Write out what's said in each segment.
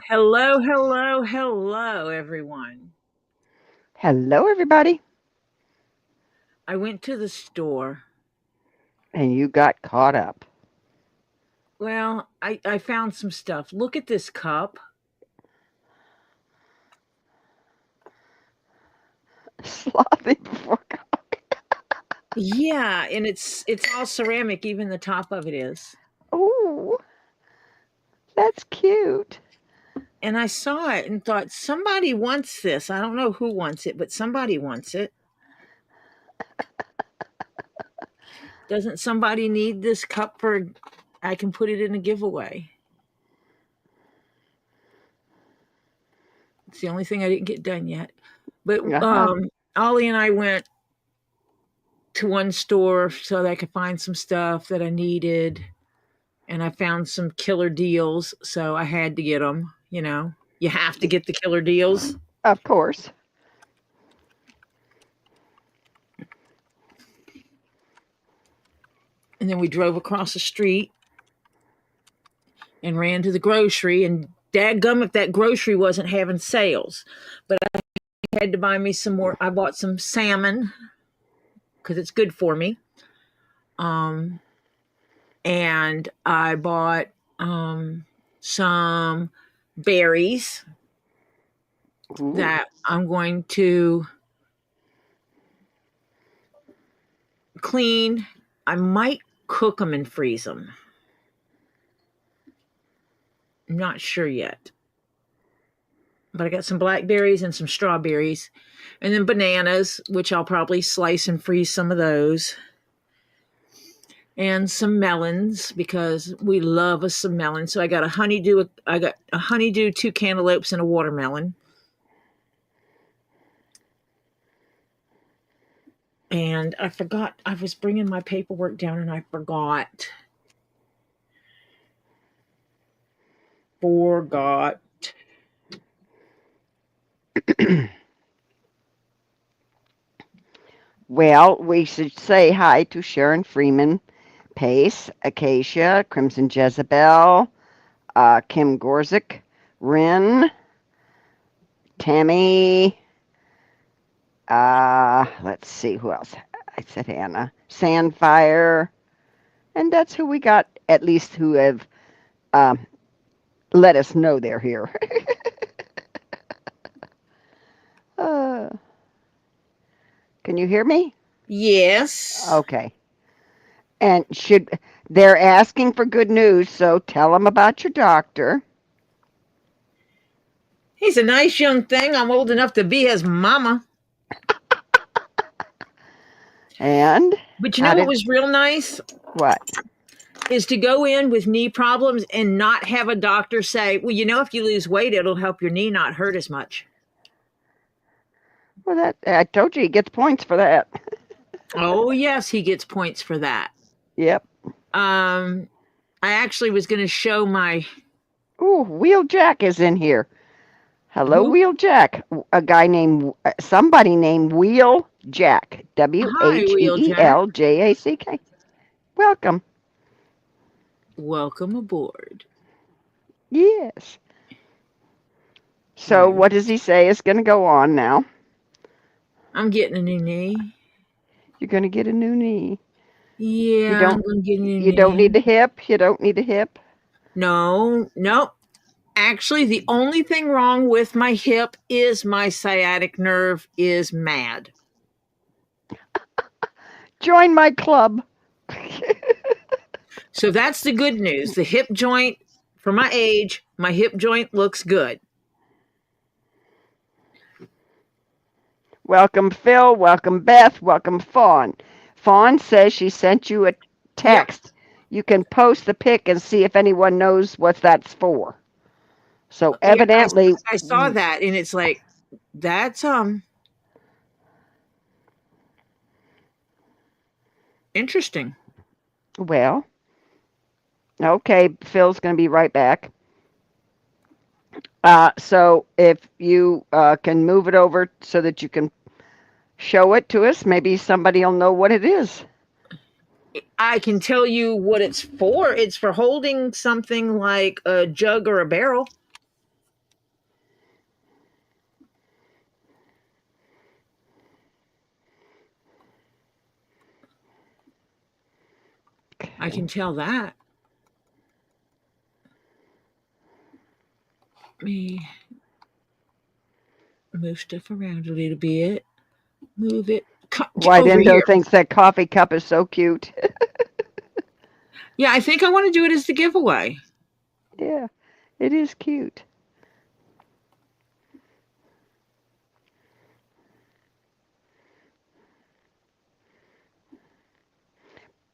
Hello, hello, hello, everyone. Hello, everybody. I went to the store. And you got caught up. Well, I found some stuff. Look at this cup. Slothy before coffee. Yeah, and it's all ceramic, even the top of it is. Oh, that's cute. And I saw it and thought, somebody wants this. I don't know who wants it, but somebody wants it. Doesn't somebody need this cup for I can put it in a giveaway? It's the only thing I didn't get done yet. But Uh-huh. Ollie and I went to one store so that I could find some stuff that I needed. And I found some killer deals, so I had to get them. You have to get the killer deals. Of course. And then we drove across the street and ran to the grocery. And dadgum if that grocery wasn't having sales. But I had to buy me some more. I bought some salmon because it's good for me. And I bought some berries Ooh. that I'm going to clean. I might cook them and freeze them. I'm not sure yet. But I got some blackberries and some strawberries. And then bananas, which I'll probably slice and freeze some of those. And some melons because we love us some melons. So I got a honeydew, two cantaloupes, and a watermelon. And I forgot, I was bringing my paperwork down and I forgot. Well, we should say hi to Sharon Freeman, Pace, Acacia, Crimson Jezebel, Kim Gorzik, Rin, Tammy. Let's see who else. I said Hannah, Sandfire, and that's who we got. At least who have let us know they're here. uh, can you hear me? Yes. Okay. And they're asking for good news, so tell them about your doctor. He's a nice young thing. I'm old enough to be his mama. And But you how know what did was real nice? what? Is to go in with knee problems and not have a doctor say, well, if you lose weight, it'll help your knee not hurt as much. Well, that I told you he gets points for that. Oh, yes, he gets points for that. Yep. I actually was going to show my. Ooh, Wheel Jack is in here. Hello, Who? Wheel Jack. Somebody named Wheel Jack. Hi, Wheeljack. WHEELJACK. Welcome. Welcome aboard. Yes. So, what does he say is going to go on now? I'm getting a new knee. You're going to get a new knee. Yeah, I'm going to get a new You don't need knee. a hip. You don't need a hip. No. Actually, the only thing wrong with my hip is my sciatic nerve is mad. Join my club. So that's the good news. The hip joint, for my age, my hip joint looks good. Welcome, Phil. Welcome, Beth. Welcome, Fawn. Fawn says she sent you a text. Yep. You can post the pic and see if anyone knows what that's for. So evidently, yeah, I saw that, and it's like that's interesting. Well, okay, Phil's going to be right back. So if you can move it over so that you can show it to us, maybe somebody will know what it is. I can tell you what it's for. It's for holding something like a jug or a barrel. I can tell that. Let me move stuff around a little bit. Move it White over Indo here. thinks that coffee cup is so cute. Yeah, I think I want to do it as the giveaway. Yeah, it is cute.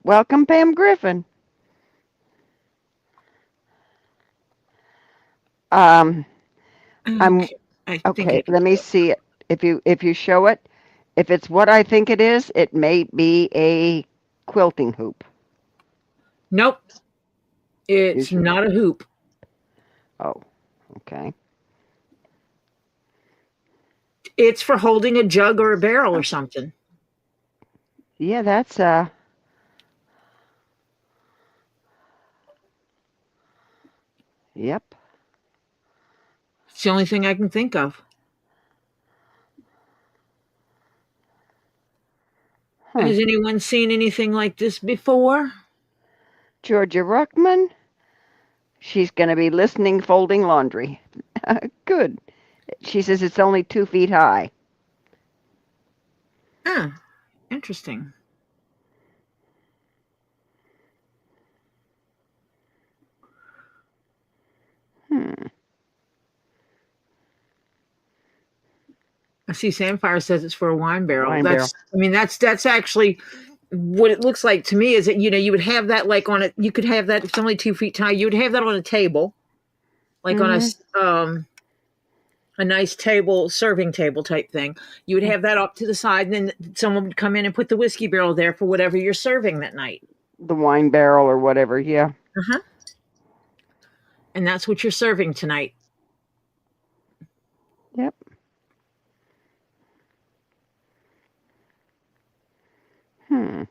Welcome, Pam Griffin. I'm Okay, I think I okay. can Let do me it. see it. If you show it, if it's what I think it is, it may be a quilting hoop. Nope, You it's sure? not a hoop. Oh, okay. It's for holding a jug or a barrel or something. Yeah, that's Yep. It's the only thing I can think of. Huh. Has anyone seen anything like this before? Georgia Ruckman. She's going to be listening, folding laundry. Good. She says it's only 2 feet high. Ah, interesting. Hmm. I see Samfire says it's for a wine barrel. Wine barrel. That's actually what it looks like to me. Is that you would have that like on it. You could have that. It's only 2 feet high. You would have that on a table, like on Mm-hmm. a nice table, serving table type thing. You would have that up to the side, and then someone would come in and put the whiskey barrel there for whatever you're serving that night. The wine barrel or whatever. Yeah. Uh-huh. And that's what you're serving tonight. Yep. Hmm.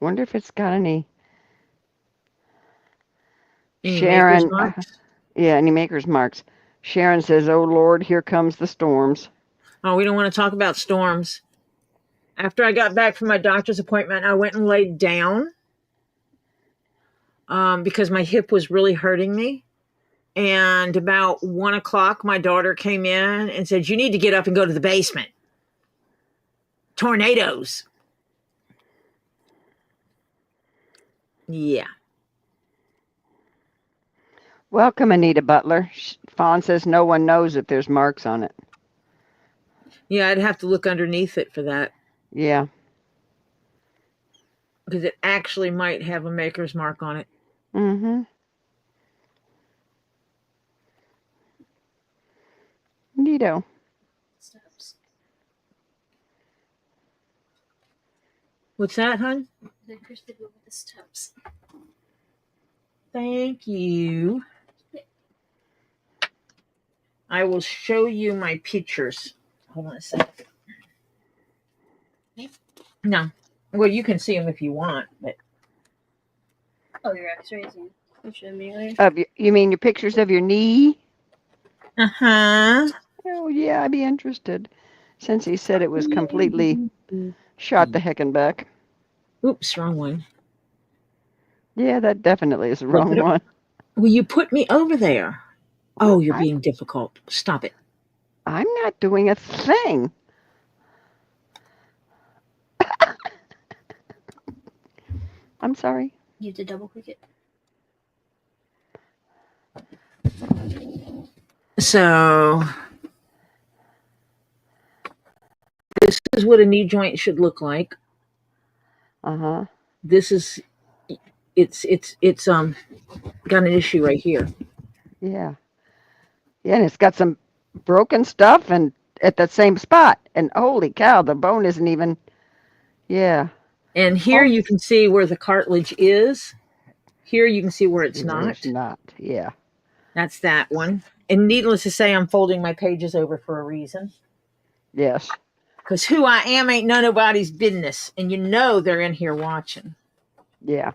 Wonder if it's got any Any maker's Sharon. marks? Yeah, any maker's marks. Sharon says, "Oh Lord, here comes the storms." Oh, we don't want to talk about storms. After I got back from my doctor's appointment, I went and laid down because my hip was really hurting me. And about 1 o'clock, my daughter came in and said, "You need to get up and go to the basement. Tornadoes." Yeah. Welcome, Anita Butler. Fawn says no one knows if there's marks on it. Yeah, I'd have to look underneath it for that Yeah. because it actually might have a maker's mark on it. Mm-hmm. Neato. Steps. What's that, hon? The Chris did go with the steps. Thank you. I will show you my pictures. Hold on a second. Me? No. Well, you can see them if you want, but Oh, your X-rays. You showed me later. You mean your pictures of your knee? uh-huh. Oh yeah, I'd be interested. Since he said it was completely shot the heckin' back. Oops, wrong one. Yeah, that definitely is the wrong one. Will you put me over there? Oh, you're being difficult. Stop it. I'm not doing a thing. I'm sorry. You have to double click it. So this is what a knee joint should look like. Uh-huh. This is it's got an issue right here. Yeah. Yeah, and it's got some broken stuff and at that same spot. And holy cow, the bone isn't even. Yeah. And here you can see where the cartilage is. Here you can see where it's not. It's not. Yeah. That's that one. And needless to say, I'm folding my pages over for a reason. Yes. Because who I am ain't none of nobody's business. And you know they're in here watching. Yeah.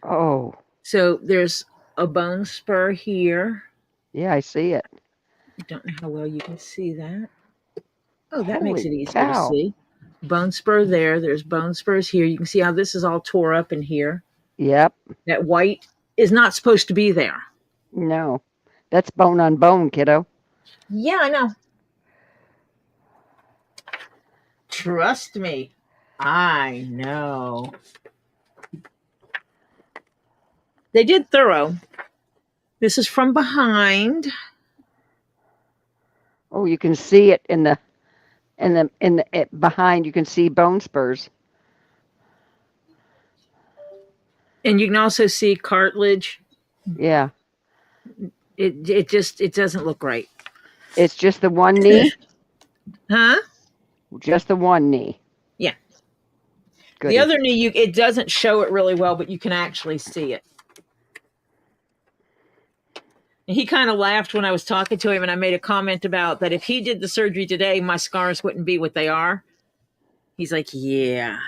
Oh. So there's a bone spur here. Yeah, I see it. I don't know how well you can see that. Oh, that makes Holy it easier to cow. see. Bone spur there. There's bone spurs here. You can see how this is all tore up in here. Yep. That white is not supposed to be there. No. That's bone on bone, kiddo. Yeah, I know. Trust me. I know. They did thorough. This is from behind. Oh, you can see it behind. You can see bone spurs. And you can also see cartilage. Yeah. It doesn't look right. It's just the one knee? Huh? Just the one knee. Yeah. Goody. The other knee, it doesn't show it really well, but you can actually see it. And he kind of laughed when I was talking to him, and I made a comment about that if he did the surgery today, my scars wouldn't be what they are. He's like, yeah.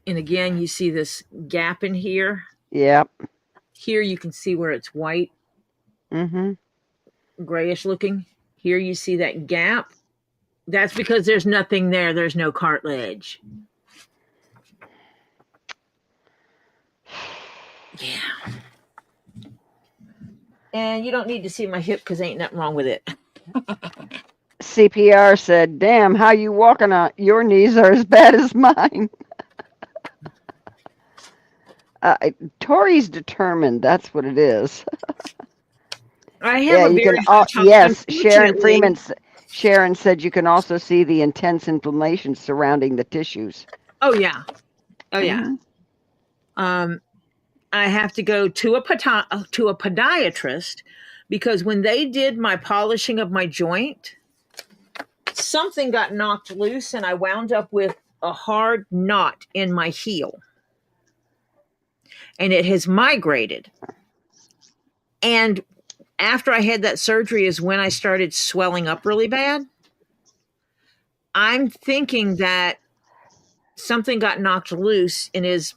And again, you see this gap in here. Yep. Here you can see where it's white, grayish looking. Here you see that gap. That's because there's nothing there. There's no cartilage. Yeah. And you don't need to see my hip because ain't nothing wrong with it. CPR said, damn, how you walking on your knees are as bad as mine. Tori's determined. That's what it is. I have you can. Yes, Sharon said you can also see the intense inflammation surrounding the tissues. Oh yeah, oh yeah. I have to go to a podiatrist because when they did my polishing of my joint, something got knocked loose and I wound up with a hard knot in my heel. And it has migrated. And after I had that surgery is when I started swelling up really bad. I'm thinking that something got knocked loose and is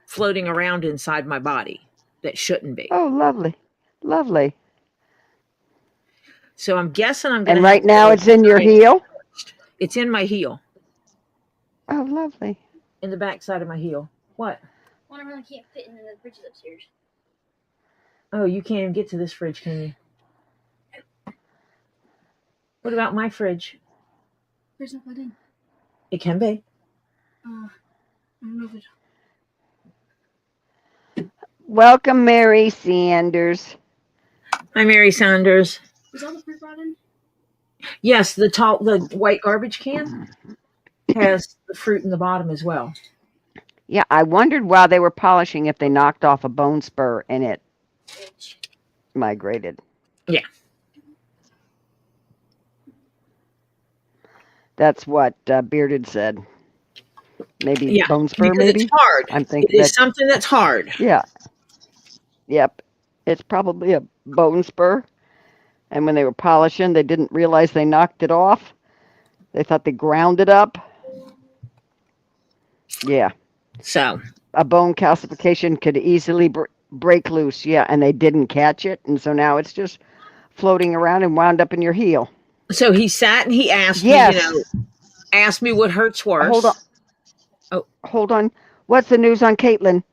floating around inside my body that shouldn't be. Oh, lovely. Lovely. So I'm guessing I'm going to. And right now it's in your heel? It's in my heel. Oh, lovely. In the back side of my heel. What? One of them can't fit in the fridges upstairs. Oh, you can't even get to this fridge, can you? What about my fridge? There's no plug in. It can be. I don't know if it's... Welcome, Mary Sanders. Hi, Mary Sanders. Is all the fruit brought in? Yes, the white garbage can has the fruit in the bottom as well. Yeah, I wondered while they were polishing if they knocked off a bone spur and it migrated. Yeah. That's what Bearded said. Maybe bone spur, because maybe? It's hard. I'm thinking it is something that's hard. Yeah. Yep. It's probably a bone spur. And when they were polishing, they didn't realize they knocked it off. They thought they ground it up. Yeah. So. A bone calcification could easily break loose. Yeah, and they didn't catch it. And so now it's just floating around and wound up in your heel. So he sat and he asked me, asked me what hurts worse. Hold on. Oh. Hold on. What's the news on Caitlin?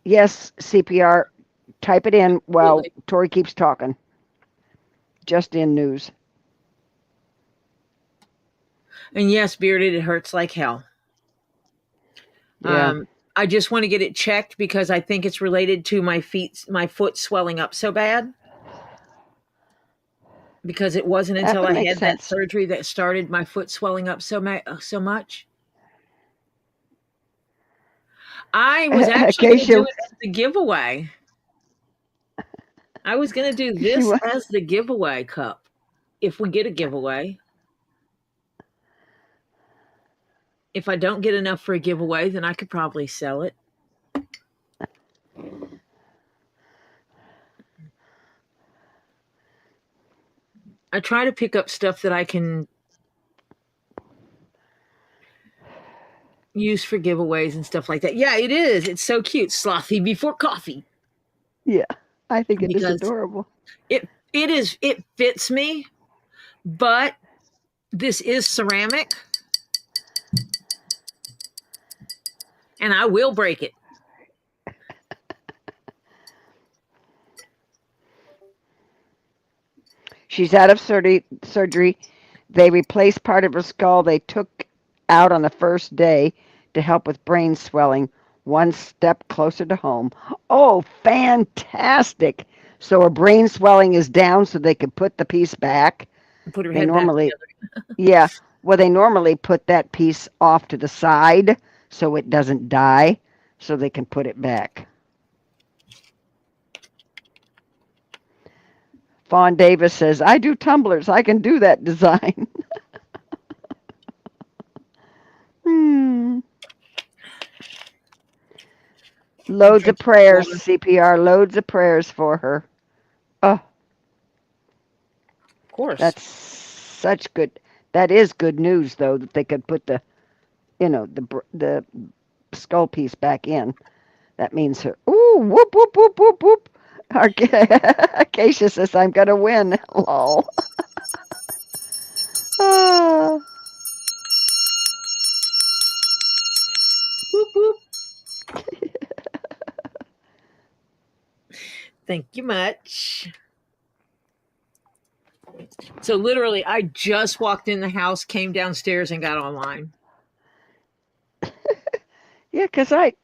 Yes, CPR. Type it in while Tori keeps talking. Just in news. And yes, Bearded, it hurts like hell. Yeah. I just want to get it checked because I think it's related to my foot swelling up so bad. Because it wasn't until I had that surgery that started my foot swelling up so much. I was actually going to do it as the giveaway. I was going to do this as the giveaway cup. If we get a giveaway. If I don't get enough for a giveaway, then I could probably sell it. I try to pick up stuff that I can use for giveaways and stuff like that. Yeah, it is. It's so cute. Slothy before coffee. Yeah, I think it is adorable. It is. It fits me. But this is ceramic. And I will break it. She's out of surgery. They replaced part of her skull they took out on the first day to help with brain swelling. One step closer to home. Oh, fantastic. So her brain swelling is down so they can put the piece back. Put her They head back normally, together. yeah, well, they normally put that piece off to the side so it doesn't die, so they can put it back. Fawn Davis says, I do tumblers. I can do that design. Loads of prayers, CPR. Loads of prayers for her. Oh, of course. That's such good. That is good news, though, that they could put the skull piece back in. That means her. Ooh, whoop, whoop, whoop, whoop, whoop. Acacia says, I'm going to win. Lol. Ah. Whoop, whoop. Thank you much. So literally, I just walked in the house, came downstairs, and got online. Yeah, because I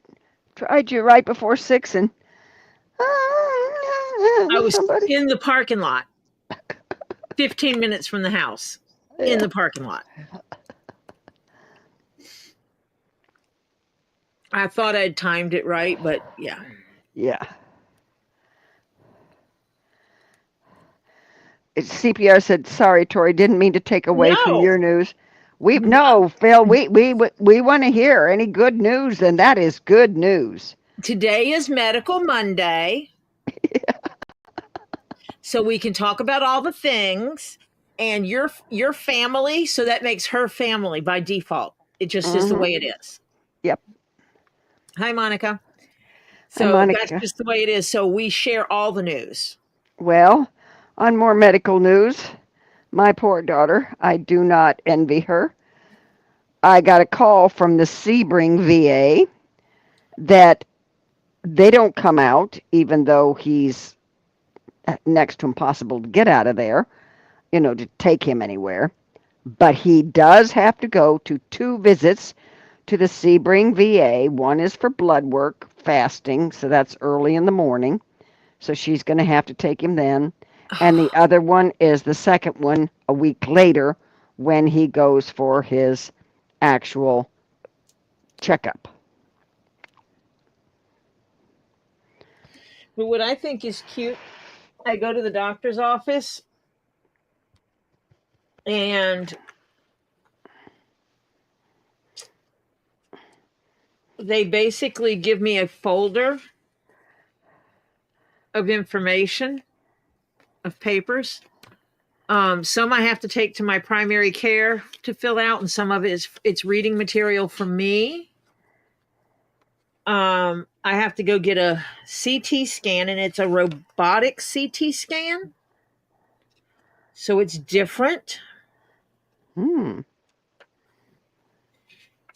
tried you right before 6 and I was somebody. in the parking lot, 15 minutes from the house, in the parking lot. I thought I'd timed it right, but yeah. Yeah. CPR said, "Sorry, Tori, didn't mean to take away from your news." No, Phil, we want to hear any good news, and that is good news. Today is Medical Monday. So we can talk about all the things, and your family, so that makes her family by default. It just is the way it is. Yep. Hi, Monica. Hi, So Monica. that's just the way it is. So we share all the news. Well, on more medical news, my poor daughter, I do not envy her. I got a call from the Sebring VA that they don't come out, even though he's next to impossible to get out of there, to take him anywhere. But he does have to go to 2 visits to the Sebring VA. One is for blood work, fasting, so that's early in the morning. So she's going to have to take him then. And the other one is the second one a week later when he goes for his actual checkup. But what I think is cute, I go to the doctor's office and they basically give me a folder of information, of papers. Some I have to take to my primary care to fill out, and some of it's reading material for me. I have to go get a CT scan, and it's a robotic CT scan. So it's different.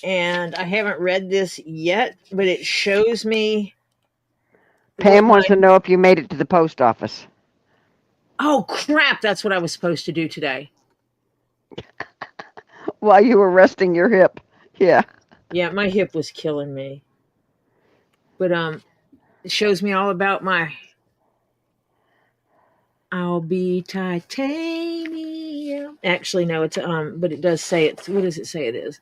And I haven't read this yet, but it shows me. Pam wants to know if you made it to the post office. Oh, crap. That's what I was supposed to do today. While you were resting your hip. Yeah. Yeah, my hip was killing me. But it shows me all about my I'll be titanium. Actually, no, it's but it does say it's what does it say it is?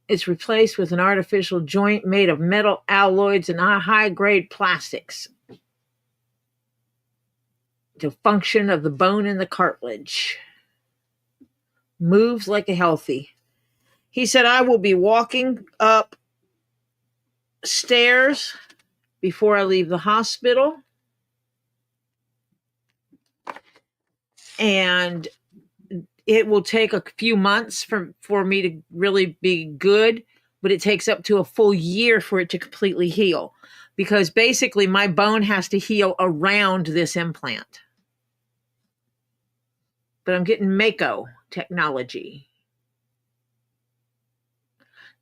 It's replaced with an artificial joint made of metal alloys and high-grade plastics. The function of the bone and the cartilage. Moves like a healthy. He said, I will be walking up stairs before I leave the hospital. And it will take a few months for me to really be good, but it takes up to a full year for it to completely heal. Because basically my bone has to heal around this implant. but I'm getting Mako technology.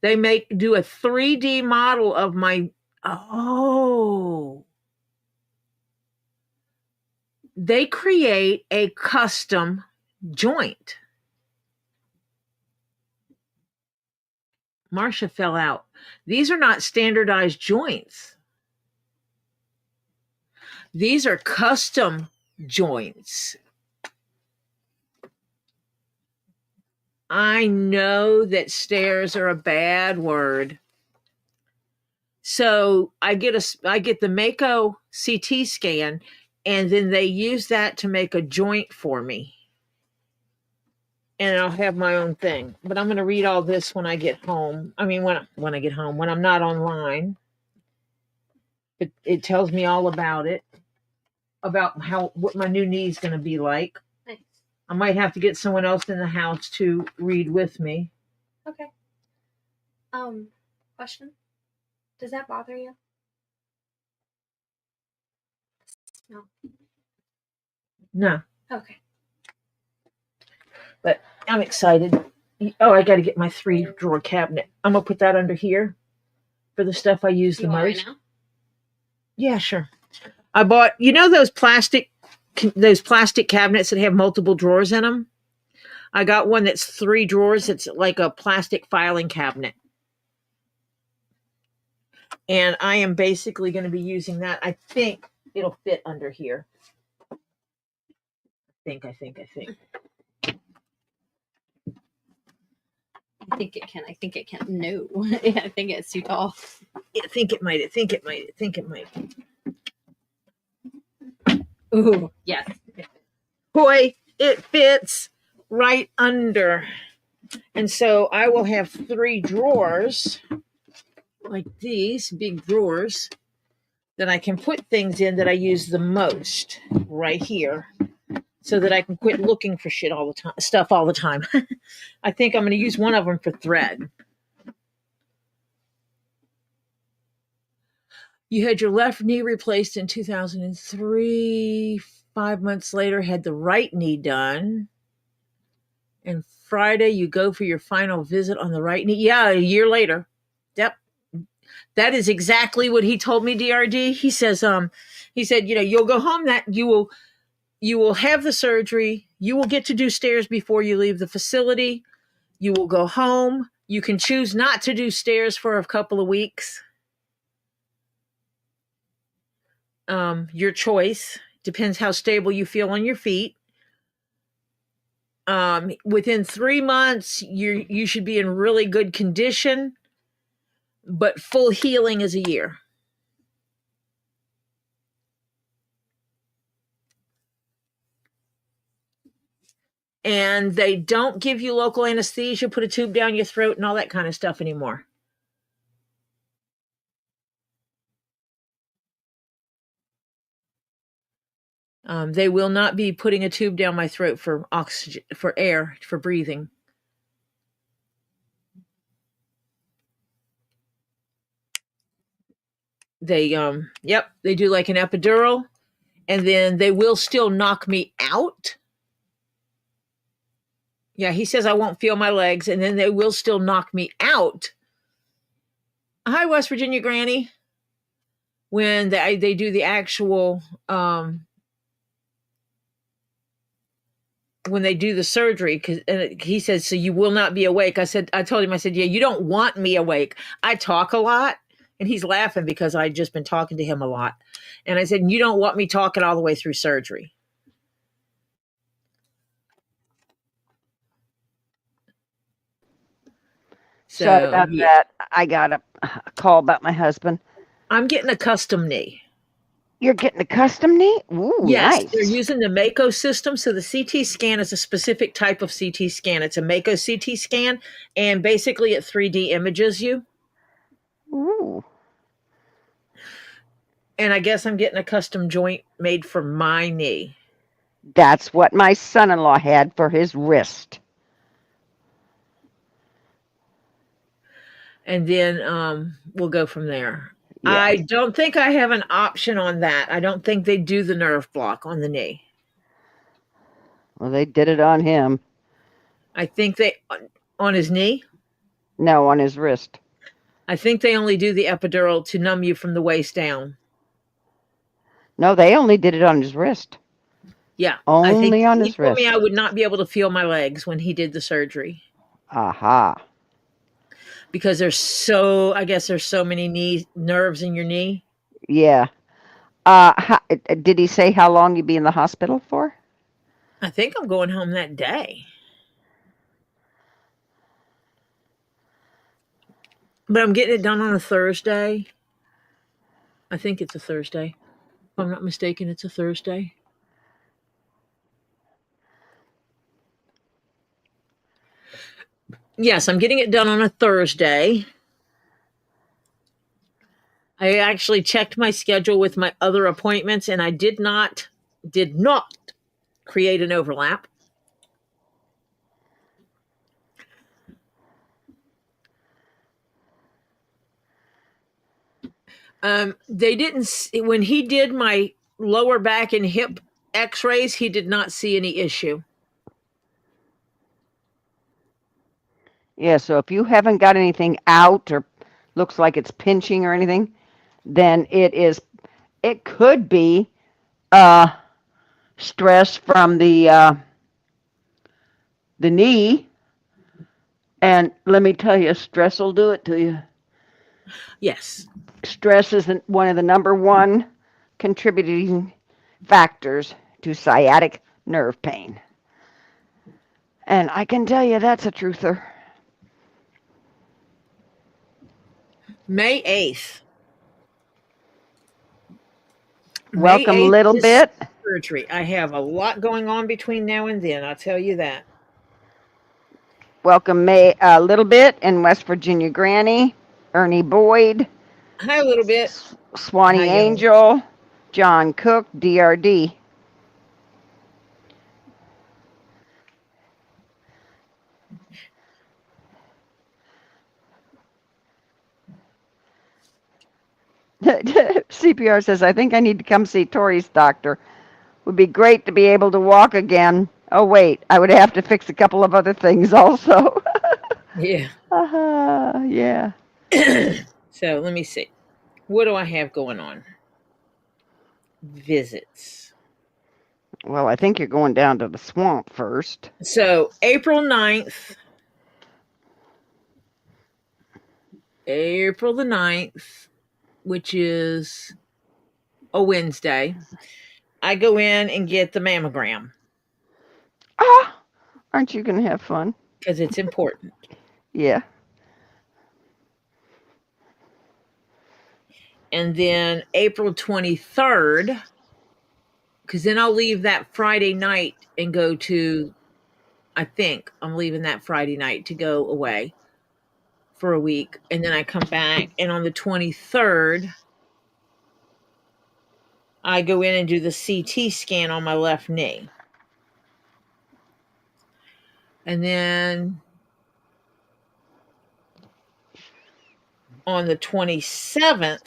They do a 3D model of my, they create a custom joint. Marcia fell out. These are not standardized joints. These are custom joints. I know that stairs are a bad word. So I get the Mako CT scan, and then they use that to make a joint for me. And I'll have my own thing. But I'm going to read all this when I get home. I mean, when I get home, when I'm not online. It tells me all about it, about what my new knee is going to be like. Nice. I might have to get someone else in the house to read with me. Okay. Question. Does that bother you? No. No. Okay. But I'm excited. Oh, I got to get my 3-drawer cabinet. I'm going to put that under here for the stuff I use the most. Right now? Yeah, sure. I bought, those plastic cabinets that have multiple drawers in them? I got one that's 3 drawers. It's like a plastic filing cabinet. And I am basically going to be using that. I think it'll fit under here. I think. I think it can. No. I think it's too tall. I think it might. Ooh, yes. Boy, it fits right under. And so I will have 3 drawers, like these big drawers, that I can put things in that I use the most right here, so that I can quit looking for stuff all the time. I think I'm going to use one of them for thread. You had your left knee replaced in 2003. 5 months later, had the right knee done. And Friday, you go for your final visit on the right knee. Yeah, a year later. Yep. That is exactly what he told me, DRD. He said, you'll go home, that you will have the surgery. You will get to do stairs before you leave the facility. You will go home. You can choose not to do stairs for a couple of weeks. Your choice. Depends how stable you feel on your feet. Within 3 months, you should be in really good condition, but full healing is a year. And they don't give you local anesthesia, put a tube down your throat and all that kind of stuff anymore. They will not be putting a tube down my throat for oxygen, for air, for breathing. They do like an epidural, and then they will still knock me out. Yeah, he says I won't feel my legs, and then they will still knock me out. Hi, West Virginia Granny. When they do the actual, when they do the surgery, and he says, so you will not be awake. I told him, yeah, you don't want me awake. I talk a lot. And he's laughing because I'd just been talking to him a lot. And I said, you don't want me talking all the way through surgery. Sorry about that. I got a call about my husband. I'm getting a custom knee. You're getting a custom knee? Ooh, yes, nice. They're using the Mako system. So the CT scan is a specific type of CT scan. It's a Mako CT scan, and basically it 3D images you. Ooh. And I guess I'm getting a custom joint made for my knee. That's what my son-in-law had for his wrist. And then we'll go from there. Yes. I don't think I have an option on that. I don't think they do the nerve block on the knee. Well, they did it on him. I think they on his knee. No, on his wrist. I think they only do the epidural to numb you from the waist down. No, they only did it on his wrist. Yeah, I think Only on he his told me wrist. I would not be able to feel my legs when he did the surgery Aha. because I guess there's so many nerves in your knee. Yeah. Did he say how long you'd be in the hospital for? I think I'm going home that day. But I'm getting it done on a Thursday. I think it's a Thursday. If I'm not mistaken, it's a Thursday. Yes, I'm getting it done on a Thursday. I actually checked my schedule with my other appointments and I did not create an overlap. They didn't see, when he did my lower back and hip x-rays, he did not see any issue. Yeah, so if you haven't got anything out or looks like it's pinching or anything, then it could be stress from the knee. And let me tell you, stress will do it to you. Yes. Stress is one of the number one contributing factors to sciatic nerve pain. And I can tell you that's a truther. May 8th. Welcome, May 8th little is bit. surgery. I have a lot going on between now and then, I'll tell you that. Welcome, Little Bit in West Virginia Granny, Ernie Boyd, Hi, a little bit. Swanee Hi, y'all. Angel, John Cook, DRD. CPR says, I think I need to come see Tori's doctor. Would be great to be able to walk again. Oh, wait, I would have to fix a couple of other things also. Yeah. Yeah. So let me see. What do I have going on? Visits. Well, I think you're going down to the swamp first. So April 9th. April the 9th, which is a Wednesday, I go in and get the mammogram. Aren't you going to have fun? Because it's important. Yeah. And then April 23rd, because then I'll leave that Friday night and go to, I think I'm leaving that Friday night to go away for a week. And then I come back. And on the 23rd, I go in and do the CT scan on my left knee. And then on the 27th,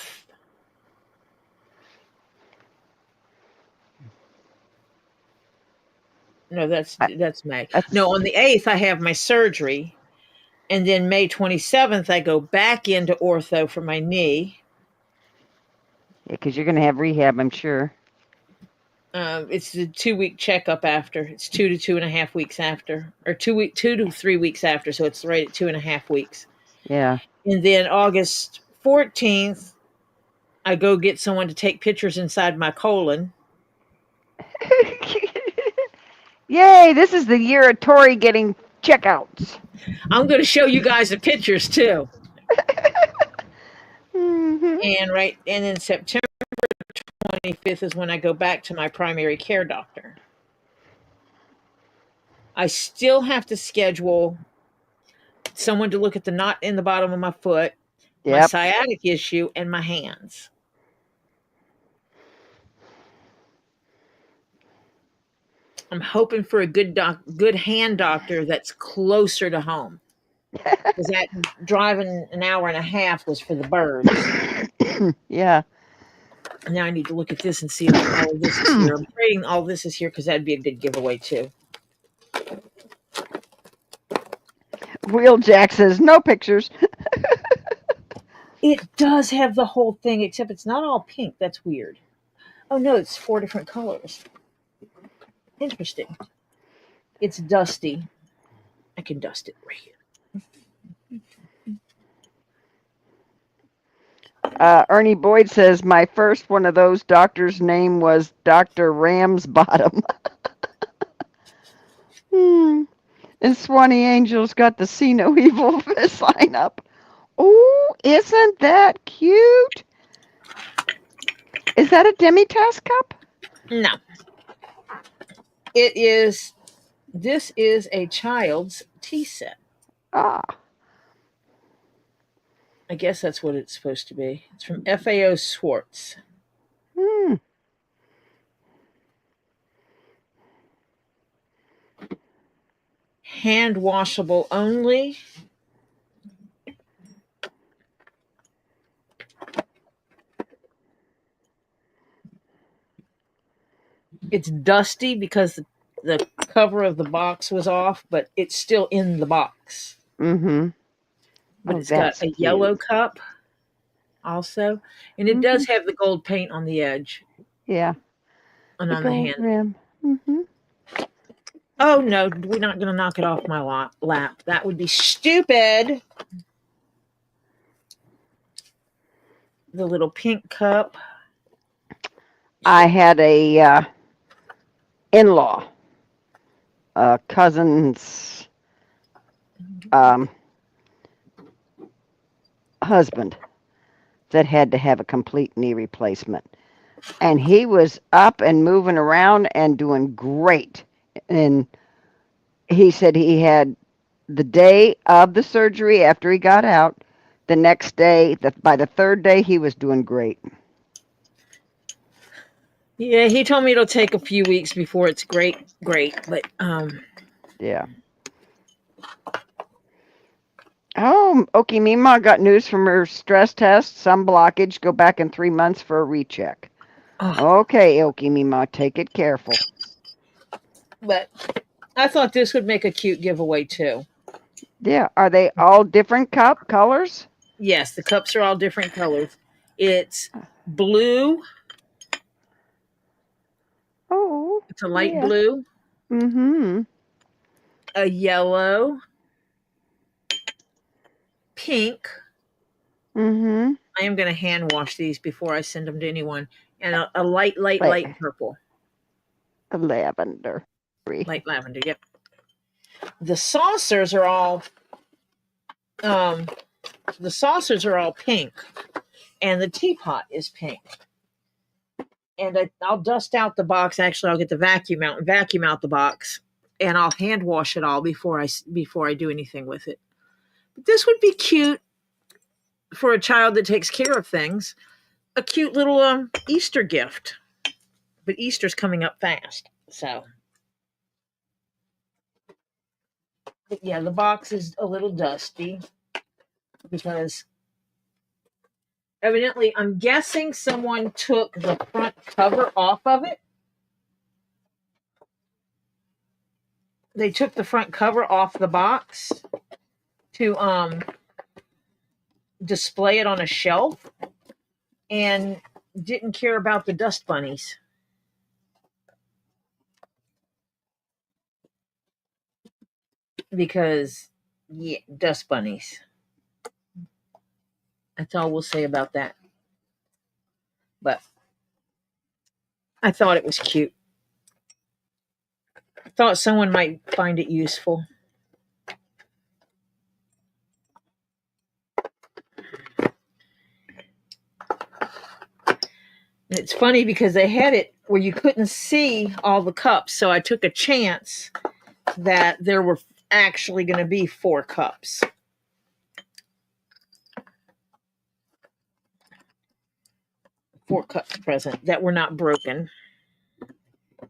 no, that's May. No, on the 8th, I have my surgery. And then May 27th, I go back into ortho for my knee. Yeah, because you're going to have rehab, I'm sure. It's the 2-week checkup after. It's 2 to 2.5 weeks after, or 2 to 3 weeks after. So it's right at 2.5 weeks. Yeah. And then August 14th, I go get someone to take pictures inside my colon. Yay, this is the year of Tori getting checkouts. I'm going to show you guys the pictures too. Mm-hmm. And then September 25th is when I go back to my primary care doctor. I still have to schedule someone to look at the knot in the bottom of my foot, my sciatic issue, and my hands. I'm hoping for a good hand doctor that's closer to home. Because that driving an hour and a half was for the birds. Yeah. Now I need to look at this and see if all of this is here. I'm praying all this is here because that'd be a good giveaway too. Wheeljack says no pictures. It does have the whole thing, except it's not all pink. That's weird. Oh no, it's 4 different colors. Interesting. It's dusty. I can dust it right here. Ernie Boyd says my first one of those doctors' name was Dr. Ramsbottom. And Swanee Angel's got the See No Evil sign up. Oh, isn't that cute? Is that a Demitasse cup? No. It is, this is a child's tea set. Ah. I guess that's what it's supposed to be. It's from FAO Schwartz. Hmm. Hand washable only. It's dusty because the cover of the box was off, but it's still in the box. Mm-hmm. But Oh, it's got a cute. yellow cup also, and it does have the gold paint on the edge. Yeah. And The on the gold handle. rim. Mm-hmm. Oh no, we're not going to knock it off my lap. That would be stupid. The little pink cup. I had a in-law, a cousin's husband that had to have a complete knee replacement. And he was up and moving around and doing great. And he said he had the day of the surgery after he got out, the next day, by the third day, he was doing great. Yeah, he told me it'll take a few weeks before it's great, but Yeah. Oh, Okimima got news from her stress test. Some blockage. Go back in 3 months for a recheck. Okay, Okimima, take it careful. But I thought this would make a cute giveaway too. Yeah. Are they all different colors? Yes, the cups are all different colors. It's blue. Oh. It's a light Yeah. blue. Mm-hmm. A yellow. Pink. Mm-hmm. I am going to hand wash these before I send them to anyone. And a light purple. A lavender. Light lavender, yep. The saucers are all pink, and the teapot is pink. And I'll dust out the box. Actually, I'll get the vacuum out and vacuum out the box, and I'll hand wash it all before I do anything with it. But this would be cute for a child that takes care of things. A cute little Easter gift. But Easter's coming up fast, so. But yeah, the box is a little dusty because evidently, I'm guessing someone took the front cover off of it. They took the front cover off the box to display it on a shelf and didn't care about the dust bunnies. Because, yeah, dust bunnies. That's all we'll say about that. But I thought it was cute. I thought someone might find it useful. And it's funny because they had it where you couldn't see all the cups. So I took a chance that there were actually going to be 4 cups. Four cups present that were not broken.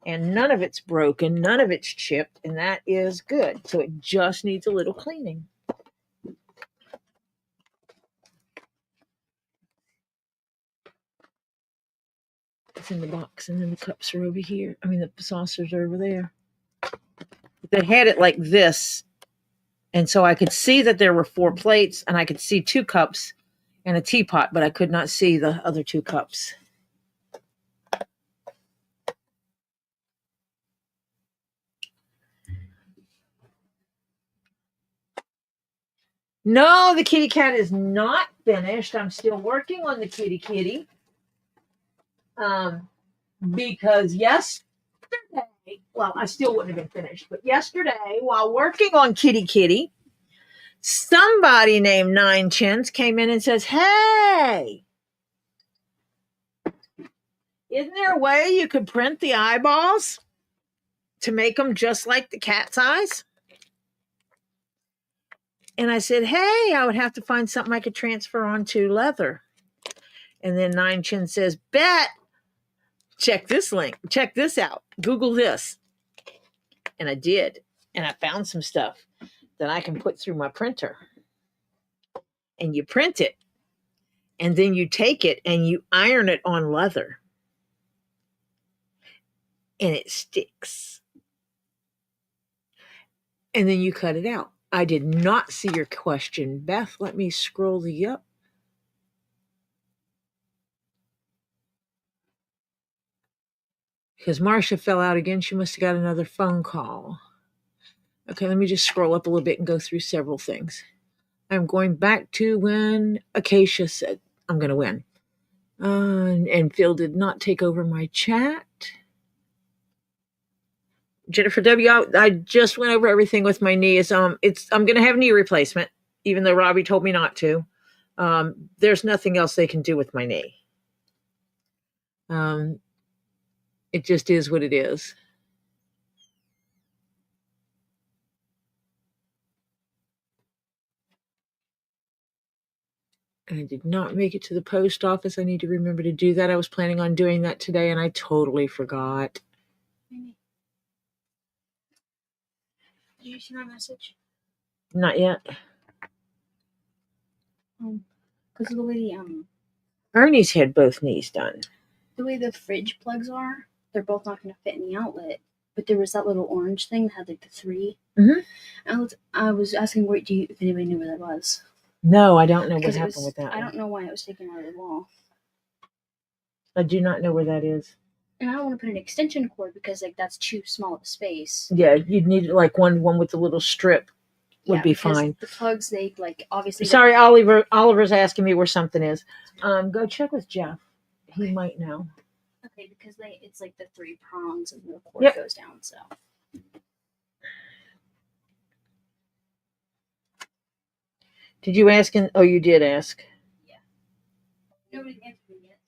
And none of it's broken, none of it's chipped, and that is good. So it just needs a little cleaning. It's in the box, and then the cups are over here. I mean, the saucers are over there. If they had it like this, And so I could see that there were 4 plates, and I could see 2 cups and a teapot, but I could not see the other 2 cups. No, the kitty cat is not finished. I'm still working on the kitty kitty. Because yesterday, well, I still wouldn't have been finished, but yesterday, while working on kitty kitty, somebody named Nine Chins came in and says, "Hey, isn't there a way you could print the eyeballs to make them just like the cat's eyes?" And I said, "Hey, I would have to find something I could transfer onto leather." And then Nine Chin says, "Bet. Check this link. Check this out. Google this." And I did. And I found some stuff that I can put through my printer. And you print it. And then you take it and you iron it on leather. And it sticks. And then you cut it out. I did not see your question, Beth. Let me scroll the up. Because Marcia fell out again. She must have got another phone call. Okay, let me just scroll up a little bit and go through several things. I'm going back to when Acacia said, "I'm going to win." And Phil did not take over my chat. Jennifer W., I just went over everything with my knees. I'm going to have knee replacement, even though Robbie told me not to. There's nothing else they can do with my knee. It just is what it is. And I did not make it to the post office. I need to remember to do that. I was planning on doing that today, and I totally forgot. Did you see my message? Not yet. Because of the way Ernie's had both knees done. the way the fridge plugs are, they're both not going to fit in the outlet. But there was that little orange thing that had like the 3. Mm-hmm. I was asking if anybody knew where that was. No, I don't know what Because happened with that I one. don't know why it was taken out of the wall. I do not know where that is. And I don't want to put an extension cord because like that's too small of a space. Yeah, you'd need like one with the little strip would be fine. The plugs, they like obviously. Sorry, Oliver. Oliver's asking me where something is. Go check with Jeff. He might know. Okay, because it's like the 3 prongs and the cord goes down. So. Did you ask him? Oh, you did ask. Yeah. Nobody answered me yet.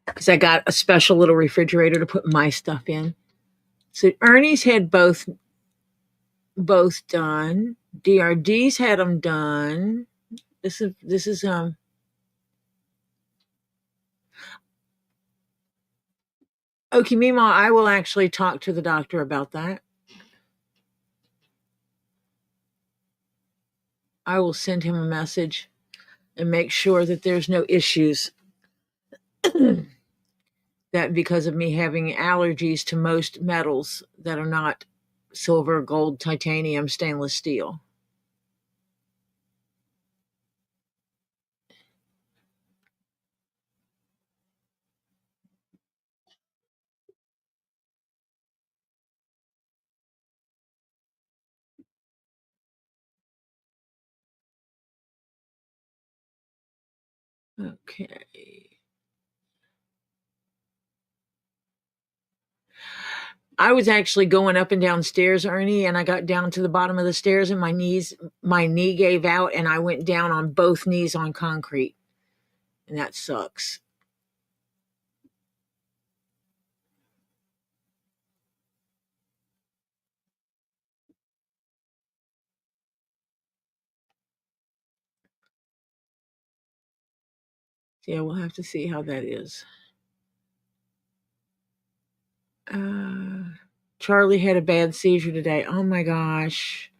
Because I got a special little refrigerator to put my stuff in. So Ernie's had both done. DRD's had them done. This is Okay, Mima, I will actually talk to the doctor about that. I will send him a message and make sure that there's no issues. That because of me having allergies to most metals that are not silver, gold, titanium, stainless steel. Okay. I was actually going up and down stairs, Ernie, and I got down to the bottom of the stairs and my knee gave out and I went down on both knees on concrete. And that sucks. Yeah, we'll have to see how that is. Charlie had a bad seizure today. Oh my gosh.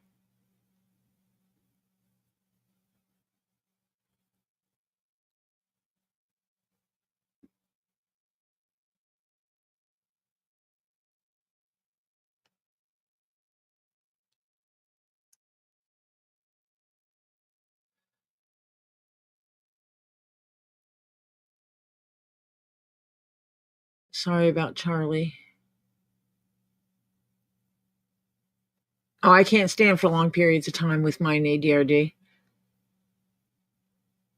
Sorry about Charlie. Oh, I can't stand for long periods of time with my ADRD.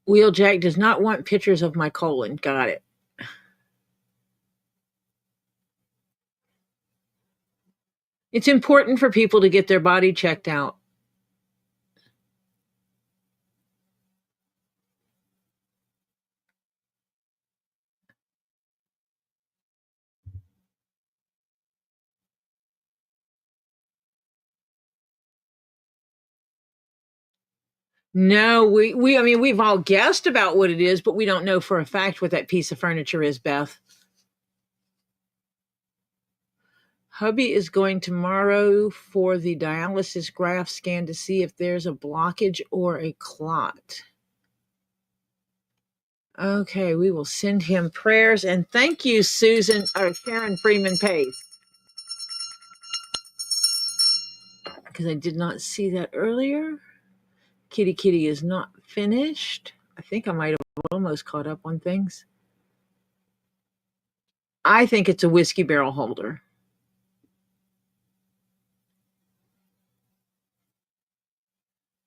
Wheeljack does not want pictures of my colon. Got it. It's important for people to get their body checked out. No, I mean, we've all guessed about what it is, but we don't know for a fact what that piece of furniture is, Beth. Hubby is going tomorrow for the dialysis graft scan to see if there's a blockage or a clot. Okay, we will send him prayers, and thank you, Susan or Sharon Freeman Pace, because I did not see that earlier. Kitty Kitty is not finished. I think I might have almost caught up on things. I think it's a whiskey barrel holder.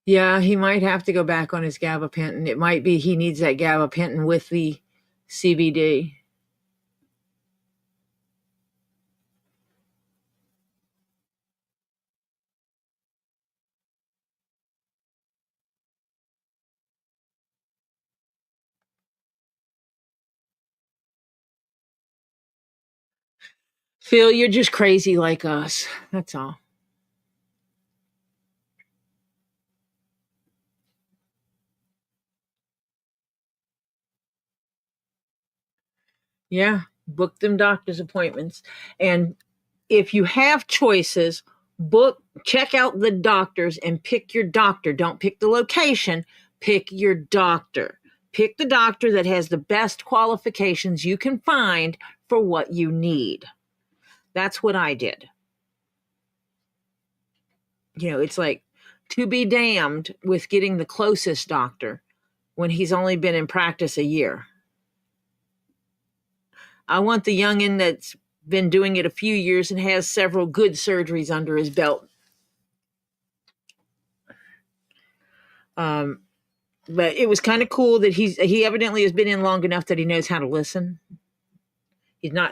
Yeah, he might have to go back on his gabapentin. It might be he needs that gabapentin with the CBD. Phil, you're just crazy like us. That's all. Yeah, book them doctor's appointments. And if you have choices, check out the doctors and pick your doctor. Don't pick the location, pick your doctor. Pick the doctor that has the best qualifications you can find for what you need. That's what I did. It's like to be damned with getting the closest doctor when he's only been in practice a year. I want the youngin' that's been doing it a few years and has several good surgeries under his belt. But it was kind of cool that he evidently has been in long enough that he knows how to listen.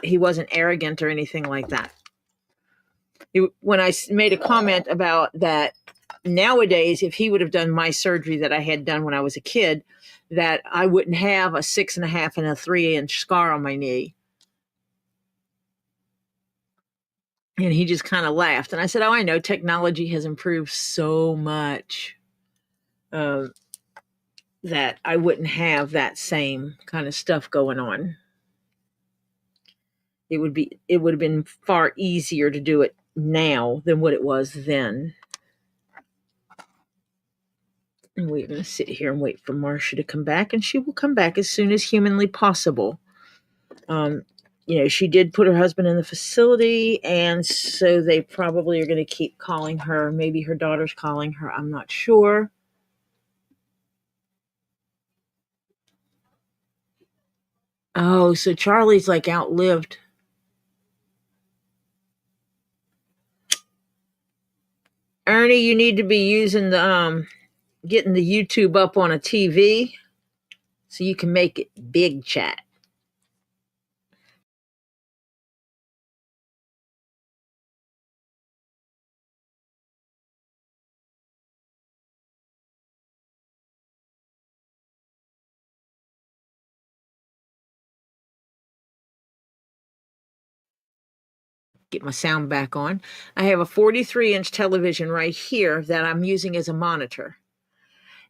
He wasn't arrogant or anything like that. When I made a comment about that, nowadays, if he would have done my surgery that I had done when I was a kid, that I wouldn't have a 6.5 and a 3-inch scar on my knee. And he just kind of laughed. And I said, oh, I know, technology has improved so much that I wouldn't have that same kind of stuff going on. It would have been far easier to do it now than what it was then. And we're going to sit here and wait for Marcia to come back, and she will come back as soon as humanly possible. She did put her husband in the facility, and so they probably are going to keep calling her. Maybe her daughter's calling her. I'm not sure. Oh, so Charlie's like outlived. Ernie, you need to be using the getting the YouTube up on a TV so you can make it big chat. Get my sound back on. I have a 43-inch television right here that I'm using as a monitor.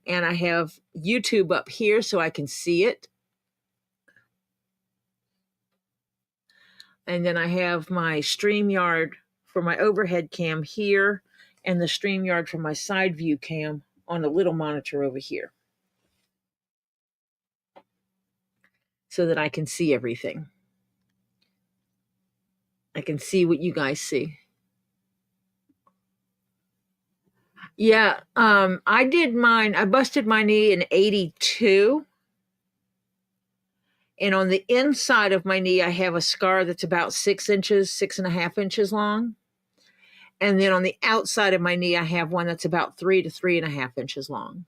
And I have YouTube up here so I can see it. And then I have my StreamYard for my overhead cam here and the StreamYard for my side view cam on a little monitor over here so that I can see everything. I can see what you guys see. Yeah, I busted my knee in 82. And on the inside of my knee, I have a scar that's about 6 inches, 6.5 inches long. And then on the outside of my knee, I have one that's about 3 to 3.5 inches long.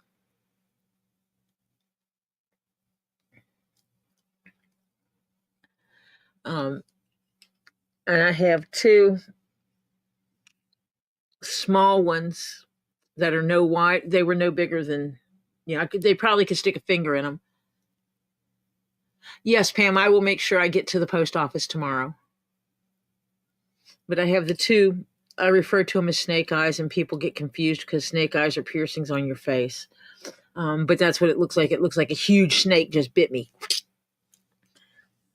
And I have 2 small ones that are no wide. They were no bigger than, they probably could stick a finger in them. Yes, Pam, I will make sure I get to the post office tomorrow. But I have the 2, I refer to them as snake eyes, and people get confused because snake eyes are piercings on your face. But that's what it looks like. It looks like a huge snake just bit me.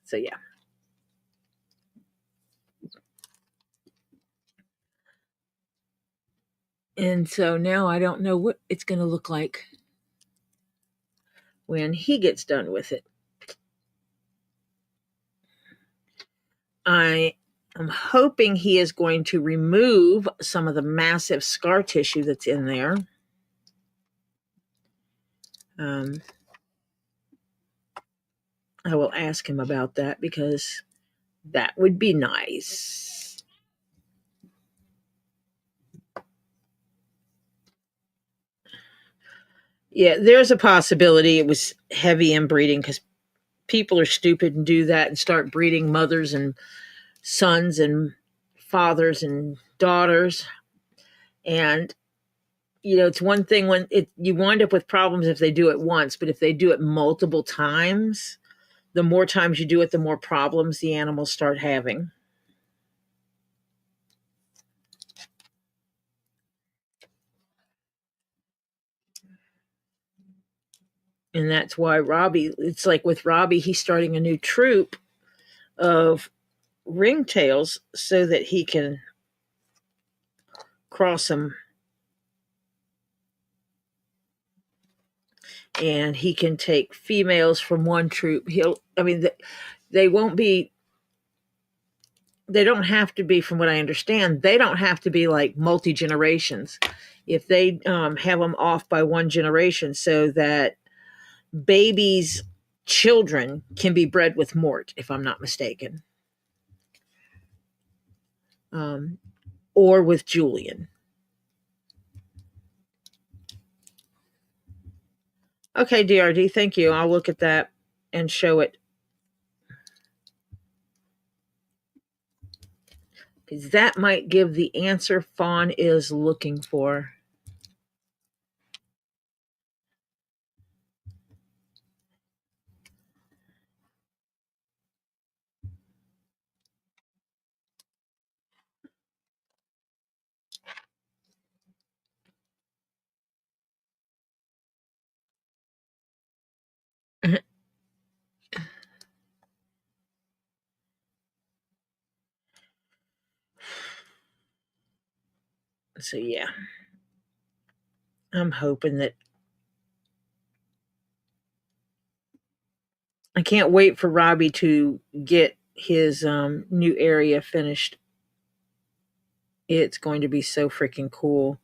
So, yeah. And so now I don't know what it's going to look like when he gets done with it. I am hoping he is going to remove some of the massive scar tissue that's in there. I will ask him about that because that would be nice. Yeah, there's a possibility it was heavy inbreeding because people are stupid and do that and start breeding mothers and sons and fathers and daughters. And, it's one thing when you wind up with problems if they do it once, but if they do it multiple times, the more times you do it, the more problems the animals start having. And that's why Robbie, it's like with Robbie, he's starting a new troop of ringtails so that he can cross them. And he can take females from one troop. They won't be, they don't have to be, from what I understand, they don't have to be like multi-generations. If they have them off by one generation so that babies' children can be bred with Mort, if I'm not mistaken. Or with Julian. Okay, DRD, thank you. I'll look at that and show it. Because that might give the answer Fawn is looking for. So, yeah. I'm hoping that I can't wait for Robbie to get his new area finished. It's going to be so freaking cool.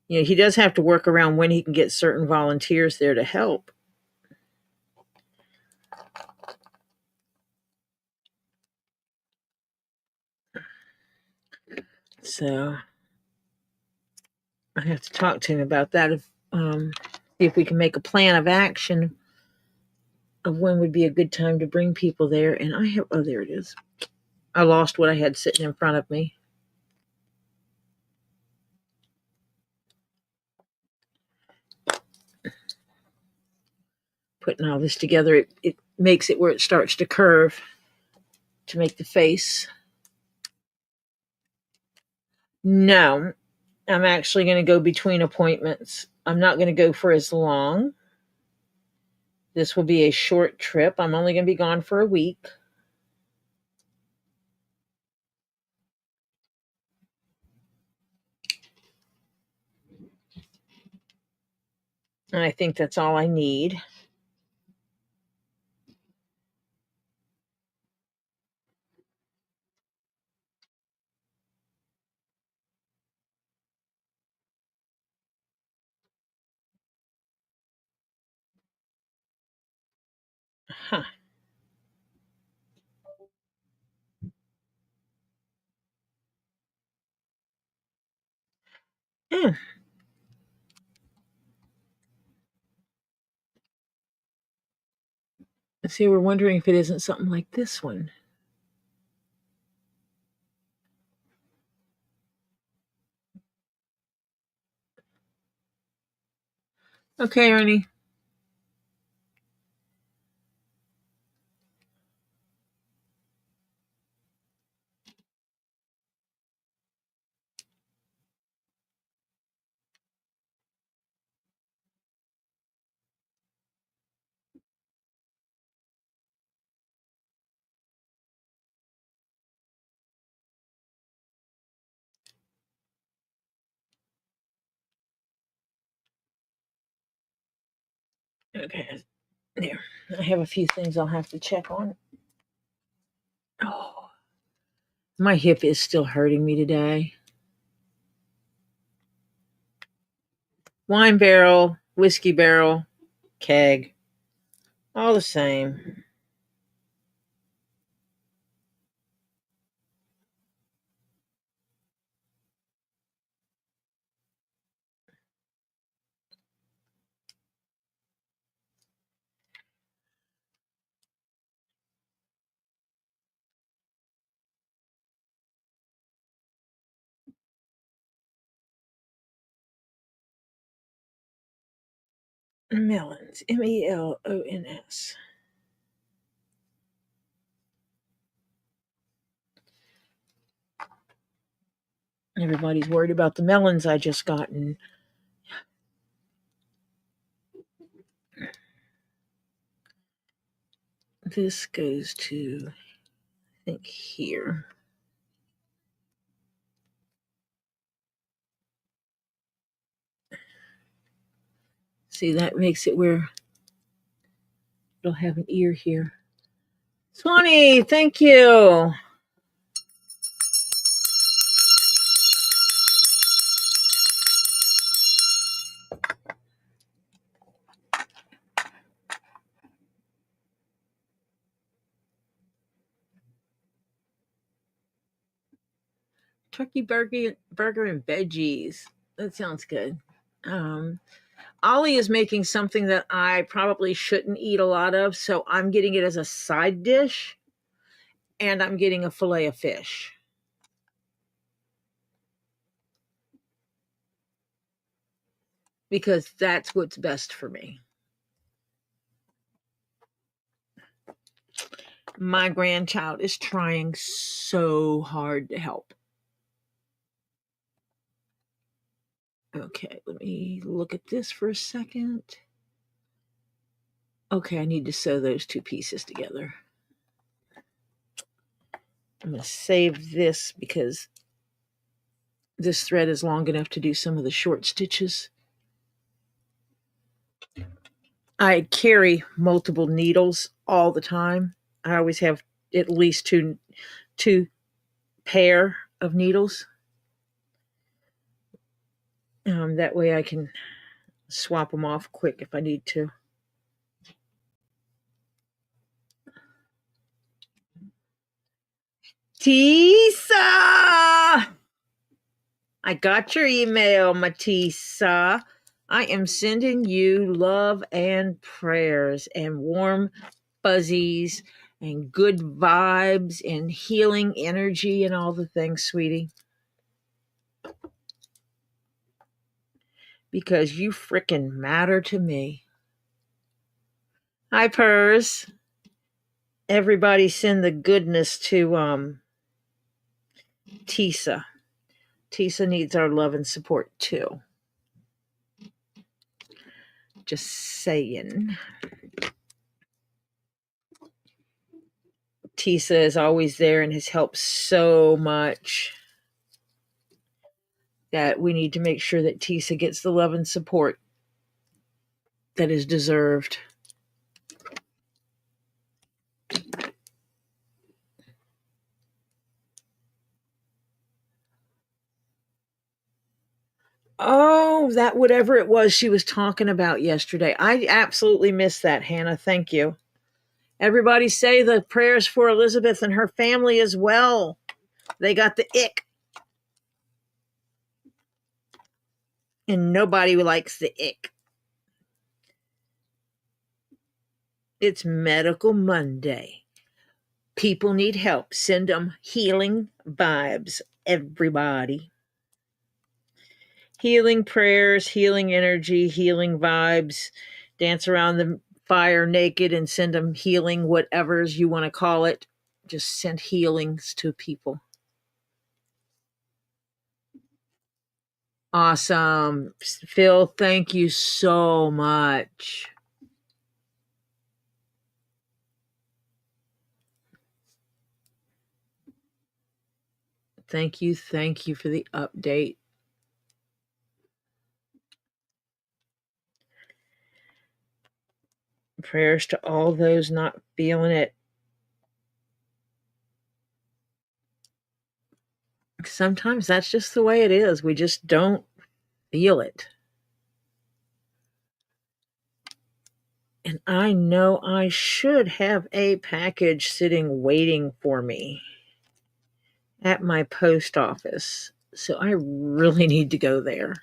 He does have to work around when he can get certain volunteers there to help. So I have to talk to him about that. See if we can make a plan of action of when would be a good time to bring people there. And there it is. I lost what I had sitting in front of me. Putting all this together, it makes it where it starts to curve to make the face. No, I'm actually going to go between appointments. I'm not going to go for as long. This will be a short trip. I'm only going to be gone for a week. And I think that's all I need. Huh. Mm. See, we're wondering if it isn't something like this one. Okay, Ernie. Okay, there. I have a few things I'll have to check on. Oh, my hip is still hurting me today. Wine barrel, whiskey barrel, keg, all the same. Melons, Melons. Everybody's worried about the melons I just gotten. This goes to, I think, here. See, that makes it where it'll have an ear here. Swanee, thank you. Turkey burger and veggies. That sounds good. Ollie is making something that I probably shouldn't eat a lot of, so I'm getting it as a side dish, and I'm getting a fillet of fish. Because that's what's best for me. My grandchild is trying so hard to help. Okay, let me look at this for a second. Okay, I need to sew those two pieces together. I'm going to save this because this thread is long enough to do some of the short stitches. I carry multiple needles all the time. I always have at least two pair of needles. That way I can swap them off quick if I need to. Teesa! I got your email, Matisa. I am sending you love and prayers and warm fuzzies and good vibes and healing energy and all the things, sweetie. Because you frickin' matter to me. Hi, Purrs. Everybody send the goodness to Teesa. Teesa needs our love and support too. Just saying. Teesa is always there and has helped so much that we need to make sure that Teesa gets the love and support that is deserved. Oh, that whatever it was she was talking about yesterday. I absolutely missed that, Hannah. Thank you. Everybody say the prayers for Elizabeth and her family as well. They got the ick. And nobody likes the ick. It's Medical Monday. People need help. Send them healing vibes, everybody. Healing prayers, healing energy, healing vibes. Dance around the fire naked and send them healing, whatever's you want to call it. Just send healings to people. Awesome. Phil, thank you so much. Thank you for the update. Prayers to all those not feeling it. Sometimes that's just the way it is. We just don't feel it. And I know I should have a package sitting waiting for me at my post office. So I really need to go there.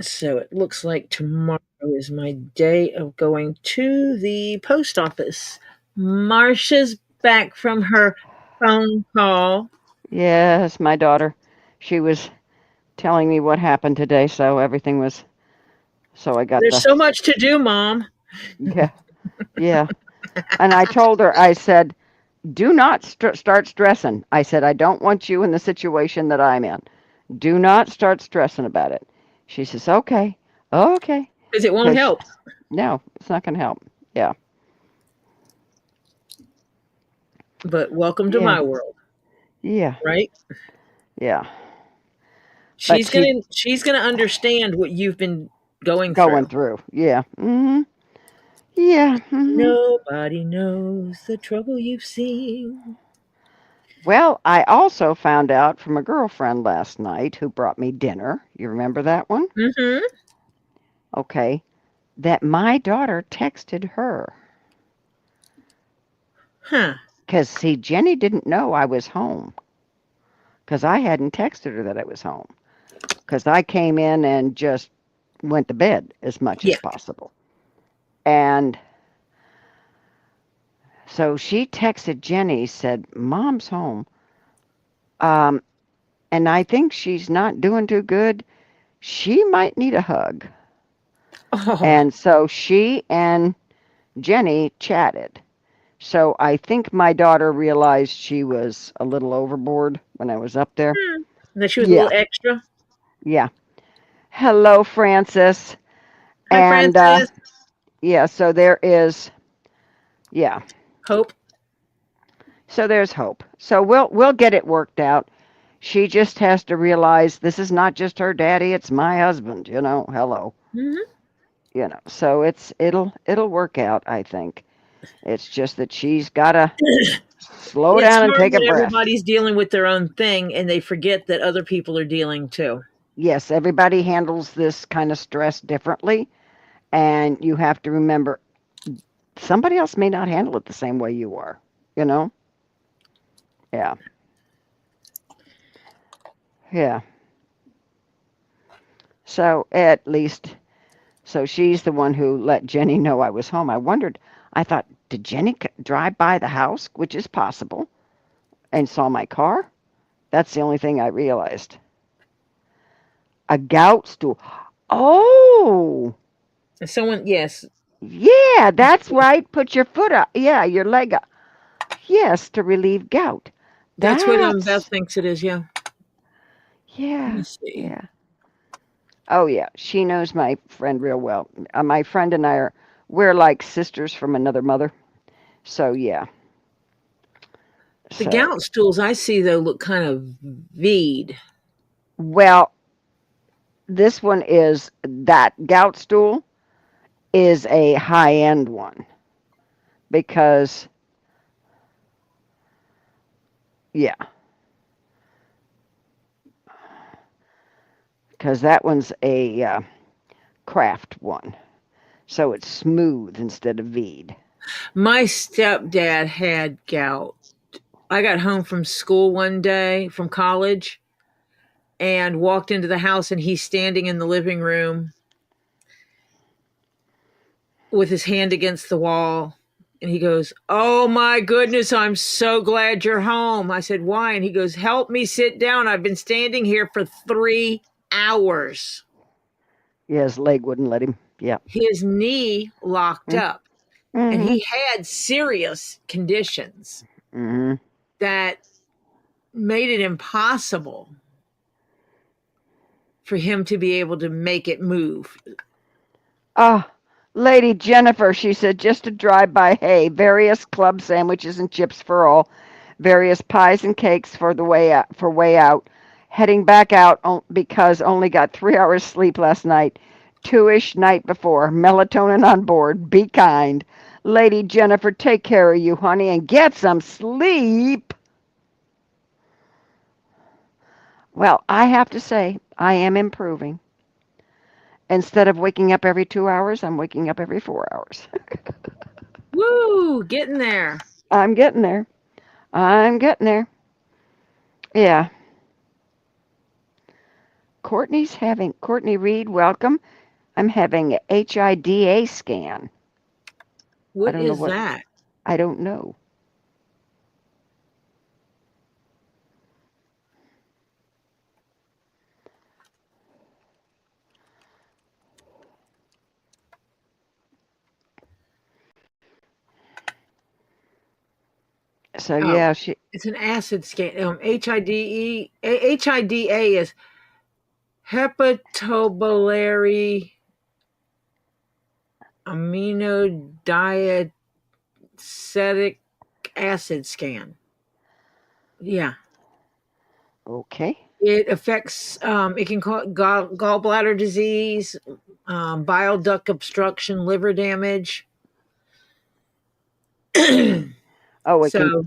So it looks like tomorrow is my day of going to the post office. Marcia's back from her phone call. Yes, my daughter. She was telling me what happened today, so everything was. So I got There's the. so much to do, Mom. Yeah, yeah. And I told her, I said, do not start stressing. I said, I don't want you in the situation that I'm in. Do not start stressing about it. She says, okay, okay. Because it won't Because, help. no, it's not going to help. Yeah. But welcome to Yeah. my world, Yeah. right? Yeah. But She's gonna understand what you've been going going through. through. Yeah. Mm-hmm. Yeah. Mm-hmm. Nobody knows the trouble you've seen. Well, I also found out from a girlfriend last night who brought me dinner. You remember that one? Mm-hmm. Okay. That my daughter texted her. Huh. Because, see, Jenny didn't know I was home. Because I hadn't texted her that I was home. Because I came in and just went to bed as much Yeah. as possible. And so she texted Jenny, said, Mom's home. Um, and I think she's not doing too good. She might need a hug. Oh. And so she and Jenny chatted. So I think my daughter realized she was a little overboard when I was up there. That she was a Yeah, little extra. yeah. Hello, Francis. Hi, And Francis. yeah, so there is, yeah, Hope. so there's hope. So we'll get it worked out. She just has to realize this is not just her daddy, it's my husband, you know. Hello. Mm-hmm. You know. So it'll work out, I think. It's just that she's got to slow It's down and hard take a when breath. everybody's dealing with their own thing and they forget that other people are dealing too. Yes, everybody handles this kind of stress differently, and you have to remember somebody else may not handle it the same way you are, you know? Yeah. Yeah. So at least, so she's the one who let Jenny know I was home. I wondered, I thought, did Jenny drive by the house, which is possible, and saw my car? That's the only thing I realized. A gout stool. Oh, Someone, yes, yeah, that's right. Put your foot up. Yeah, your leg up. Yes, to relieve gout. that's what Beth That's, thinks it is. Yeah. Let me yeah, see. yeah. Oh, yeah. She knows my friend real well. My friend and I we're like sisters from another mother. So, yeah. The So, gout stools I see though look kind of V'd. well, this one is that gout stool is a high end one because, yeah, because that one's a craft one. So it's smooth instead of V'd. My stepdad had gout I got home from school one day from college and walked into the house, and he's standing in the living room with his hand against the wall. And he goes, "Oh my goodness, I'm so glad you're home." I said, "Why?" And he goes, "Help me sit down. I've been standing here for 3 hours." Yeah, his leg wouldn't let him. Yeah. His knee locked up, and Mm-hmm. he had serious conditions Mm-hmm. that made it impossible for him to be able to make it move. Ah, Lady Jennifer, she said, just a drive-by hay, various club sandwiches and chips for all, various pies and cakes for the way out, heading back out because only got 3 hours sleep last night, 2-ish night before, melatonin on board, be kind. Lady Jennifer, take care of you, honey, and get some sleep. Well, I have to say, I am improving. Instead of waking up every 2 hours, I'm waking up every 4 hours. Woo, getting there. I'm getting there. I'm getting there. Yeah. Courtney Reed, welcome. I'm having a HIDA scan. I What don't know is what, that? I don't know. So Oh, yeah, it's an acid scan. HIDA is hepatobiliary aminodiacetic acid scan. Yeah. okay. It affects, it can cause gallbladder disease, bile duct obstruction, liver damage. Oh, it can So,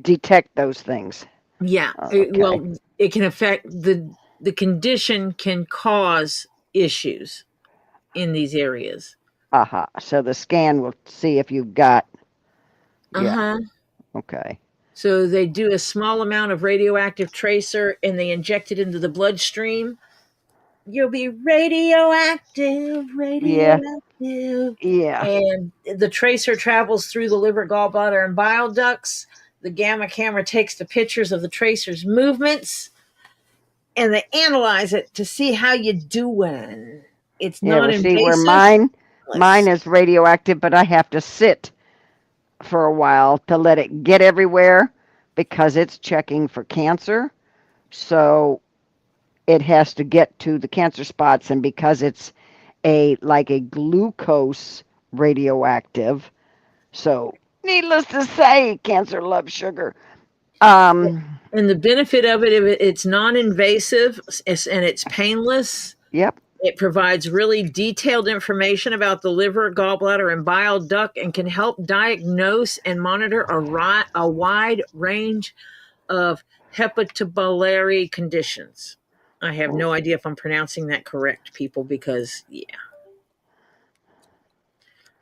detect those things. yeah, Okay. it can affect the condition can cause issues in these areas. Aha. So the scan will see if you've got, Uh yeah, huh. okay. So they do a small amount of radioactive tracer and they inject it into the bloodstream. You'll be radioactive, Yeah, radioactive. yeah. And the tracer travels through the liver, gallbladder, and bile ducts. The gamma camera takes the pictures of the tracer's movements and they analyze it to see how you're doing. It's Yeah, non well, see where invasive. mine is radioactive, but I have to sit for a while to let it get everywhere because it's checking for cancer. So it has to get to the cancer spots, and because it's a glucose radioactive, so needless to say, cancer loves sugar. Um, And the benefit of it, if it's non invasive and it's painless. yep. It provides really detailed information about the liver, gallbladder, and bile duct and can help diagnose and monitor a wide range of hepatobiliary conditions. I have Oh, no idea if I'm pronouncing that correct, people, because, yeah,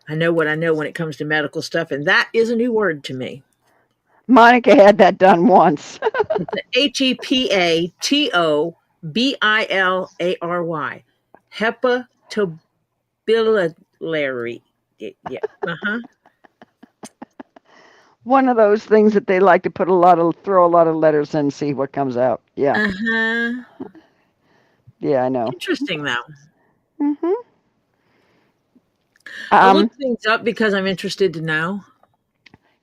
I know what I know when it comes to medical stuff, and that is a new word to me. Monica had that done once. Hepatobilary. Hepatobilary. Yeah. Uh huh. One of those things that they like to throw a lot of letters in and see what comes out. Yeah, Uh huh. yeah, I know. Interesting, though. hmm I look Um, things up because I'm interested to know.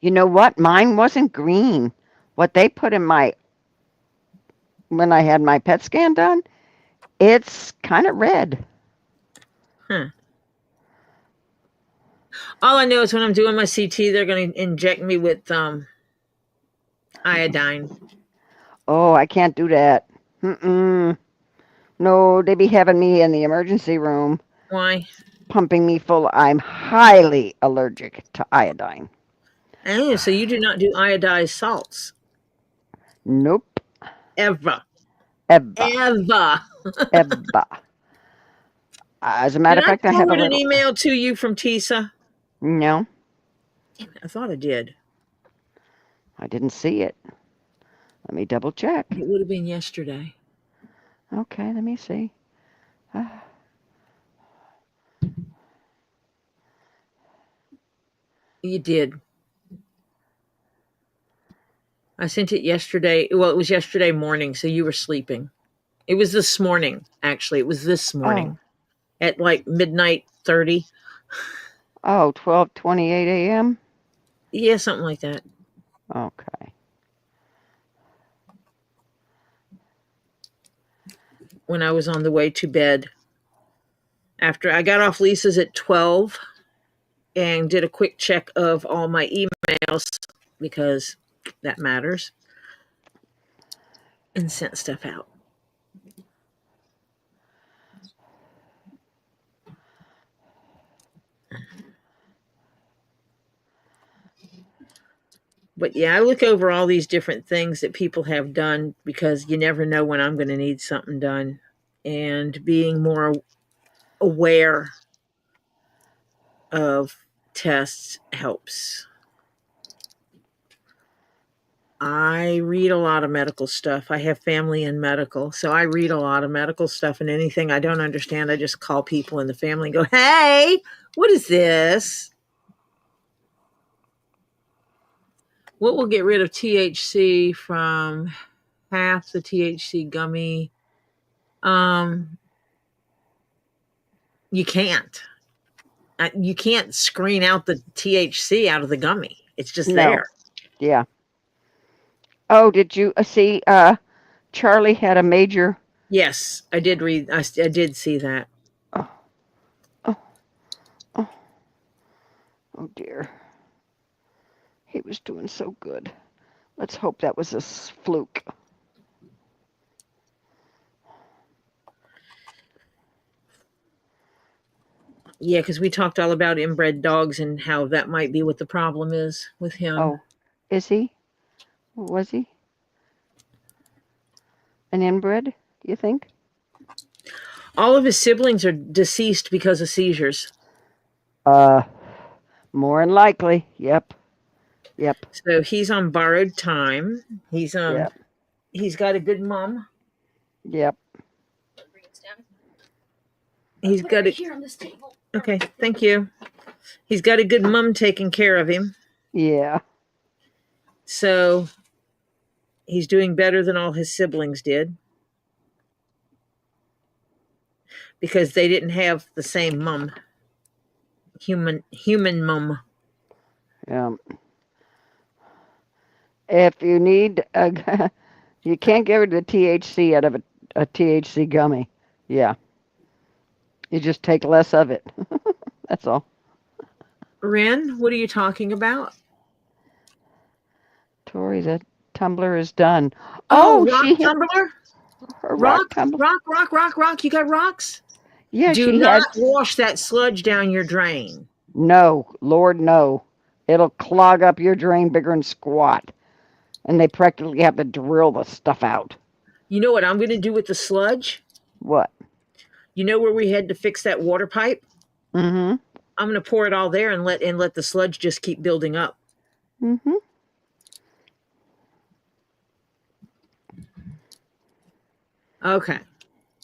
you know what? Mine wasn't green. What they put in my when I had my PET scan done, it's kind of red. Huh. All I know is when I'm doing my CT, they're going to inject me with iodine. Oh, I can't do that. Mm-mm. No, they be having me in the emergency room, Why? pumping me full. I'm highly allergic to iodine. Oh, so you do not do iodized salts Nope. ever, Ever. ever. Ever. As a Did matter of I fact, I have a forward an little. email to you from Teesa? No. Damn it, I thought I did. I didn't see it. Let me double check. It would have been yesterday. Okay, let me see. You did. I sent it yesterday. Well, it was yesterday morning, so you were sleeping. It was this morning, actually. It was this morning at like midnight 30. Oh, 12:28 a.m.? Yeah, something like that. Okay. When I was on the way to bed. After I got off Lisa's at 12 and did a quick check of all my emails because that matters and sent stuff out. But yeah, I look over all these different things that people have done because you never know when I'm going to need something done. And being more aware of tests helps. I read a lot of medical stuff. I have family in medical, so I read a lot of medical stuff, and anything I don't understand, I just call people in the family and go, hey, what is this? What will get rid of THC from half the THC gummy? You can't. You can't screen out the THC out of the gummy. It's just there. Yeah. Oh, did you see Charlie had a major... Yes, I did read. I did see that. Oh, dear. He was doing so good. Let's hope that was a fluke. Yeah, because we talked all about inbred dogs and how that might be what the problem is with him. Oh, is he? Was he? An inbred, do you think? All of his siblings are deceased because of seizures. More than likely. Yep. So he's on borrowed time. He's Yep. He's got a good mom. Yep. He's got it here on this table. Okay, thank you. He's got a good mom taking care of him. Yeah. So he's doing better than all his siblings did. Because they didn't have the same mom. Human mom. Yeah. If you need you can't get rid of the THC out of a THC gummy. Yeah. You just take less of it. That's all. Ren, what are you talking about? Tori, the tumbler is done. Oh, rock tumbler? Her rock tumbler. Rock. You got rocks? Yeah, Do not wash that sludge down your drain. No, Lord, no. It'll clog up your drain bigger than squat. And they practically have to drill the stuff out. You know what I'm going to do with the sludge? What? You know where we had to fix that water pipe? Mm-hmm. I'm going to pour it all there and let the sludge just keep building up. Mm-hmm. Okay.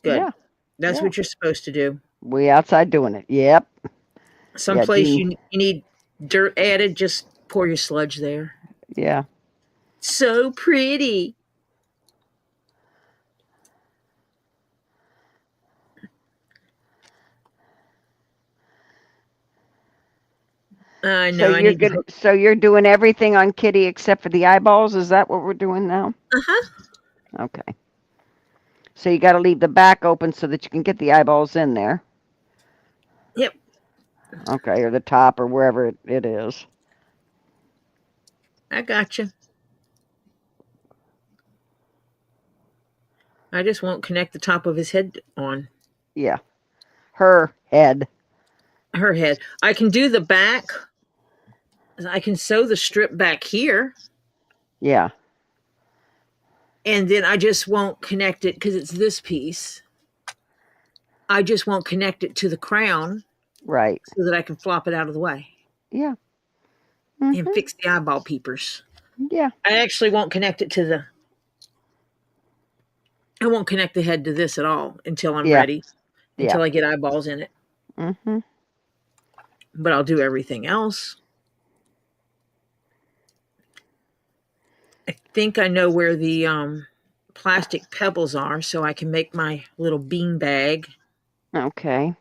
Good. Yeah. That's what you're supposed to do. We outside doing it. Yep. Someplace you need dirt added, just pour your sludge there. Yeah. So pretty. I know. So you're doing everything on Kitty except for the eyeballs? Is that what we're doing now? Uh-huh. Okay. So you got to leave the back open so that you can get the eyeballs in there. Yep. Okay, or the top or wherever it is. I gotcha. I just won't connect the top of his head on. Yeah. Her head. Her head. I can do the back. I can sew the strip back here. Yeah. And then I just won't connect it because it's this piece. I just won't connect it to the crown. Right. So that I can flop it out of the way. Yeah. And fix the eyeball peepers. Yeah. I actually won't connect it to the. I won't connect the head to this at all until I'm Yeah. ready. Yeah. Until I get eyeballs in it. Mm-hmm. But I'll do everything else. I think I know where the plastic pebbles are, so I can make my little bean bag. Okay.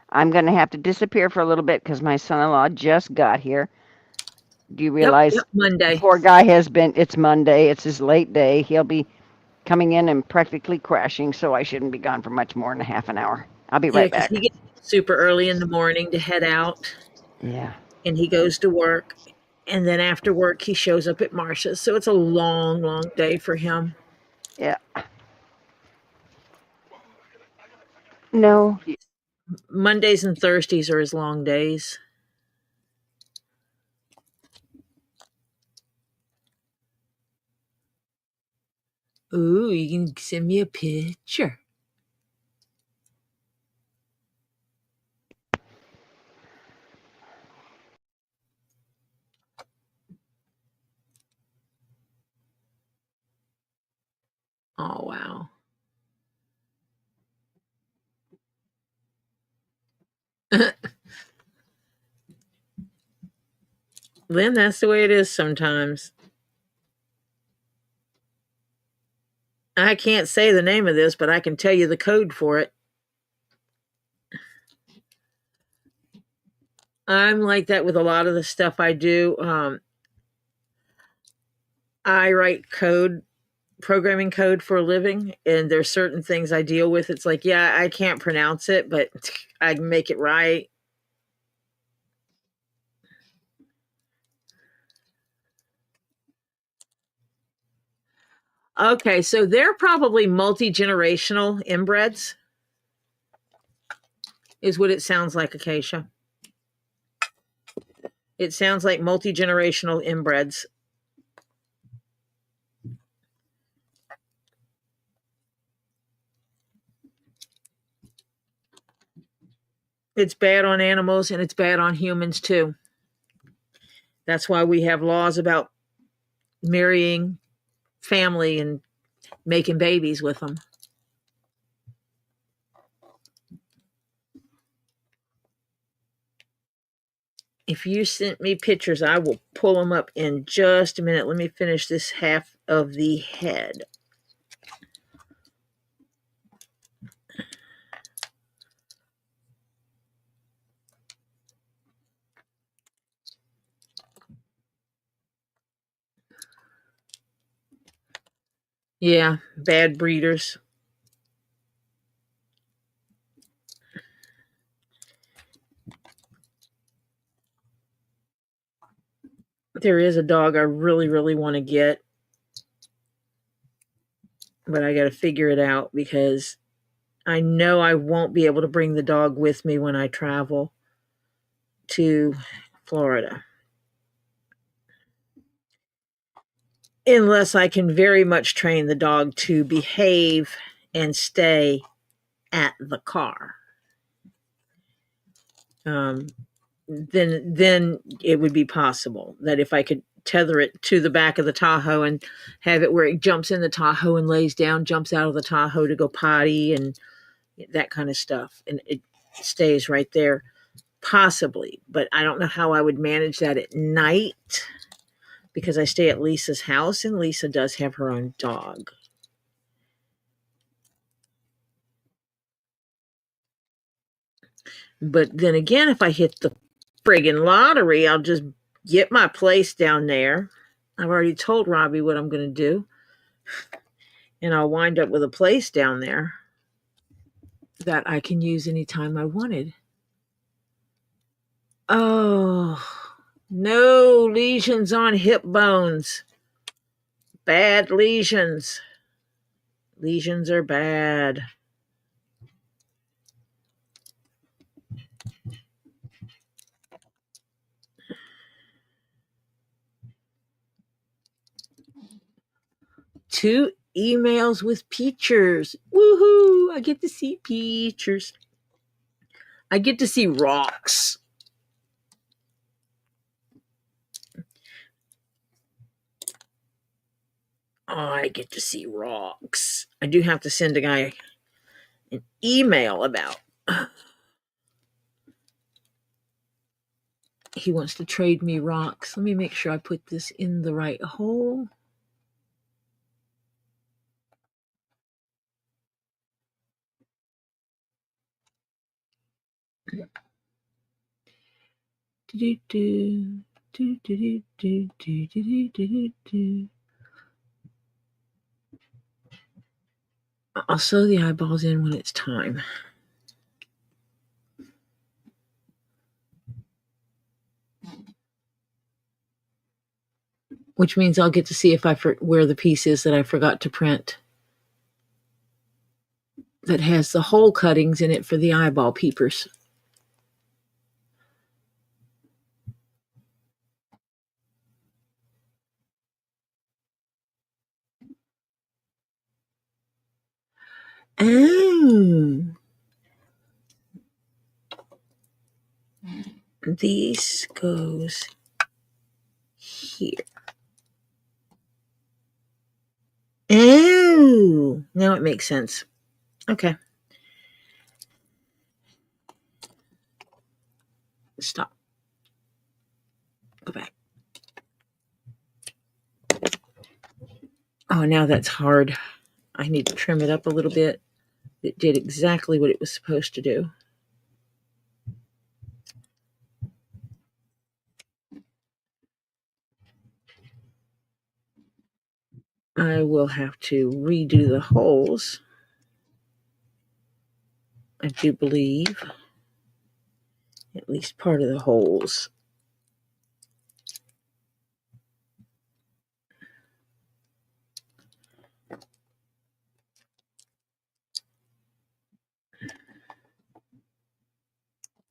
I'm going to have to disappear for a little bit because my son-in-law just got here. Do you realize Yep, Monday. the poor guy has been, it's Monday, it's his late day. He'll be coming in and practically crashing, so I shouldn't be gone for much more than a half an hour. I'll be Yeah, right because back. he gets super early in the morning to head out, Yeah. and he goes to work. And then after work, he shows up at Marcia's. So it's a long, long day for him. Yeah. No. Mondays and Thursdays are his long days. Ooh, you can send me a picture. Oh, wow. Lynn, that's the way it is sometimes. I can't say the name of this, but I can tell you the code for it. I'm like that with a lot of the stuff I do. I write code, programming code for a living, and there's certain things I deal with. It's like, yeah, I can't pronounce it, but I can make it right. Okay, so they're probably multi-generational inbreds, is what it sounds like, Acacia. It sounds like multi-generational inbreds. It's bad on animals and it's bad on humans too. That's why we have laws about marrying family and making babies with them. If you sent me pictures, I will pull them up in just a minute. Let me finish this half of the head. Yeah, bad breeders. There is a dog I really, really want to get, but I got to figure it out because I know I won't be able to bring the dog with me when I travel to Florida. Unless I can very much train the dog to behave and stay at the car. Then it would be possible that if I could tether it to the back of the Tahoe and have it where it jumps in the Tahoe and lays down, jumps out of the Tahoe to go potty and that kind of stuff, and it stays right there, possibly. But I don't know how I would manage that at night because I stay at Lisa's house and Lisa does have her own dog. But then again, if I hit the friggin' lottery, I'll just get my place down there. I've already told Robbie what I'm going to do. And I'll wind up with a place down there that I can use anytime I wanted. Oh, no lesions on hip bones. Bad lesions. Lesions are bad. Two emails with pictures. Woohoo! I get to see pictures. I get to see rocks. I get to see rocks. I do have to send a guy an email about. He wants to trade me rocks. Let me make sure I put this in the right hole. I'll sew the eyeballs in when it's time. Which means I'll get to see if where the piece is that I forgot to print that has the hole cuttings in it for the eyeball peepers. Oh, this goes here. Oh, now it makes sense. Okay. Stop. Go back. Oh, now that's hard. I need to trim it up a little bit. It did exactly what it was supposed to do. I will have to redo the holes. I do believe at least part of the holes.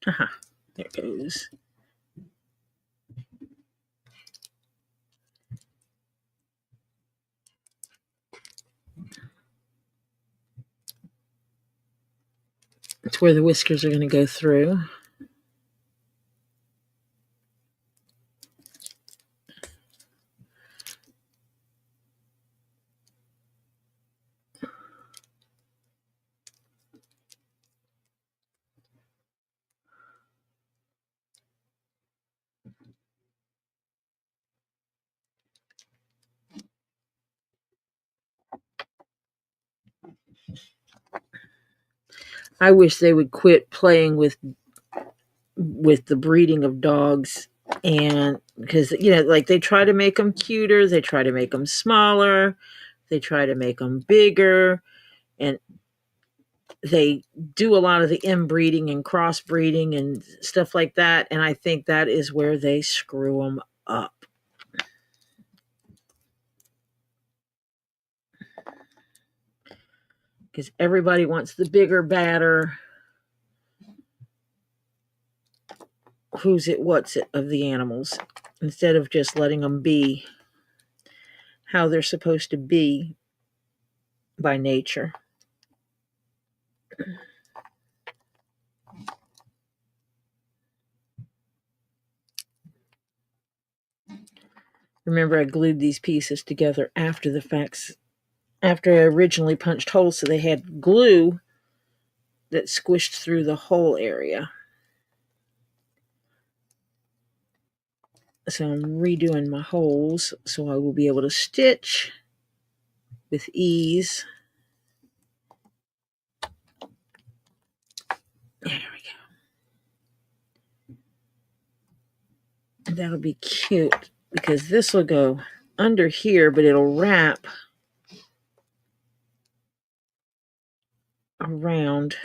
Haha, there it goes. That's where the whiskers are going to go through. I wish they would quit playing with the breeding of dogs, and because like they try to make them cuter, they try to make them smaller, they try to make them bigger, and they do a lot of the inbreeding and crossbreeding and stuff like that, and I think that is where they screw them up. Because everybody wants the bigger, badder, who's it, what's it of the animals, instead of just letting them be how they're supposed to be by nature. Remember, I glued these pieces together after the fact, after I originally punched holes, so they had glue that squished through the whole area. So I'm redoing my holes so I will be able to stitch with ease. There we go. And that'll be cute because this will go under here, but it'll wrap around.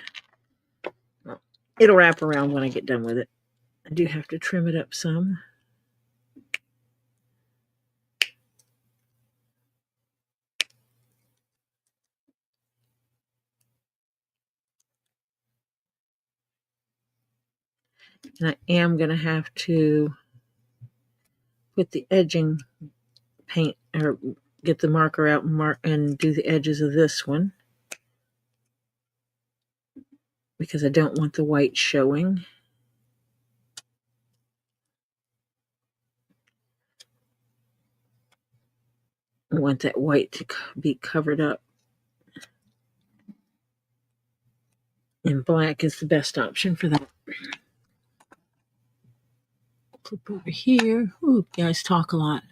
Well, it'll wrap around when I get done with it. I do have to trim it up some. And I am going to have to put the edging paint, or get the marker out and do the edges of this one, because I don't want the white showing. I want that white to be covered up. And black is the best option for that. Flip over here. Ooh, you guys talk a lot.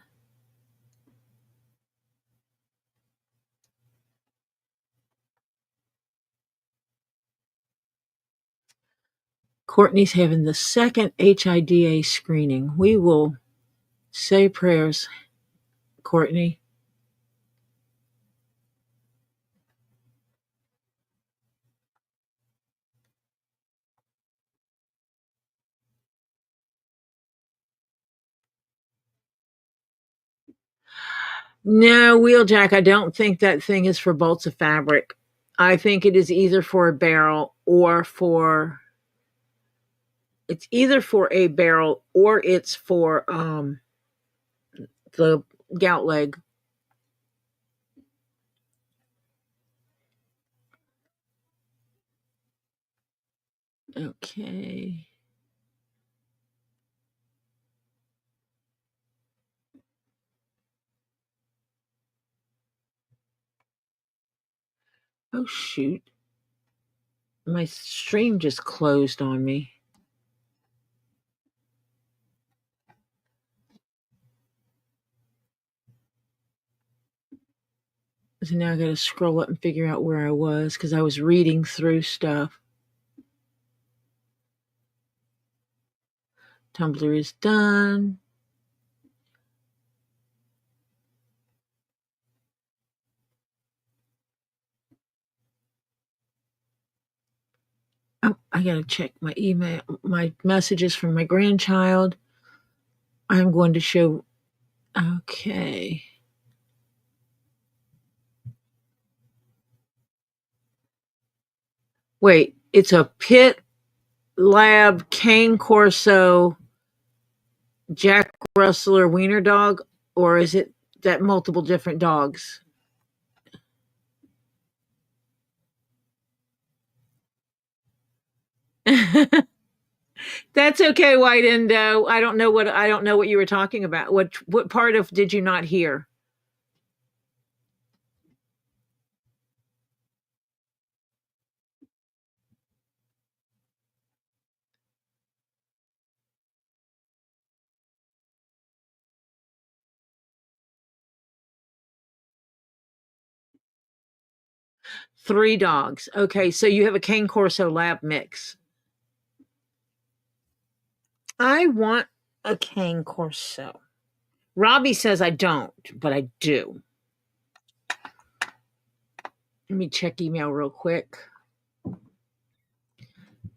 Courtney's having the second HIDA screening. We will say prayers, Courtney. No, Wheeljack, I don't think that thing is for bolts of fabric. I think it is either for a barrel or for it's either for a barrel or it's for the gout leg. Okay. Oh shoot. My stream just closed on me. So now I got to scroll up and figure out where I was because I was reading through stuff. Tumblr is done. Oh, I got to check my email, my messages from my grandchild. I'm going to show. Okay. Wait, it's a Pit Lab Cane Corso Jack Russell Wiener dog, or is it that multiple different dogs? That's okay, White Indo. I don't know what you were talking about. What part of did you not hear? Three dogs. Okay, so you have a Cane Corso Lab mix. I want a Cane Corso. Robbie says I don't, but I do. Let me check email real quick.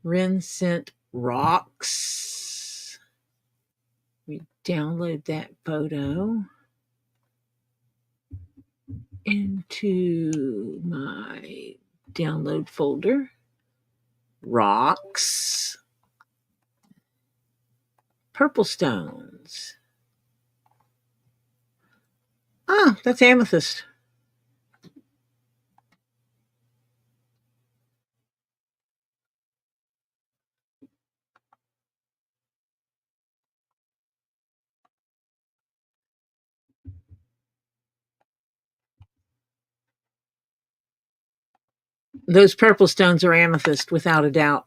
Ren sent rocks. We download that photo into my download folder. Rocks. Purple stones. Ah, that's amethyst. Those purple stones are amethyst, without a doubt.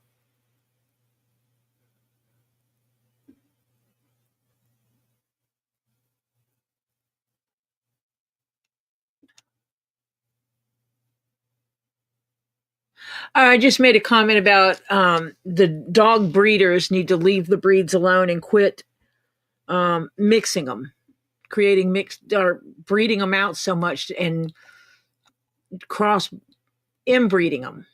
I just made a comment about the dog breeders need to leave the breeds alone and quit mixing them, creating mixed or breeding them out so much and cross inbreeding them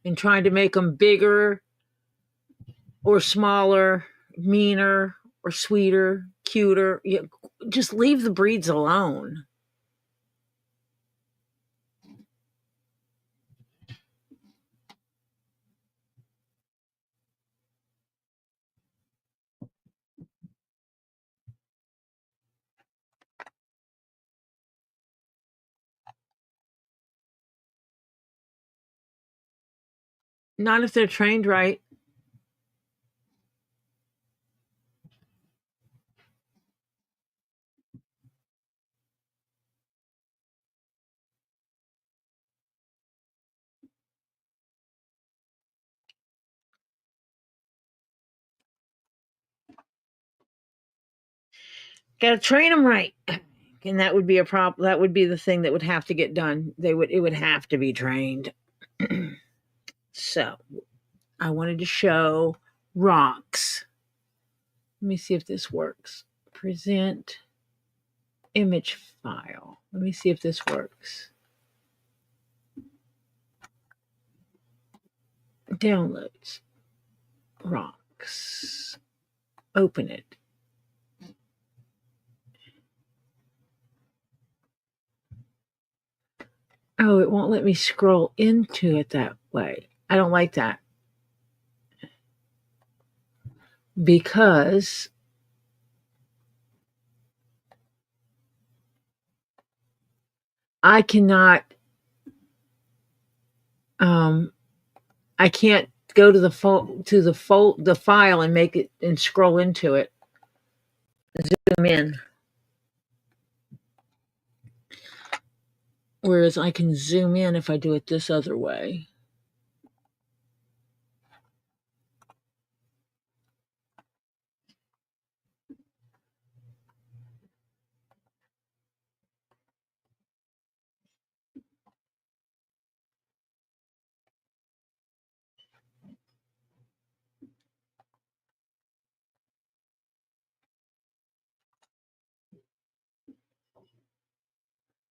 and trying to make them bigger or smaller, meaner or sweeter, cuter. Just leave the breeds alone. Not if they're trained right. Gotta train them right. And that would be a problem. That would be the thing that would have to get done. It would have to be trained. So I wanted to show rocks. Let me see if this works. Present image file. Let me see if this works. Downloads. Rocks. Open it. Oh, it won't let me scroll into it that way. I don't like that. Because I cannot, I can't go to the file and make it and scroll into it. Zoom in. Whereas I can zoom in if I do it this other way.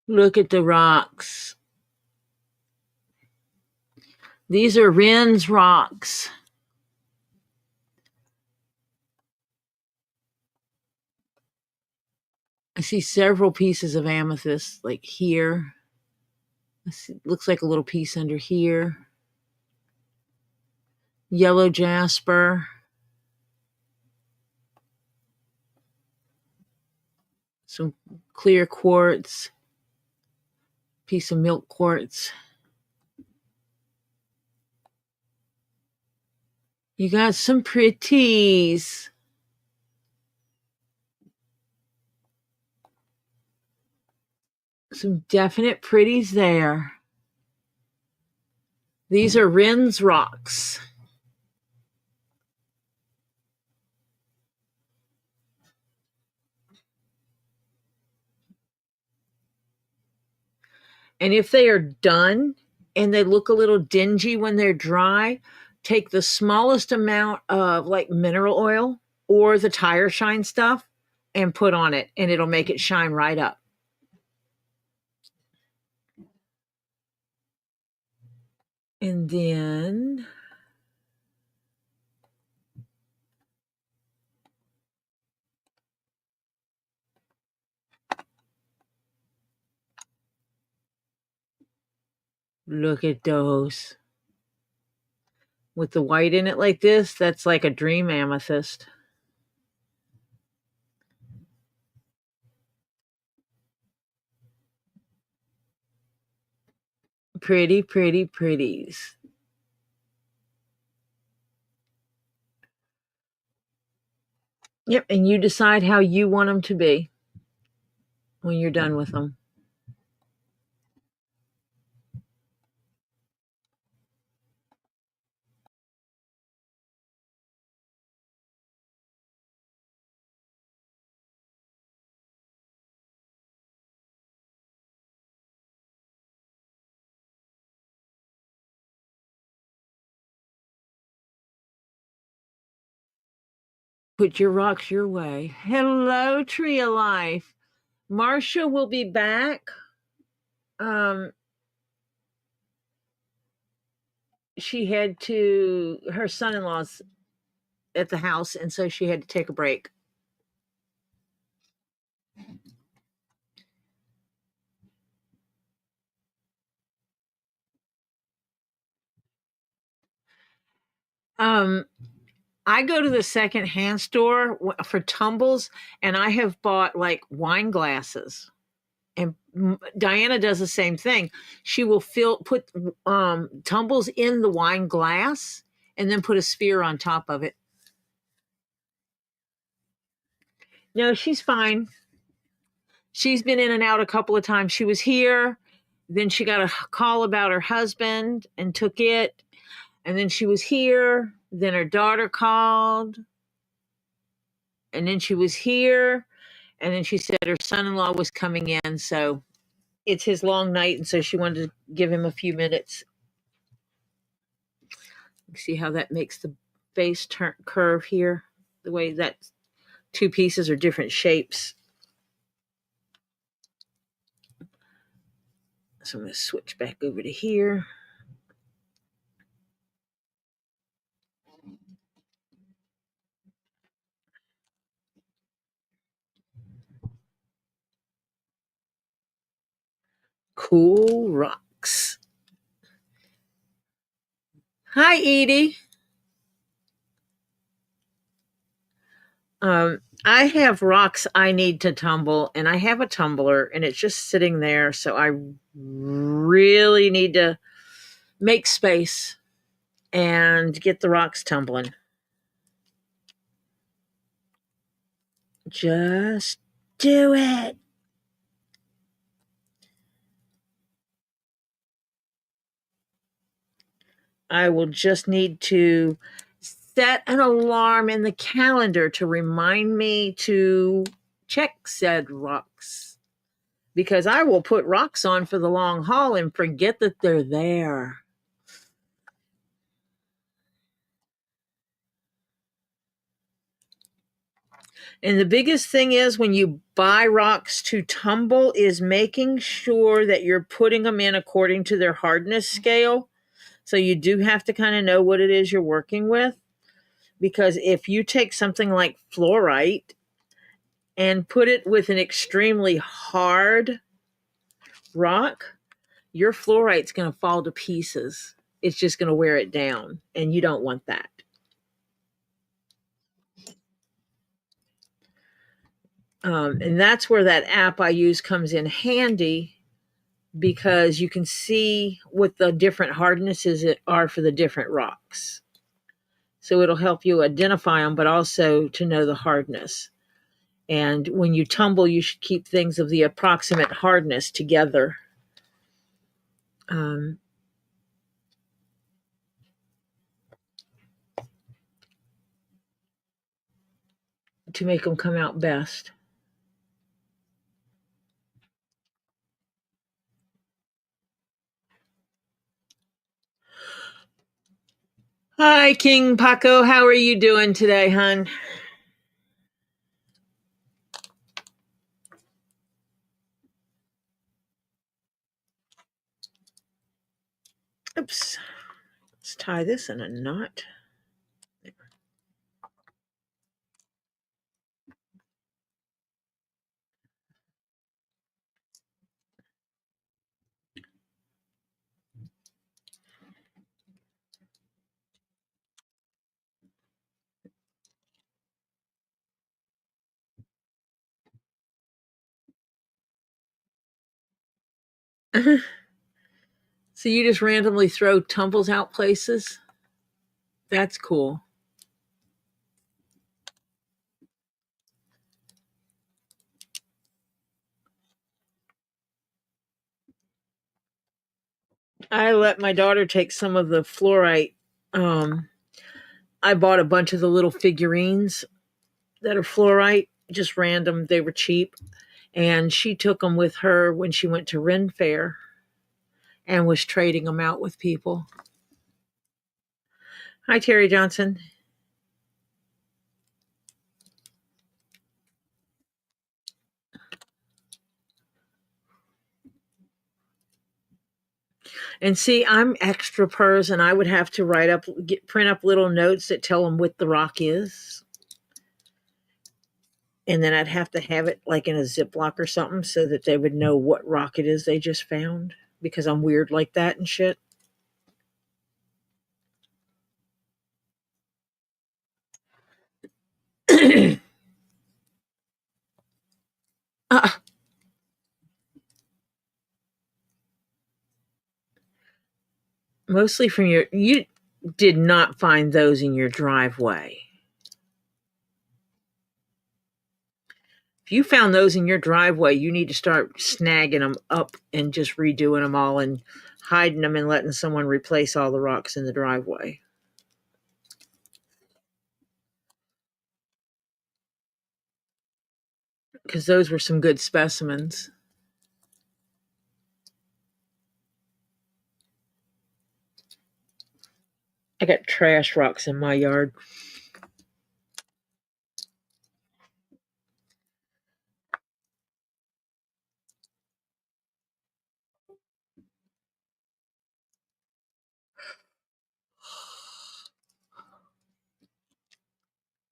Look at the rocks. These are Wren's rocks. I see several pieces of amethyst, like here. Looks like a little piece under here. Yellow jasper. Some clear quartz. Piece of milk quartz. You got some pretties. Some definite pretties there. These are Wren's rocks. And if they are done and they look a little dingy when they're dry, take the smallest amount of like mineral oil or the tire shine stuff and put on it, and it'll make it shine right up. And then look at those. With the white in it like this, that's like a dream amethyst. Pretty, pretty, pretties. Yep, and you decide how you want them to be when you're done with them. Put your rocks your way. Hello, Tree of Life. Marcia will be back. She had to, her son-in-law's at the house, and so she had to take a break. I go to the secondhand store for tumbles, and I have bought like wine glasses. And Diana does the same thing. She will put tumbles in the wine glass and then put a sphere on top of it. No, she's fine. She's been in and out a couple of times. She was here, then she got a call about her husband and took it, and then she was here, then her daughter called, and then she was here, And then she said her son-in-law was coming in, so it's his long night, and so she wanted to give him a few minutes. See how that makes the base curve here? The way that two pieces are different shapes. So I'm going to switch back over to here. Cool rocks. Hi, Edie. I have rocks I need to tumble, and I have a tumbler, and it's just sitting there, so I really need to make space and get the rocks tumbling. Just do it. I will just need to set an alarm in the calendar to remind me to check said rocks, because I will put rocks on for the long haul and forget that they're there. And the biggest thing is when you buy rocks to tumble is making sure that you're putting them in according to their hardness scale. So you do have to kind of know what it is you're working with. Because if you take something like fluorite and put it with an extremely hard rock, your fluorite's going to fall to pieces. It's just going to wear it down, and you don't want that. And that's where that app I use comes in handy, because you can see what the different hardnesses are for the different rocks. So it'll help you identify them, but also to know the hardness. And when you tumble, you should keep things of the approximate hardness together. To make them come out best. Hi, King Paco. How are you doing today, hon? Oops. Let's tie this in a knot. So you just randomly throw tumbles out places? That's cool. I let my daughter take some of the fluorite. I bought a bunch of the little figurines that are fluorite, just random. They were cheap. And she took them with her when she went to Ren Fair and was trading them out with people. Hi, Terry Johnson. And see, I'm extra pers, and I would have to print up little notes that tell them what the rock is. And then I'd have to have it like in a Ziploc or something so that they would know what rock it is they just found, because I'm weird like that and shit. Mostly from you did not find those in your driveway. If you found those in your driveway, you need to start snagging them up and just redoing them all and hiding them and letting someone replace all the rocks in the driveway. because those were some good specimens. I got trash rocks in my yard.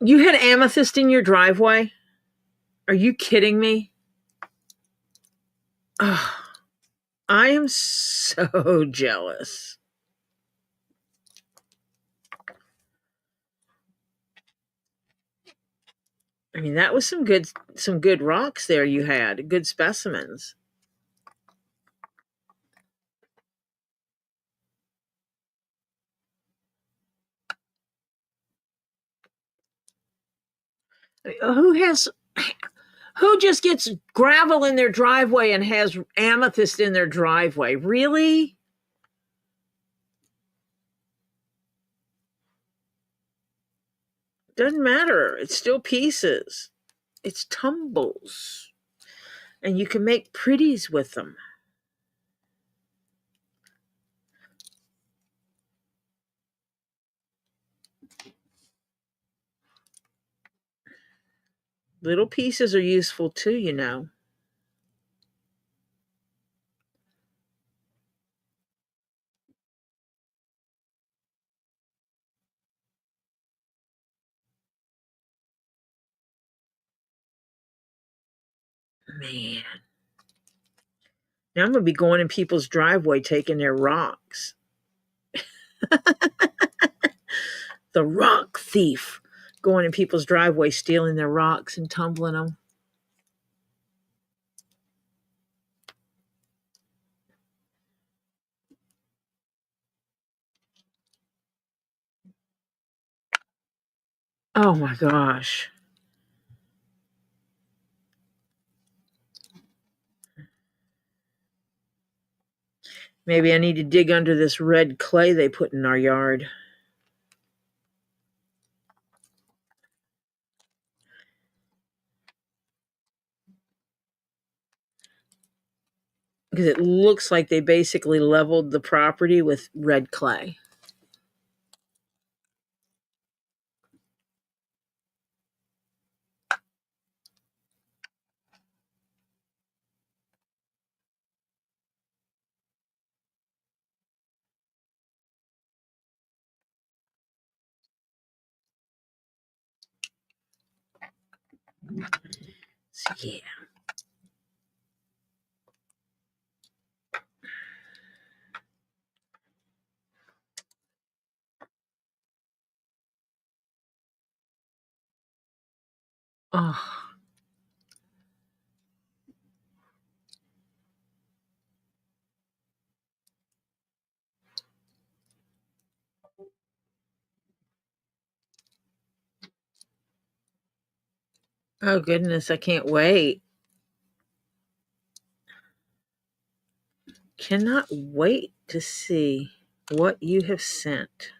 You had amethyst in your driveway? Are you kidding me? Oh, I am so jealous. I mean, that was some good rocks there you had, good specimens. Who just gets gravel in their driveway and has amethyst in their driveway? Really? Doesn't matter. It's still pieces. It's tumbles. And you can make pretties with them. Little pieces are useful too, you know. Man. Now I'm going to be going in people's driveway taking their rocks. The rock thief. Going in people's driveway, stealing their rocks and tumbling them. Oh my gosh. Maybe I need to dig under this red clay they put in our yard. Because it looks like they basically leveled the property with red clay. So, yeah. Oh. Oh goodness, I can't wait. Cannot wait to see what you have sent.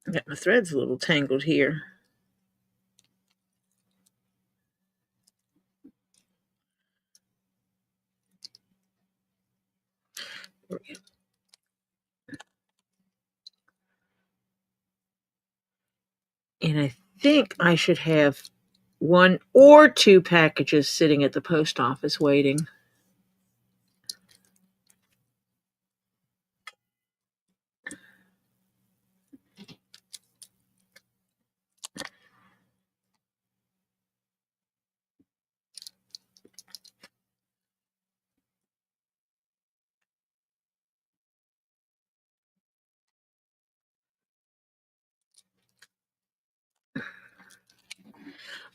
I got my threads a little tangled here. And I think I should have 1 or 2 packages sitting at the post office waiting.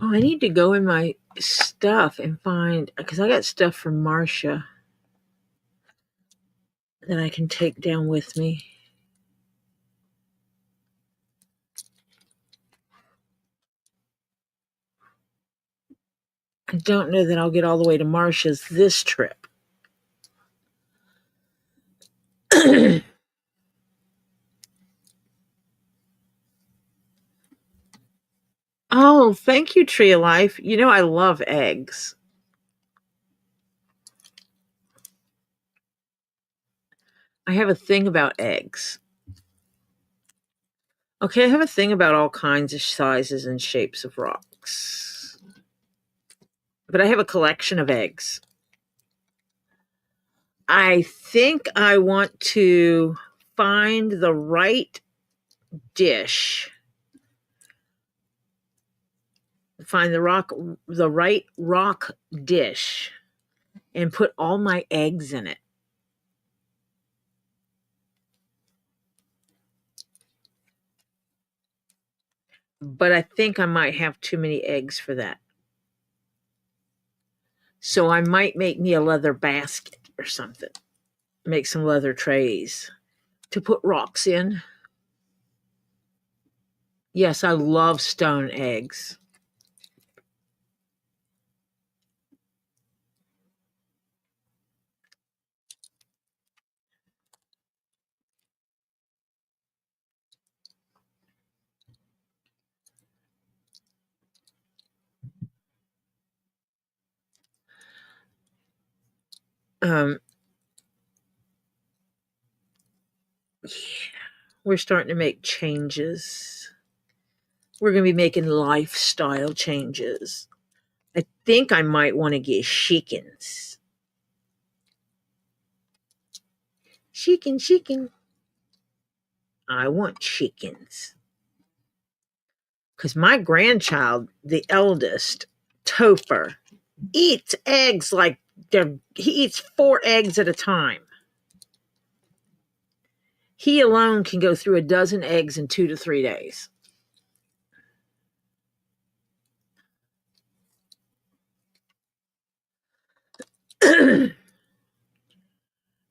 Oh, I need to go in my stuff and find, because I got stuff from Marcia that I can take down with me. I don't know that I'll get all the way to Marcia's this trip. Oh, thank you, Tree of Life. You know, I love eggs. I have a thing about eggs. Okay, I have a thing about all kinds of sizes and shapes of rocks. But I have a collection of eggs. I think I want to find the right dish. Find the right rock dish and put all my eggs in it. But I think I might have too many eggs for that. So I might make me a leather basket or something. Make some leather trays to put rocks in. Yes, I love stone eggs. Um, yeah, we're starting to make changes. We're going to be making lifestyle changes. I think I might want to get chickens. Chicken. I want chickens. Because my grandchild, the eldest, Topher, eats eggs like he eats 4 eggs at a time. He alone can go through a dozen eggs in 2 to 3 days.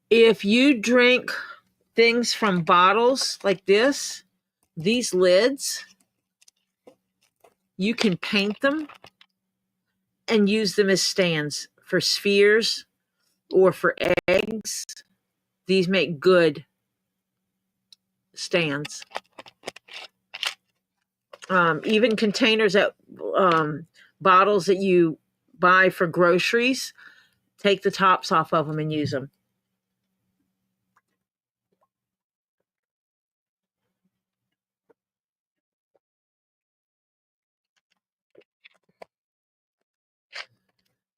If you drink things from bottles like this, these lids, you can paint them and use them as stands for spheres or for eggs. These make good stands. Even containers that bottles that you buy for groceries, take the tops off of them and use them.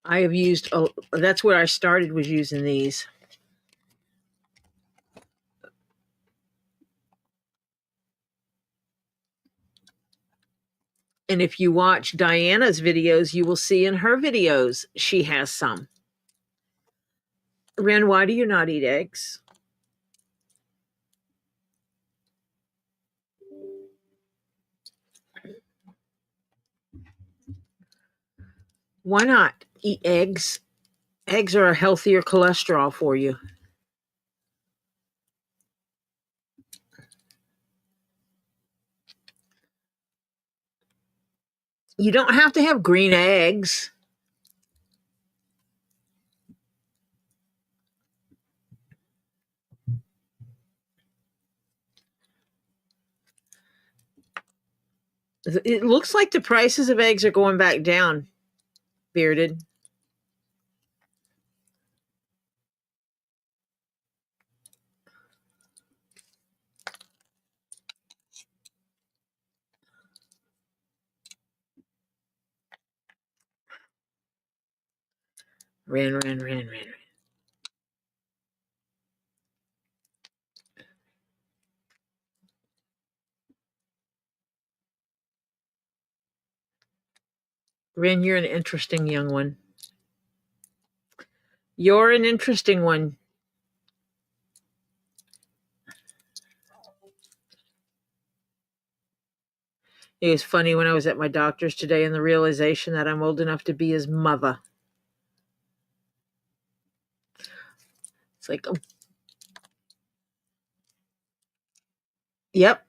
I have used, that's where I started, was using these. And if you watch Diana's videos, you will see in her videos, she has some. Ren, why do you not eat eggs? Why not eat eggs? Eggs are a healthier cholesterol for you. You don't have to have green eggs. It looks like the prices of eggs are going back down, Bearded. Ran. Ren, you're an interesting young one. You're an interesting one. It was funny when I was at my doctor's today and the realization that I'm old enough to be his mother. It's like, oh. Yep.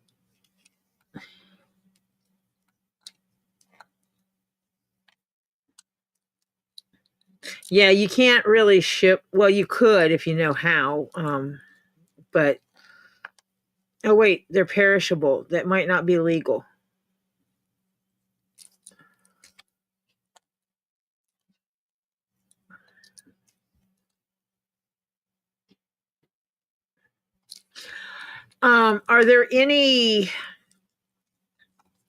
Yeah, you can't really ship. Well, you could if you know how. But, oh, wait, they're perishable. That might not be legal. Are there any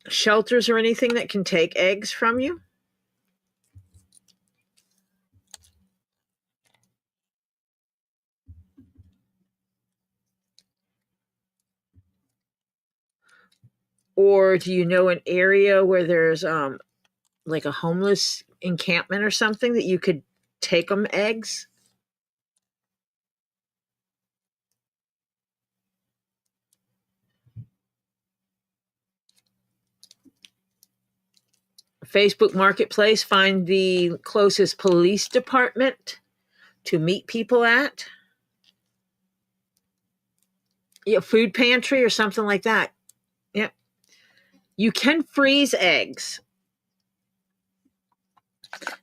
shelters or anything that can take eggs from you? Or do you know an area where there's like a homeless encampment or something that you could take them eggs? Facebook Marketplace, find the closest police department to meet people at. Yeah, food pantry or something like that. Yeah. You can freeze eggs.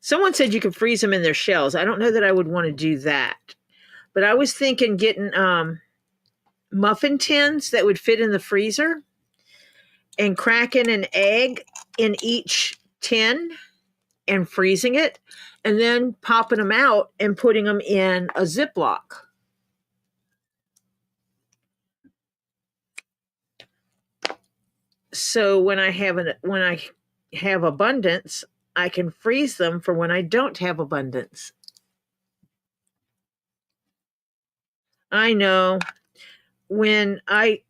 Someone said you could freeze them in their shells. I don't know that I would want to do that. But I was thinking getting muffin tins that would fit in the freezer and cracking an egg in each tin and freezing it, and then popping them out and putting them in a Ziploc. So when I have abundance, I can freeze them for when I don't have abundance. I know when I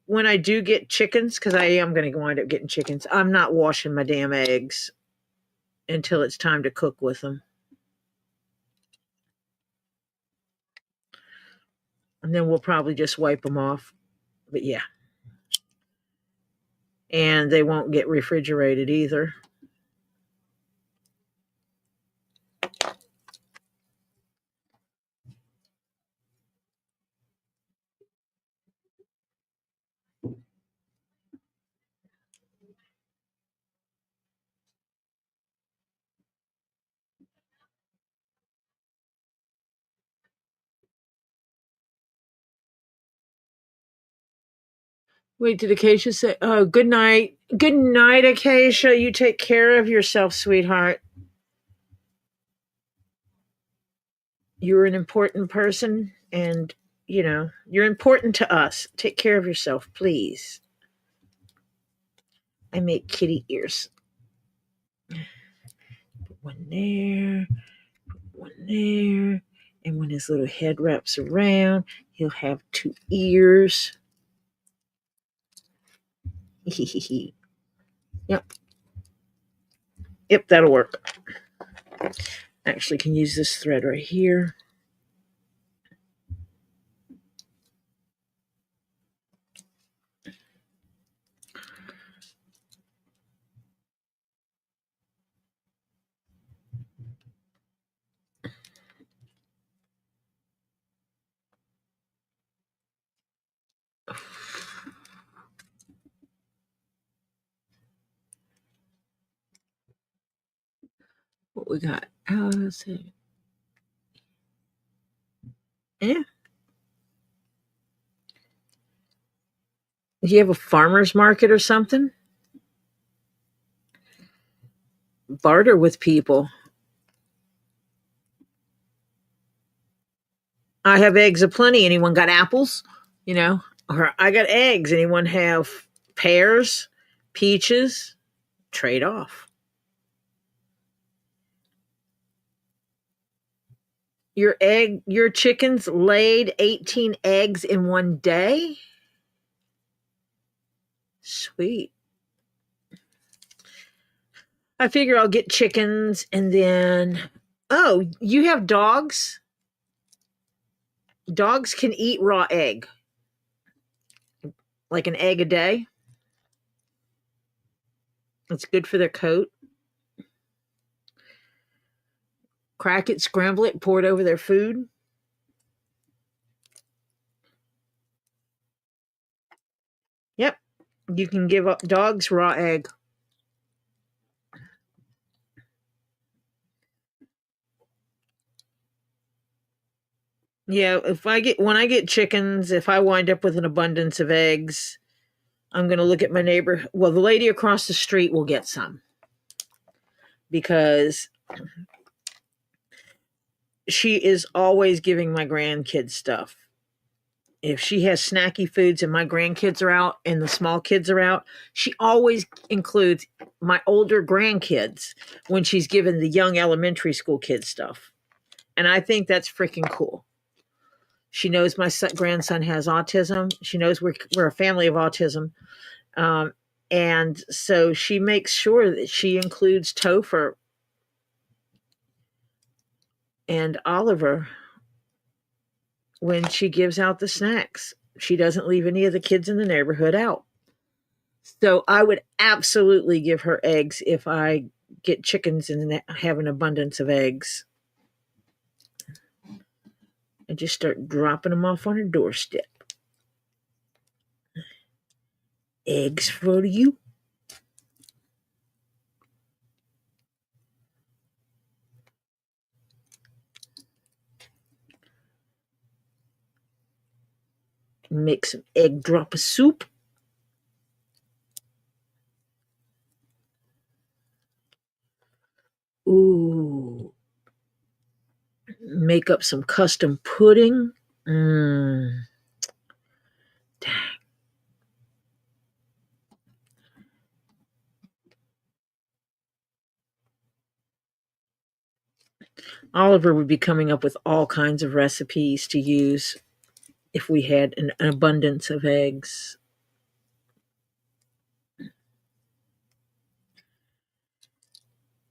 do get chickens, because I am going to wind up getting chickens, I'm not washing my damn eggs until it's time to cook with them. And then we'll probably just wipe them off. But yeah. And they won't get refrigerated either. Wait, did Acacia say, oh, good night. Good night, Acacia. You take care of yourself, sweetheart. You're an important person, and, you're important to us. Take care of yourself, please. I make kitty ears. Put one there, one there. And when his little head wraps around, he'll have 2 ears. Yep. Yep, that'll work. Actually, can use this thread right here. What we got? Let's see. Yeah. Do you have a farmer's market or something? Barter with people. I have eggs aplenty. Anyone got apples? Or I got eggs. Anyone have pears, peaches? Trade off. Your chickens laid 18 eggs in one day? Sweet. I figure I'll get chickens and then, oh, you have dogs? Dogs can eat raw egg. Like an egg a day. It's good for their coat. Crack it, scramble it, pour it over their food. Yep. You can give up dogs raw egg. Yeah, when I get chickens, if I wind up with an abundance of eggs, I'm going to look at my neighbor. Well, the lady across the street will get some because she is always giving my grandkids stuff. if she has snacky foods and my grandkids are out and the small kids are out, she always includes my older grandkids when she's given the young elementary school kids stuff. And I think that's freaking cool. She knows my grandson has autism. She knows we're a family of autism. And so she makes sure that she includes Topher and Oliver when she gives out the snacks. She doesn't leave any of the kids in the neighborhood out. So I would absolutely give her eggs if I get chickens and have an abundance of eggs. I just start dropping them off on her doorstep. Eggs for you. Make some egg dropper soup. Ooh. Make up some custom pudding. Dang. Oliver would be coming up with all kinds of recipes to use if we had an abundance of eggs.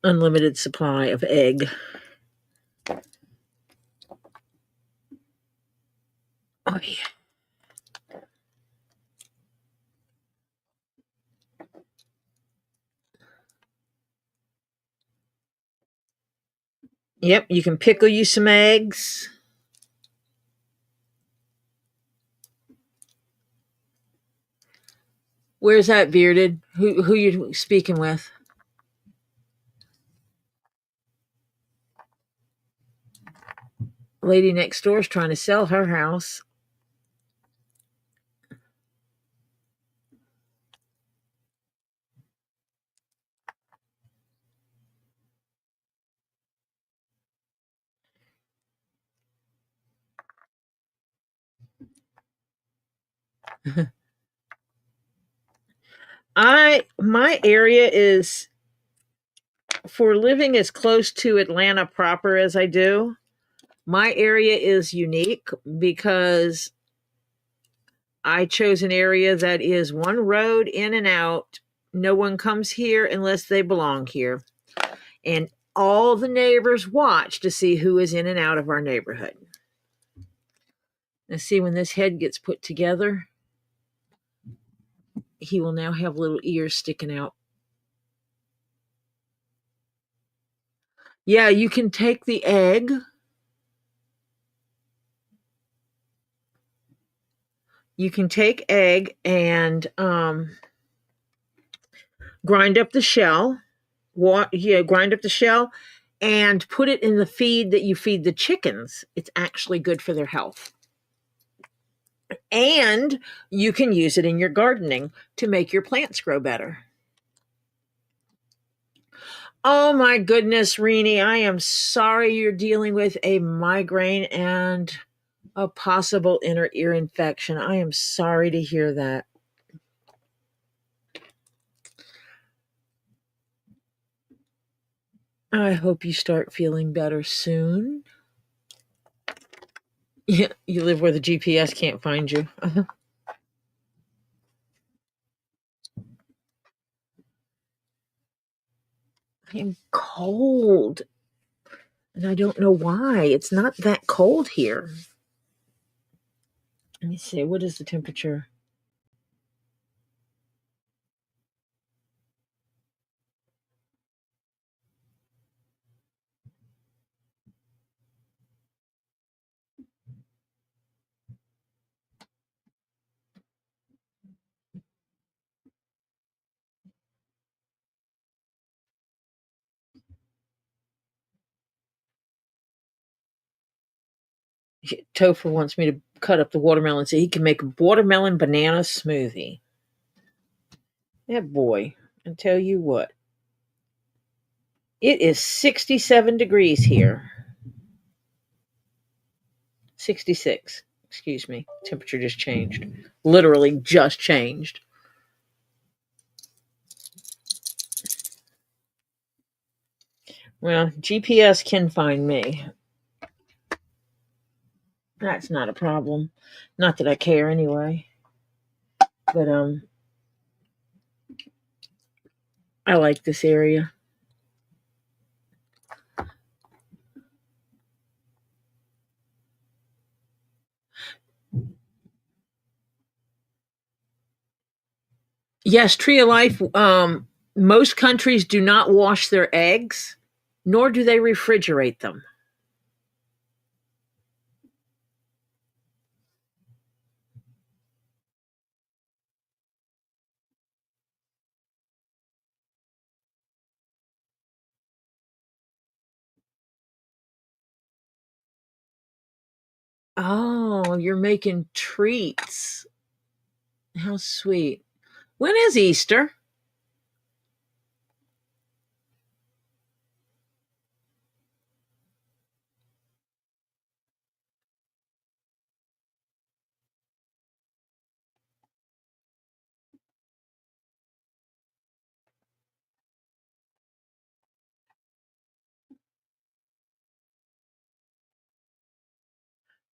Unlimited supply of egg. Oh, yeah. Yep, you can pickle you some eggs. Where's that, Bearded? Who you speaking with? Lady next door is trying to sell her house. My area is, for living as close to Atlanta proper as I do, my area is unique because I chose an area that is one road in and out. No one comes here unless they belong here. And all the neighbors watch to see who is in and out of our neighborhood. Now, see, when this head gets put together, he will now have little ears sticking out. Yeah, you can take the egg. You can take egg and grind up the shell. Grind up the shell and put it in the feed that you feed the chickens. It's actually good for their health. And you can use it in your gardening to make your plants grow better. Oh my goodness, Renee, I am sorry you're dealing with a migraine and a possible inner ear infection. I am sorry to hear that. I hope you start feeling better soon. Yeah, you live where the GPS can't find you. I am cold. And I don't know why. It's not that cold here. Let me see. What is the temperature? Topher wants me to cut up the watermelon so he can make a watermelon banana smoothie. That boy, I tell you what. It is 67 degrees here. 66. Excuse me. Temperature just changed. Literally just changed. Well, GPS can find me. That's not a problem. Not that I care anyway. But I like this area. Yes, Tree of Life. Most countries do not wash their eggs, nor do they refrigerate them. Oh, you're making treats. How sweet. When is Easter?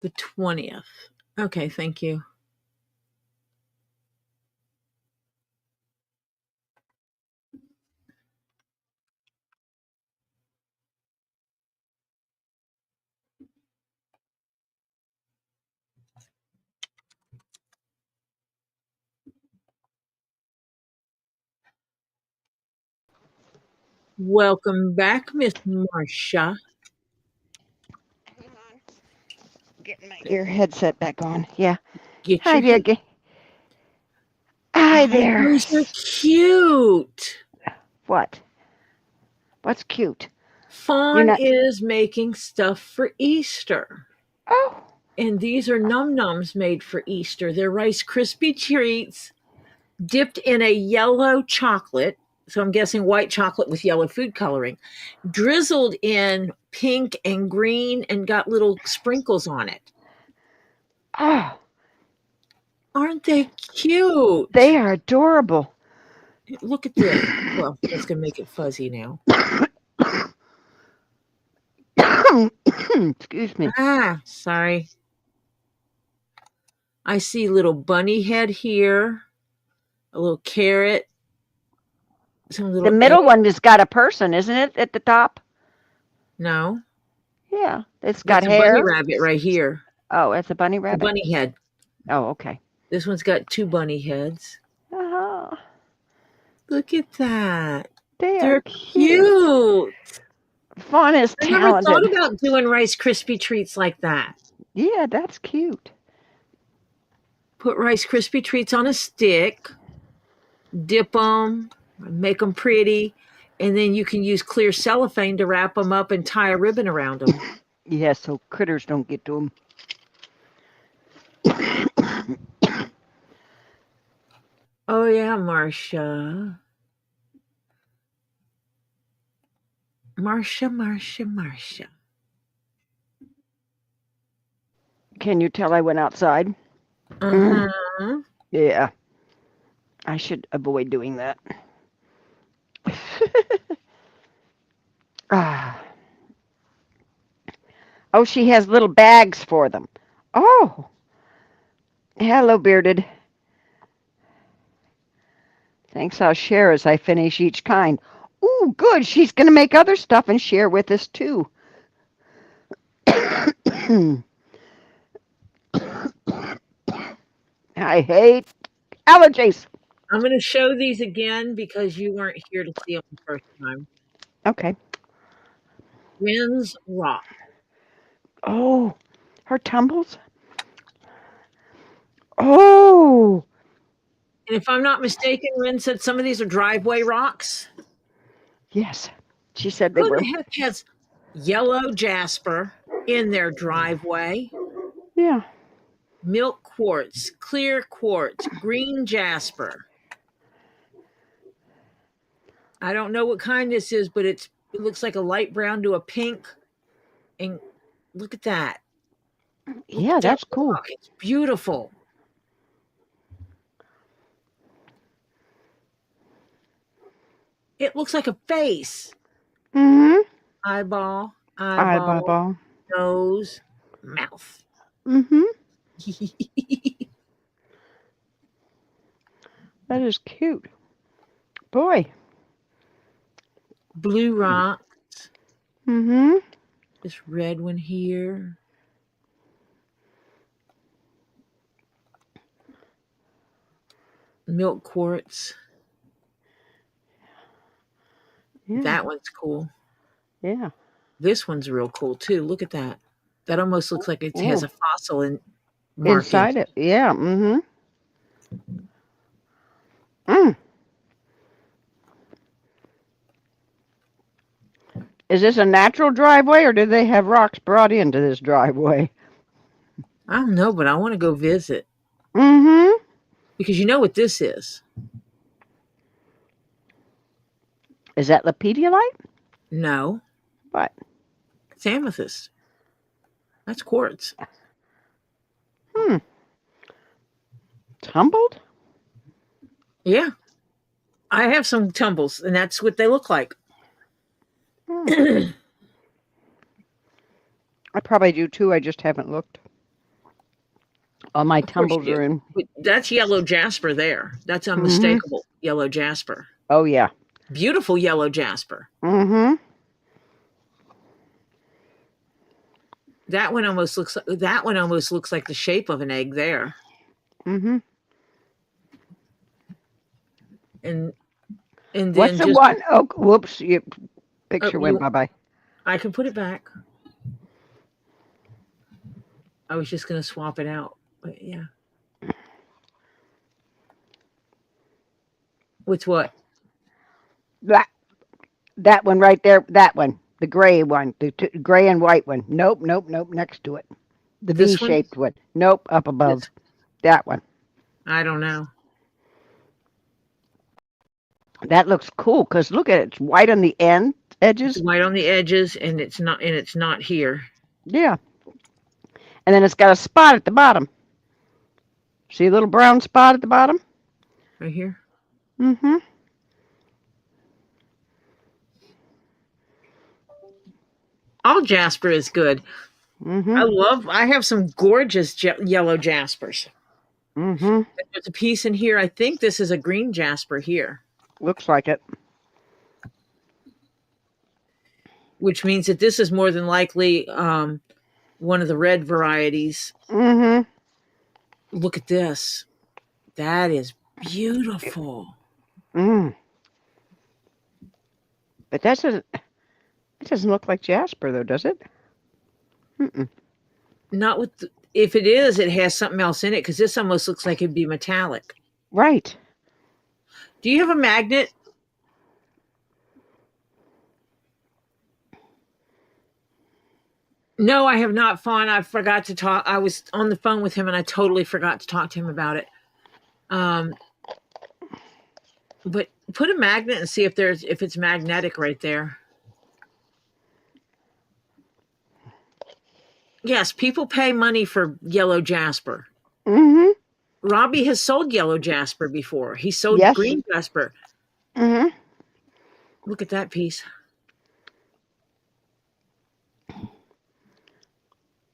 The 20th. Okay, thank you. Welcome back, Miss Marcia. Getting my ear headset back on. Yeah. Get Hi your there. Hi Oh, there. those are cute. What? What's cute? You're Fawn not. is making stuff for Easter. Oh. And these are num nums made for Easter. They're Rice Krispie treats dipped in a yellow chocolate. So I'm guessing white chocolate with yellow food coloring, drizzled in pink and green and got little sprinkles on it. Oh. Aren't they cute? They are adorable. Look at this. Well, that's going to make it fuzzy now. Excuse me. Sorry. I see little bunny head here, a little carrot, some little The middle egg. one has got a person, isn't it, at the top? No, Yeah. It's got that's a bunny hair. rabbit right here. Oh, it's a bunny A rabbit? bunny head. Oh, okay. This one's got two bunny heads. Uh-huh. Look at that. They are They're cute. cute. Fawn is I never thought talented. about doing Rice Krispie treats like that. Yeah, that's cute. Put Rice Krispie treats on a stick, dip them, make them pretty, and then you can use clear cellophane to wrap them up and tie a ribbon around them. Yeah, so critters don't get to them. Oh, yeah, Marcia. Marcia. Can you tell I went outside? Uh-huh. Yeah. I should avoid doing that. Ah. Oh, she has little bags for them. Oh. Hello, Bearded. Thanks, I'll share as I finish each kind. Ooh, good. She's going to make other stuff and share with us, too. I hate allergies. I'm going to show these again because you weren't here to see them the first time. Okay. Winds Rock. Oh, her tumbles? Oh. And if I'm not mistaken, Ren said some of these are driveway rocks. Yes. She said they Who were. the heck has yellow jasper in their driveway? Yeah. Milk quartz, clear quartz, green jasper. I don't know what kind this is, but it looks like a light brown to a pink. And look at that. Look Yeah, at that that's cool. rock. It's beautiful. It looks like a face. Mm-hmm. Eyeball, eyeball, Eyeball. nose, mouth. Mm-hmm. That is cute. Boy. Blue rock. Mm-hmm. This red one here. Milk quartz. Yeah. That one's cool. Yeah. This one's real cool too. Look at that. That almost looks like it has Ooh. a fossil marked in. Inside it. Yeah. Mm-hmm. Mm. Is this a natural driveway or did they have rocks brought into this driveway? I don't know, but I want to go visit Mm-hmm. because you know what this is. Is that lepidolite? No, What? it's amethyst. That's quartz. Hmm. Tumbled? Yeah, I have some tumbles, and that's what they look like. Hmm. I probably do too. I just haven't looked. All my Of course tumbles you do. are in. But that's yellow jasper there. That's Mm-hmm. unmistakable yellow jasper. Oh yeah. Beautiful yellow jasper. Mm-hmm. That one almost looks like the shape of an egg there. Mm-hmm. And and What's then the just one? Oh, whoops! Your picture went you bye-bye. I can put it back. I was just gonna swap it out. But yeah. What's what? That that one right there. That one. The gray one. The gray and white one. Nope. Nope. Nope. Next to it. The This one? V-shaped one. Nope. Up above. This That one. I don't know. That looks cool because look at it. It's white on the end It's edges. white on the edges and it's not here. Yeah. And then it's got a spot at the bottom. See a little brown spot at the bottom? Right here. Mm-hmm. All jasper is good. Mm-hmm. I have some gorgeous yellow jaspers. Mm-hmm. There's a piece in here. I think this is a green jasper here, Looks like it. which means that this is more than likely one of the red varieties. Mm-hmm. Look at this. That is beautiful. Mm. But it doesn't look like jasper though, does it? Mm-mm. Not with if it is, it has something else in it because this almost looks like it'd be metallic. Right. Do you have a magnet? No, I have not, Fawn. I forgot to talk. I was on the phone with him and I totally forgot to talk to him about it. But put a magnet and see if it's magnetic right there. Yes, people pay money for yellow jasper. Mm-hmm. Robbie has sold yellow jasper before. He sold Yes. green jasper. Mm-hmm. Look at that piece.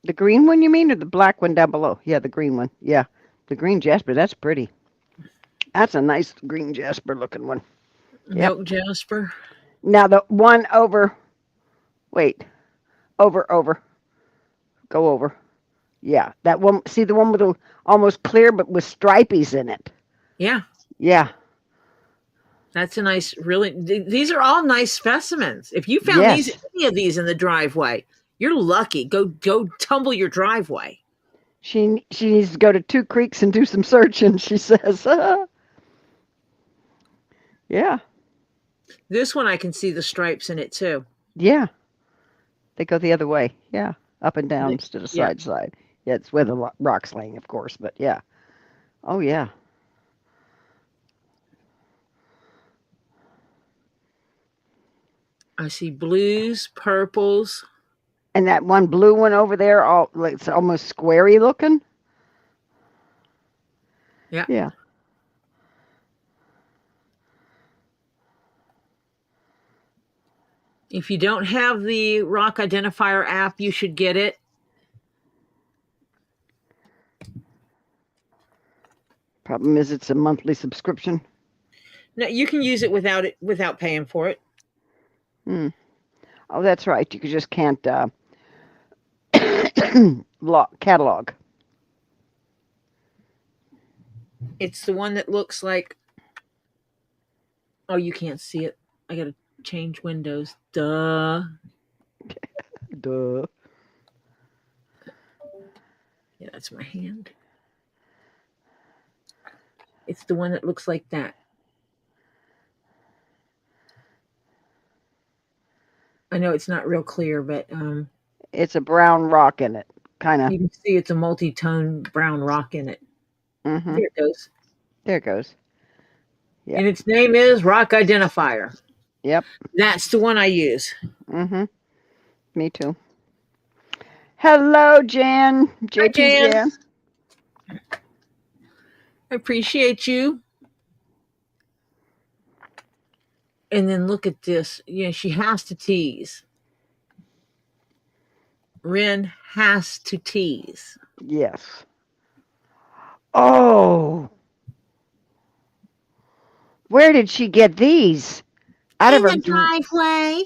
The green one you mean or the black one down below? Yeah, the green one. Yeah. The green jasper, that's pretty. That's a nice green jasper looking one. Yep. Milk jasper. Now the one over wait. Over. Go over. Yeah. That one see the one with the almost clear but with stripies in it. Yeah, Yeah. that's a nice, really. These are all nice specimens. If you found Yes. any of these in the driveway, you're lucky. Go tumble your driveway. She needs to go to Two Creeks and do some searching, she says. Yeah. This one I can see the stripes in it too. Yeah. They go the other way. Yeah. Up and down instead of Yeah, side. Yeah, it's where the rock's laying, of course, but yeah. Oh, yeah. I see blues, purples. And that one blue one over there, it's almost squarey looking. Yeah. Yeah. If you don't have the rock identifier app, you should get it. Problem is, it's a monthly subscription. No, you can use it without paying for it. Oh, that's right. You just can't catalog. It's the one that looks like. Oh, you can't see it. I gotta change windows. Duh. Duh. Yeah, that's my hand. It's the one that looks like that. I know it's not real clear, but It's a brown rock in it, kind of. you can see it's a multi-tone brown rock in it. Mm-hmm. There it goes. There it goes. Yeah. And its name is Rock Identifier. Yep. That's the one I use. Mm-hmm. Me too. Hello, Jan. JP Hi, Jan. Jan. I appreciate you. And then look at this. Yeah, she has to tease. Ren has to tease. Yes. Oh. Where did she get these? Out of her driveway.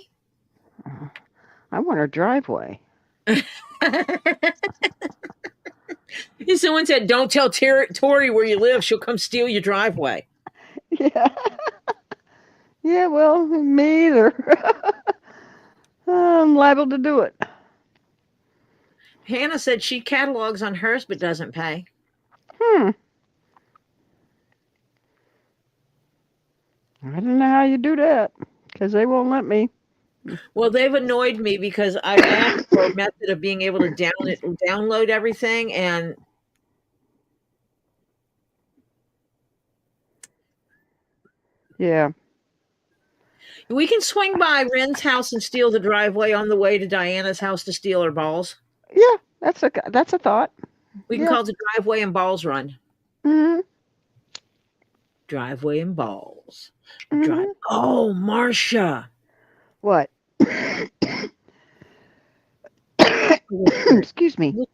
I want her driveway. Someone said, "Don't tell Tori where you live. She'll come steal your driveway." Yeah. Yeah, well, me either. I'm liable to do it. Hannah said she catalogs on hers but doesn't pay. I don't know how you do that because they won't let me. Well, they've annoyed me because I've asked for a method of being able to download everything, and Yeah. we can swing by Ren's house and steal the driveway on the way to Diana's house to steal her balls. Yeah, that's a thought. We can call it the driveway and balls run. Mm-hmm. Driveway and balls. Mm-hmm. Oh, Marcia. What? Excuse me.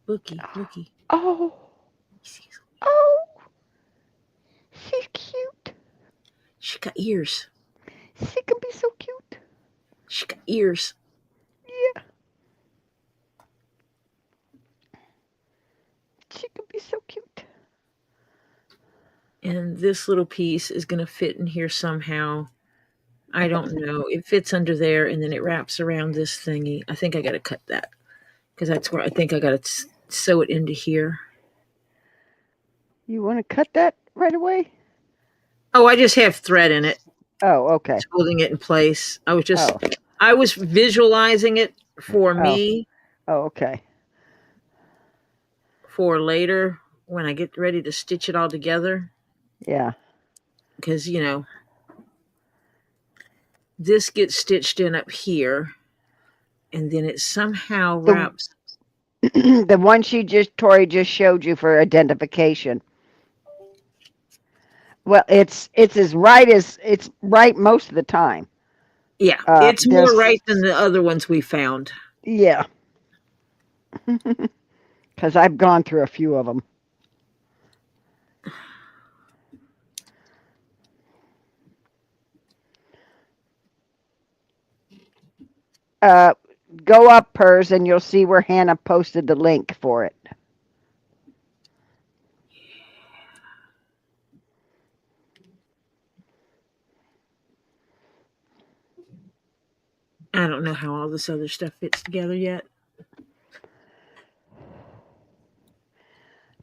Looky. Oh. Oh. She's cute. She got ears. She can be so cute. She got ears. Yeah. She can be so cute. And this little piece is going to fit in here somehow. I don't know. It fits under there, and then it wraps around this thingy. I think I got to cut that because that's where I think I got to sew it into here. You want to cut that right away? Oh, I just have thread in it. Oh, okay. It's holding it in place. I was visualizing it for me. Oh, okay. For later when I get ready to stitch it all together. Yeah. Because, this gets stitched in up here, and then it somehow wraps. The one Tori just showed you for identification. Well, it's right most of the time. Yeah, it's more right than the other ones we found. Yeah. Because I've gone through a few of them. Go up hers and you'll see where Hannah posted the link for it. I don't know how all this other stuff fits together yet.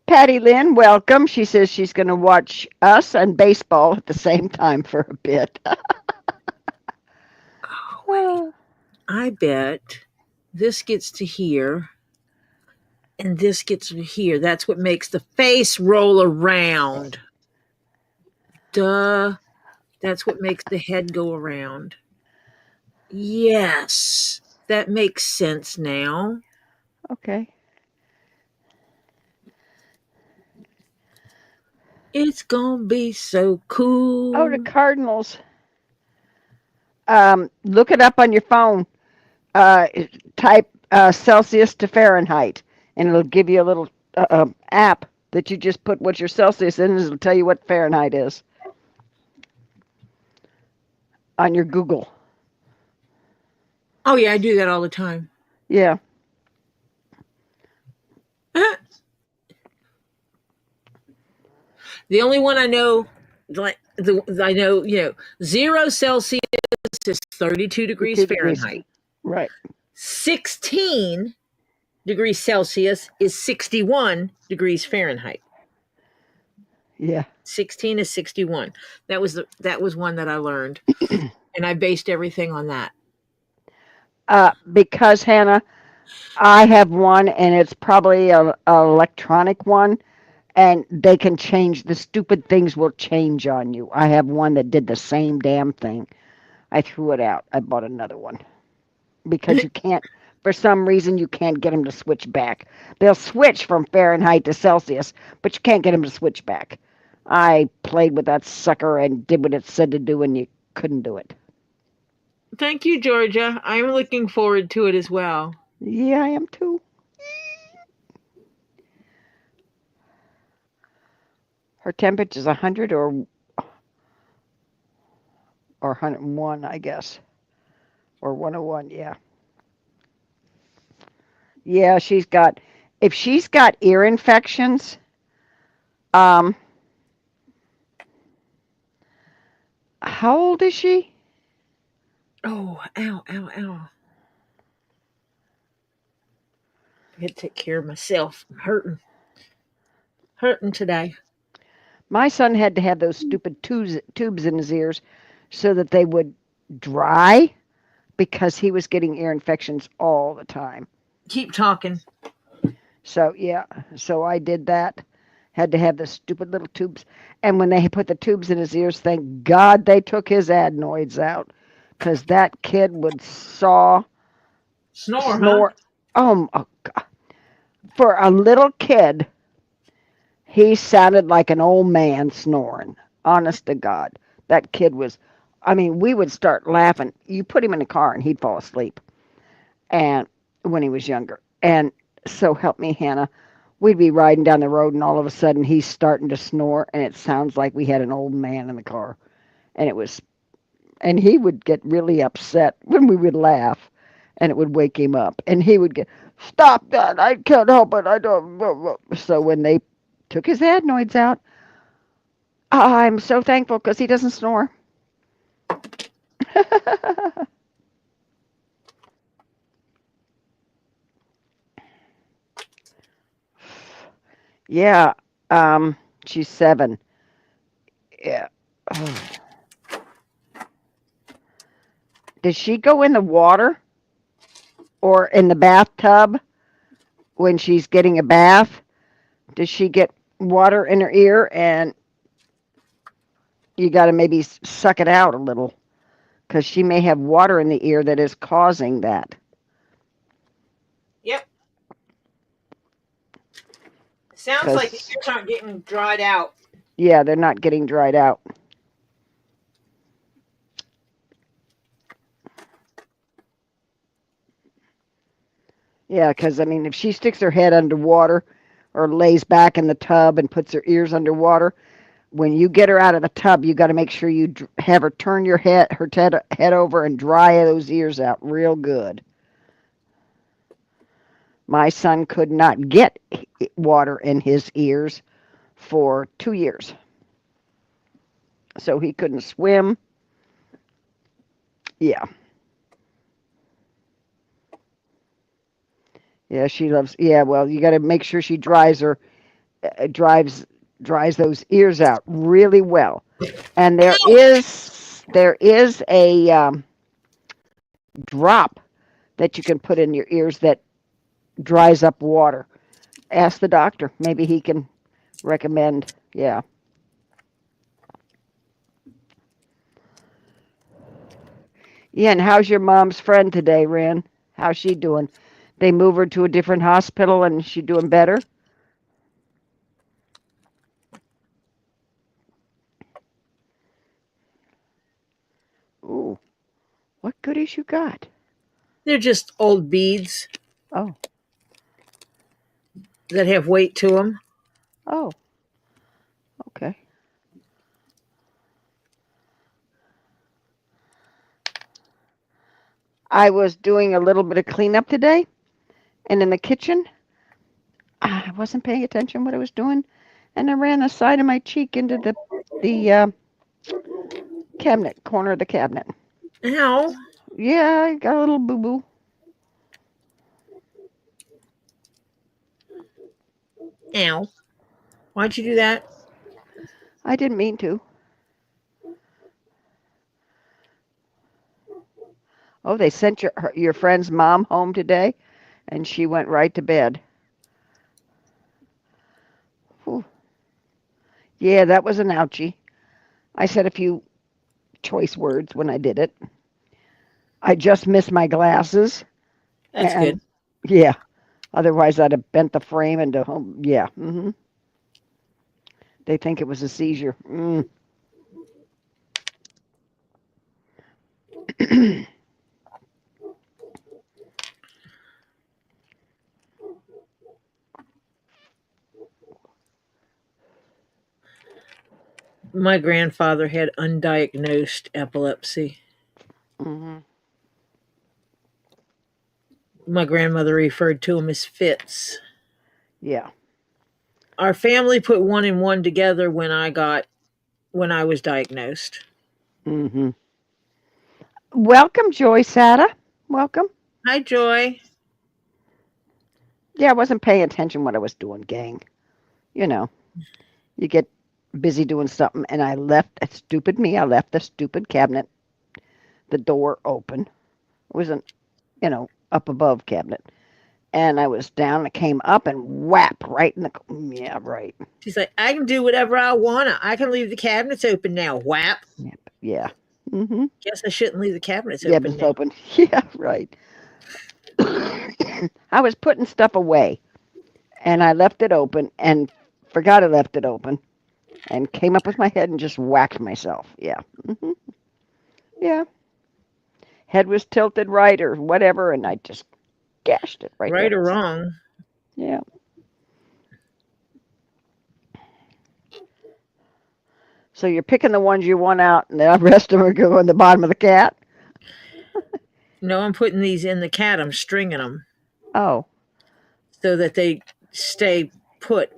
Patty Lynn, welcome. She says she's going to watch us and baseball at the same time for a bit. Oh, wait. I bet this gets to here and this gets to here. That's what makes the face roll around. Duh. That's what makes the head go around. Yes. That makes sense now. Okay. It's gonna be so cool. Oh, the Cardinals. Look it up on your phone. Type Celsius to Fahrenheit, and it'll give you a little app that you just put what your Celsius in, and it'll tell you what Fahrenheit is on your Google. Oh yeah, I do that all the time. Yeah. The only one I know, I know, 0 Celsius is 32 degrees 2 degrees. Fahrenheit. Right. 16 degrees Celsius is 61 degrees Fahrenheit. Yeah. 16 is 61. That was one that I learned, and I based everything on that. Because Hannah, I have one, and it's probably an electronic one, and they can change. The stupid things will change on you. I have one that did the same damn thing. I threw it out. I bought another one because you can't. For some reason, you can't get them to switch back. They'll switch from Fahrenheit to Celsius, but you can't get them to switch back. I played with that sucker and did what it said to do, and you couldn't do it. Thank you, Georgia. I'm looking forward to it as well. Yeah, I am too. Her temperature is 100 or 101, I guess, or 101. Yeah. Yeah, if she's got ear infections, how old is she? Oh, ow, ow, ow. I gotta take care of myself. I'm hurting today. My son had to have those stupid tubes in his ears so that they would dry because he was getting ear infections all the time. Keep talking. So, yeah, so I did that. Had to have the stupid little tubes. And when they put the tubes in his ears, thank God they took his adenoids out because that kid would snore. Huh? Oh, God. For a little kid, he sounded like an old man snoring. Honest to God. That kid was, we would start laughing. You put him in a car and he'd fall asleep. And when he was younger. And so help me, Hannah. We'd be riding down the road and all of a sudden he's starting to snore and it sounds like we had an old man in the car. And he would get really upset when we would laugh and it would wake him up. And he would get, stop that. I can't help it. I don't. So when they took his adenoids out, I'm so thankful because he doesn't snore. Yeah, she's 7. Yeah. Does she go in the water or in the bathtub when she's getting a bath? Does she get water in her ear and you got to maybe suck it out a little because she may have water in the ear that is causing that. Yep. Sounds like the ears aren't getting dried out. Yeah, they're not getting dried out. Yeah, because, if she sticks her head underwater or lays back in the tub and puts her ears underwater, when you get her out of the tub, you got to make sure you have her turn her head over and dry those ears out real good. My son could not get water in his ears for 2 years. So he couldn't swim. Yeah. Yeah, she loves. Yeah, well, you got to make sure she dries those ears out really well. And there is a drop that you can put in your ears that dries up water. Ask the doctor. Maybe he can recommend. Yeah. Yeah, and how's your mom's friend today, Ren? How's she doing? They move her to a different hospital and she doing better? Ooh, what goodies you got? They're just old beads Oh, that have weight to them. oh, okay. I was doing a little bit of cleanup today, and in the kitchen, I wasn't paying attention what I was doing, and I ran the side of my cheek into the cabinet, corner of the cabinet. Ow. Yeah, I got a little boo-boo. Ow. Why'd you do that? I didn't mean to. Oh, they sent your friend's mom home today, and she went right to bed. Whew. Yeah, that was an ouchie. I said a few choice words when I did it. I just missed my glasses, That's and good. yeah, otherwise I'd have bent the frame into home. Yeah, They think it was a seizure. My grandfather had undiagnosed epilepsy. hmm My grandmother referred to him as fits. Yeah. Our family put one and one together when I was diagnosed. hmm Welcome, Joyce Ada. Welcome. Hi, Joy. Yeah, I wasn't paying attention what I was doing, gang. You know, you get busy doing something, and I left. Stupid me. I left the stupid cabinet, the door open. It wasn't, up above cabinet. And I was down. I came up and whap right in the. Yeah, right. She's like, I can do whatever I want to. I can leave the cabinets open now. Whap. Yep. Yeah. Mm-hmm. Guess I shouldn't leave the cabinets Yeah, open it's now. open. Yeah, right. I was putting stuff away, and I left it open and forgot I left it open, and came up with my head and just whacked myself. Yeah. Yeah. Head was tilted right or whatever, and I just gashed it right Right there. or wrong. Yeah. So you're picking the ones you want out, and the rest of them are going in the bottom of the cat? No, I'm putting these in the cat. I'm stringing them Oh. so that they stay put.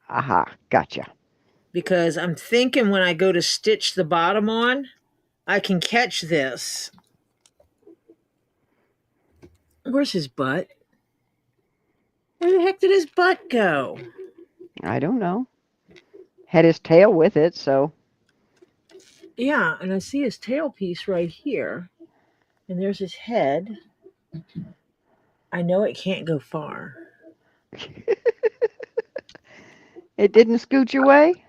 Aha. Gotcha. Because I'm thinking when I go to stitch the bottom on, I can catch this. Where's his butt? Where the heck did his butt go? I don't know. Had his tail with it, so. Yeah, and I see his tail piece right here. And there's his head. I know it can't go far. It didn't scooch away?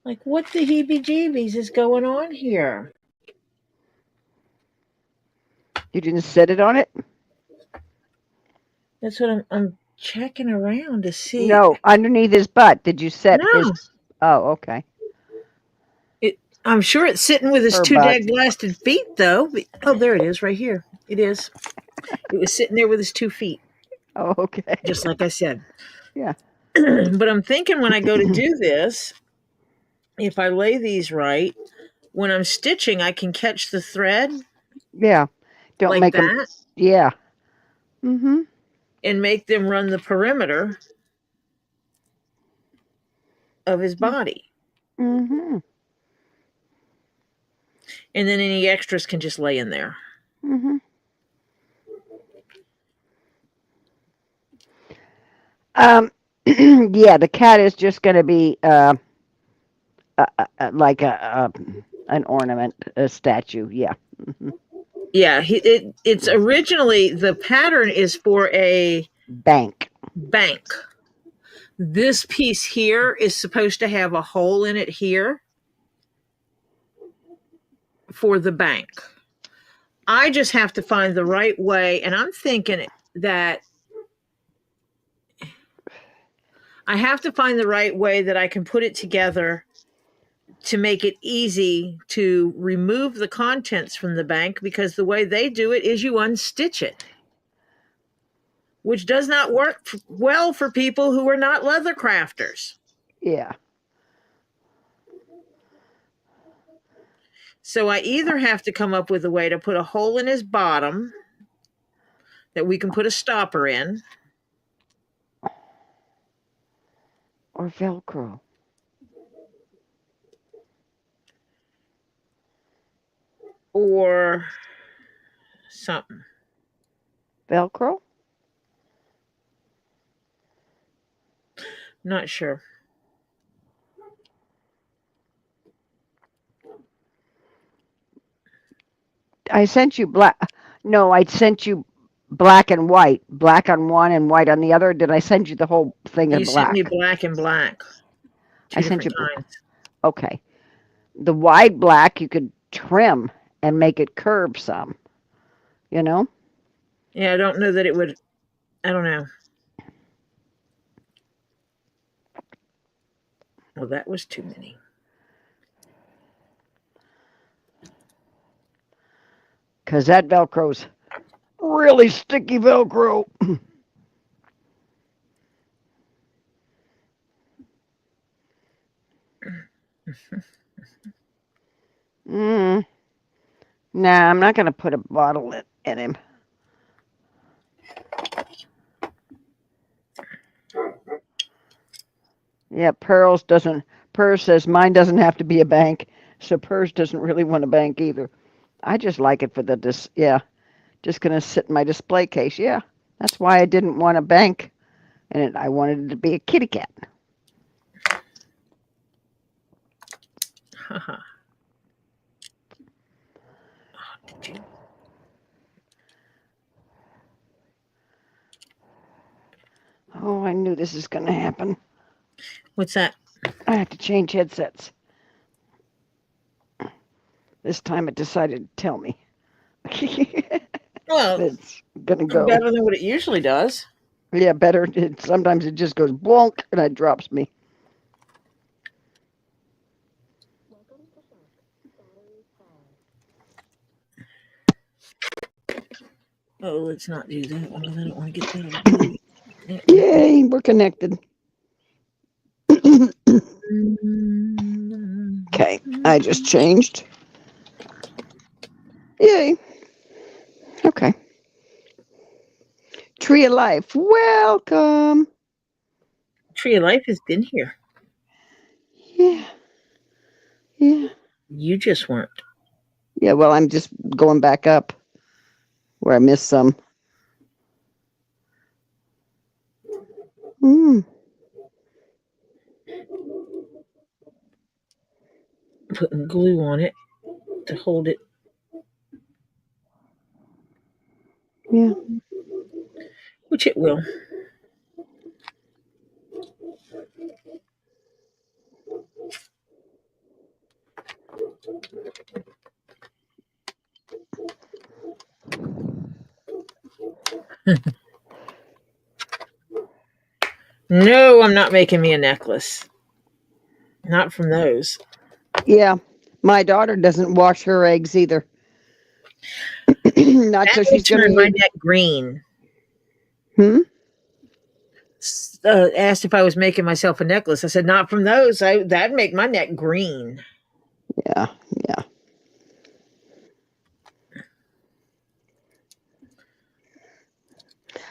Like, what the heebie-jeebies is going on here? You didn't set it on it? That's what I'm checking around to see. No, underneath his butt. Did you set his? No, Oh, okay. I'm sure it's sitting with his Her two butt. dag blasted feet, though. Oh, there it is, right here. It is. It was sitting there with his 2 feet, Oh, okay. just like I said. Yeah. But I'm thinking when I go to do this, if I lay these right, when I'm stitching, I can catch the thread Yeah. Don't like make them. that Yeah. Mm-hmm. and make them run the perimeter of his body. Mm-hmm. And then any extras can just lay in there. Mm-hmm. Yeah, the cat is just going to be like an ornament, a statue. Yeah. Mm-hmm. Yeah, it's originally, the pattern is for a Bank. bank. This piece here is supposed to have a hole in it here for the bank. I just have to find the right way, and I'm thinking that I have to find the right way that I can put it together to make it easy to remove the contents from the bank, because the way they do it is you unstitch it, which does not work well for people who are not leather crafters. Yeah. So I either have to come up with a way to put a hole in his bottom that we can put a stopper in, Or Velcro. or something. Velcro? Not sure. I sent you black. No, I sent you black and white. Black on one and white on the other. Did I send you the whole thing in You sent black? me black and black. Two I sent different you. kinds. Okay. The wide black you could trim and make it curve some. You know? Yeah, I don't know that it would. I don't know. Well, that was too many. Because that Velcro's really sticky Velcro. Nah, I'm not going to put a bottle in him. Yeah, Pearl says mine doesn't have to be a bank, so Pearl doesn't really want a bank either. I just like it for just going to sit in my display case. Yeah, that's why I didn't want a bank, and I wanted it to be a kitty cat. Oh, I knew this is going to happen. What's that? I have to change headsets. This time it decided to tell me. Well, it's going to go. Better than what it usually does. Yeah, better. Sometimes it just goes bonk and it drops me. Oh, let's not do that one. I don't want to get that. Yay, we're connected. Okay, I just changed. Yay. Okay. Tree of Life, welcome. Tree of Life has been here. Yeah. You just weren't. Yeah, well, I'm just going back up where I missed some. Putting glue on it to hold it. Yeah. Which it will. No, I'm not making me a necklace. Not from those. Yeah. My daughter doesn't wash her eggs either. Not so she's going to turn my neck green. Asked if I was making myself a necklace. I said, not from those. That'd make my neck green. Yeah.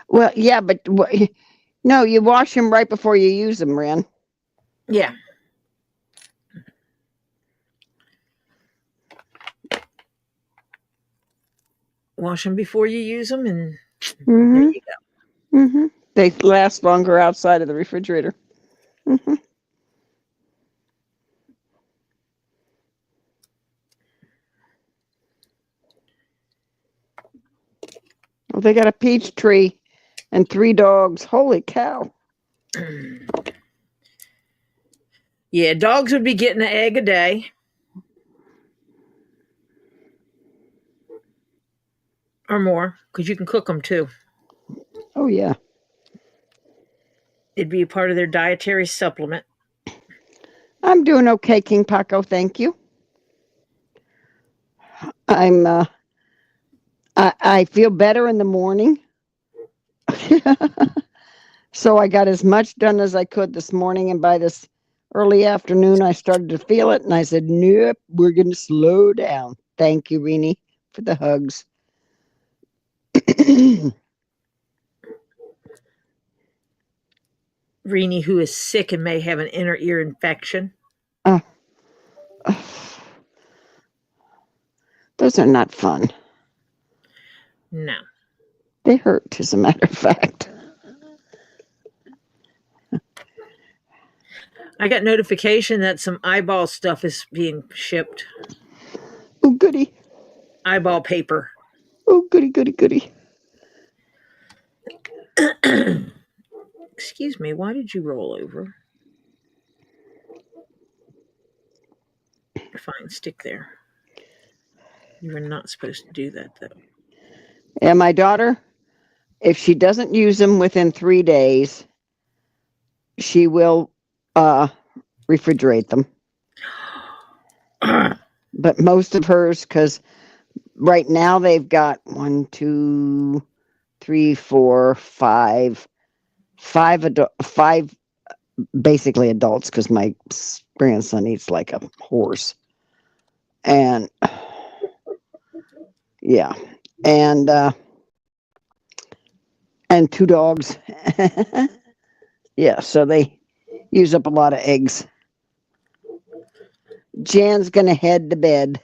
Well, yeah, but no, you wash them right before you use them, Ren. Yeah. Wash them before you use them, and there you go. They last longer outside of the refrigerator. Well, they got a peach tree and 3 dogs. Holy cow. Yeah, dogs would be getting an egg a day. or more, because you can cook them too. Oh, yeah. It'd be a part of their dietary supplement. I'm doing okay, King Paco. Thank you. I feel better in the morning. So I got as much done as I could this morning, and by this early afternoon, I started to feel it, and I said, nope, we're going to slow down. Thank you, Rini, for the hugs. Rini, who is sick and may have an inner ear infection. Those are not fun. No. They hurt, as a matter of fact. I got notification that some eyeball stuff is being shipped. Oh, goody. Eyeball paper. Oh, goody, goody, goody. Excuse me, why did you roll over? Fine, stick there. You were not supposed to do that, though. Yeah, my daughter, if she doesn't use them within 3 days, she will refrigerate them. But most of hers, because right now they've got 1, 2, 3, 4, 5 basically adults, because my grandson eats like a horse. And yeah, and 2 dogs. Yeah, so they use up a lot of eggs. Jan's gonna head to bed.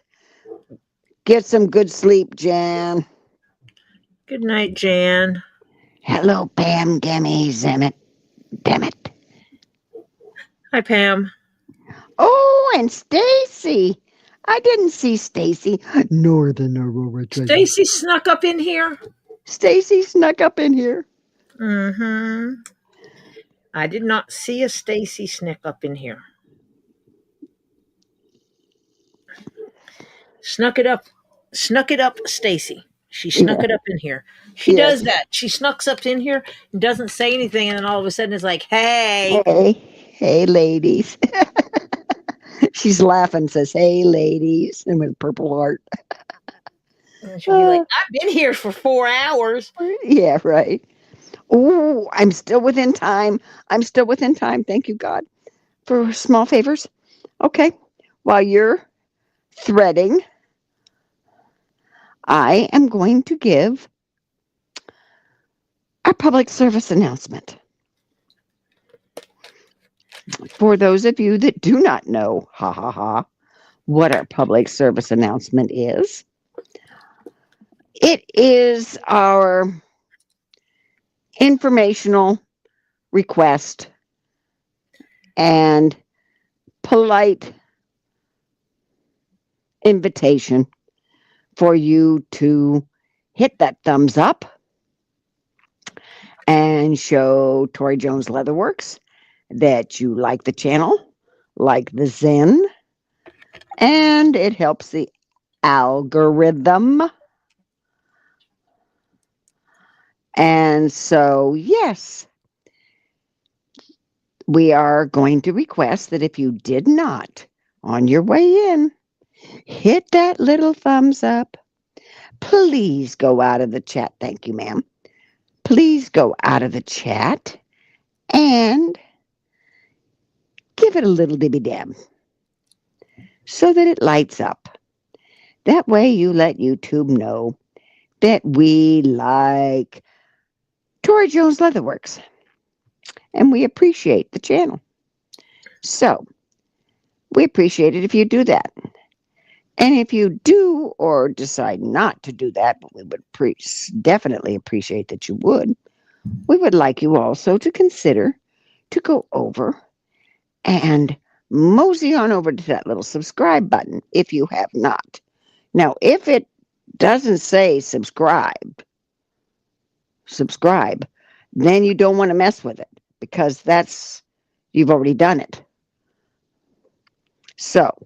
Get some good sleep, Jan. Good night, Jan. Hello, Pam, Gimme, Zimmit. Damn it. Hi, Pam. Oh, and Stacy. I didn't see Stacy. Northern Aurora Treasure. Stacy snuck up in here. Stacy snuck up in here. Mm-hmm. I did not see a Stacy sneak up in here. Snuck it up, Stacy. She snuck it up in here. She does that. She snucks up in here and doesn't say anything, and then all of a sudden it's like, hey. Hey, ladies. She's laughing, says, hey, ladies, and with a purple heart. And she'll be like, I've been here for 4 hours. Yeah, right. Oh, I'm still within time. Thank you, God, for small favors. Okay. While you're threading, I am going to give a public service announcement. For those of you that do not know, what our public service announcement is, it is our informational request and polite invitation for you to hit that thumbs up and show Tori Jones Leatherworks that you like the channel, like the Zen, and it helps the algorithm. And so, yes, we are going to request that if you did not, on your way in, hit that little thumbs up, please go out of the chat. Thank you, ma'am. Please go out of the chat and give it a little dibby dab so that it lights up. That way you let YouTube know that we like Tori Jones Leatherworks and we appreciate the channel. So we appreciate it if you do that. And if you do or decide not to do that, but we would definitely appreciate that you would, we would like you also to consider to go over and mosey on over to that little subscribe button if you have not. Now, if it doesn't say subscribe, then you don't want to mess with it because you've already done it. So,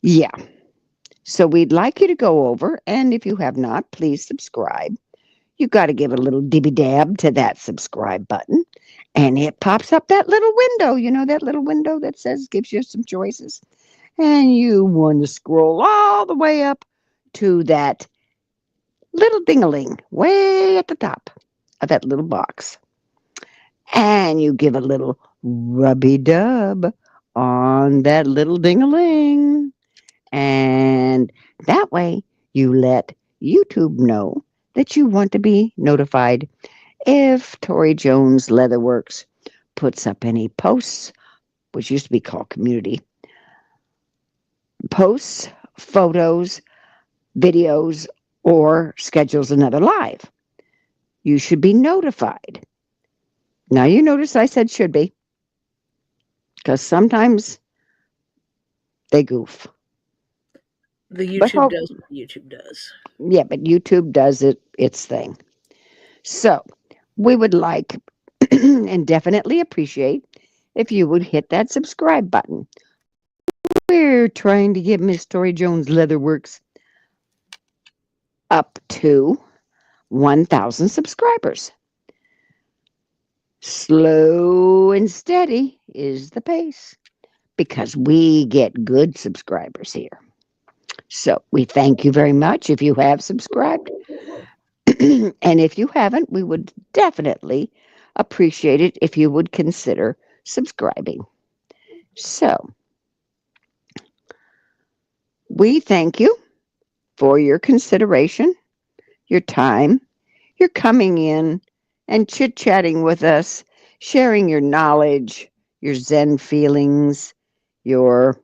yeah. So we'd like you to go over, and if you have not, please subscribe. You got to give a little dibby dab to that subscribe button, and it pops up that little window. You know, that little window that says, gives you some choices. And you want to scroll all the way up to that little ding-a-ling way at the top of that little box. And you give a little rubby-dub on that little ding-a-ling. And that way you let YouTube know that you want to be notified if Tori Jones Leatherworks puts up any posts, which used to be called community posts, photos, videos, or schedules another live. You should be notified. Now you notice I said should be, because sometimes they goof. The YouTube does what YouTube does. Yeah, but YouTube does its thing. So we would like and definitely appreciate if you would hit that subscribe button. We're trying to get Miss Tori Jones Leatherworks up to 1,000 subscribers. Slow and steady is the pace because we get good subscribers here. So we thank you very much if you have subscribed. And if you haven't, we would definitely appreciate it if you would consider subscribing. So we thank you for your consideration, your time, your coming in and chit-chatting with us, sharing your knowledge, your Zen feelings, your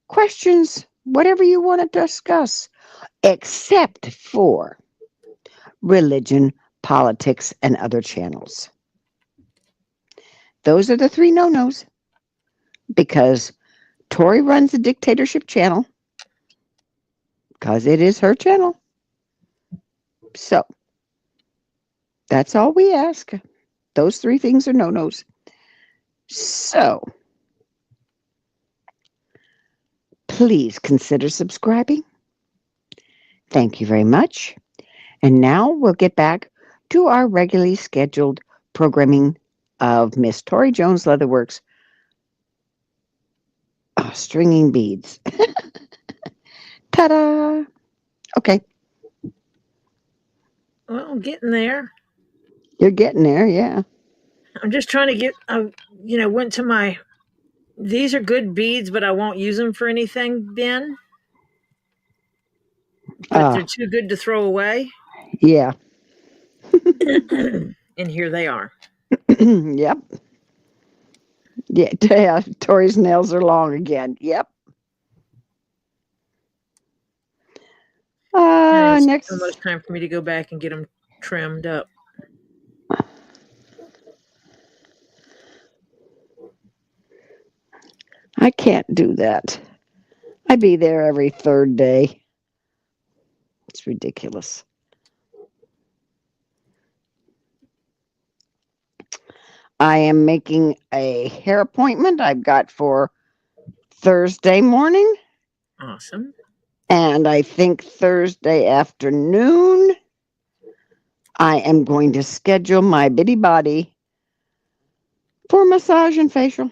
questions, whatever you want to discuss, except for religion, politics, and other channels. Those are the 3 no-nos because Tori runs the dictatorship channel because it is her channel. So that's all we ask. Those 3 things are no-nos. So please consider subscribing. Thank you very much. And now we'll get back to our regularly scheduled programming of Miss Tori Jones Leatherworks stringing beads. Ta-da! Okay. Well, I'm getting there. You're getting there, yeah. I'm just trying to get, went to my, these are good beads, but I won't use them for anything, Ben. But they're too good to throw away. Yeah. And here they are. Yep. Yeah, Tori's nails are long again. Yep. Next. Almost time for me to go back and get them trimmed up. I can't do that. I be there every 3rd day. It's ridiculous. I am making a hair appointment I've got for Thursday morning. Awesome. And I think Thursday afternoon, I am going to schedule my bitty body for massage and facial.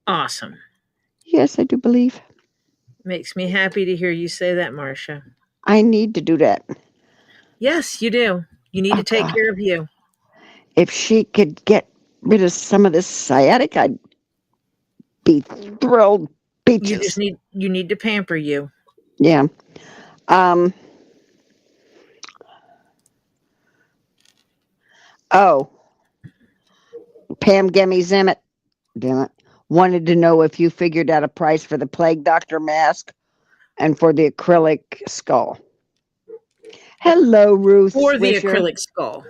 Awesome. Yes, I do believe. Makes me happy to hear you say that, Marcia. I need to do that. Yes, you do. You need to take care of you. If she could get rid of some of this sciatic, I'd be thrilled. Peaches. You need to pamper you. Yeah. Pam Gemmy Zimmett, damn it, wanted to know if you figured out a price for the Plague Doctor mask and for the acrylic skull. Hello, Ruth. For Swisher. The acrylic skull.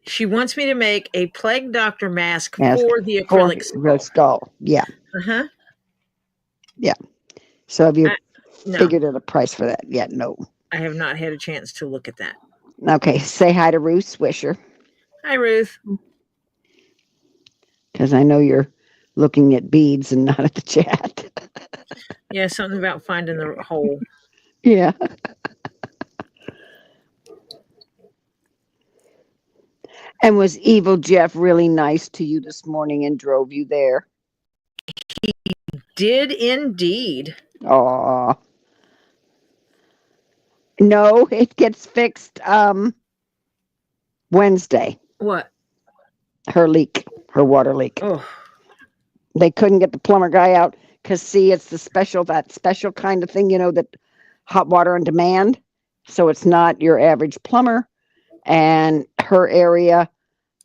She wants me to make a Plague Doctor mask for the acrylic skull. Yeah. Uh-huh. Yeah. So have you figured out a price for that yet? No. I have not had a chance to look at that. Okay. Say hi to Ruth Swisher. Hi, Ruth. Because I know you're looking at beads and not at the chat. Yeah, something about finding the hole. Yeah. And was Evil Jeff really nice to you this morning and drove you there? Did indeed. Aw. No, it gets fixed Wednesday. What? Her water leak. Oh, They couldn't get the plumber guy out because see, it's that special kind of thing, that hot water on demand. So it's not your average plumber. And her area,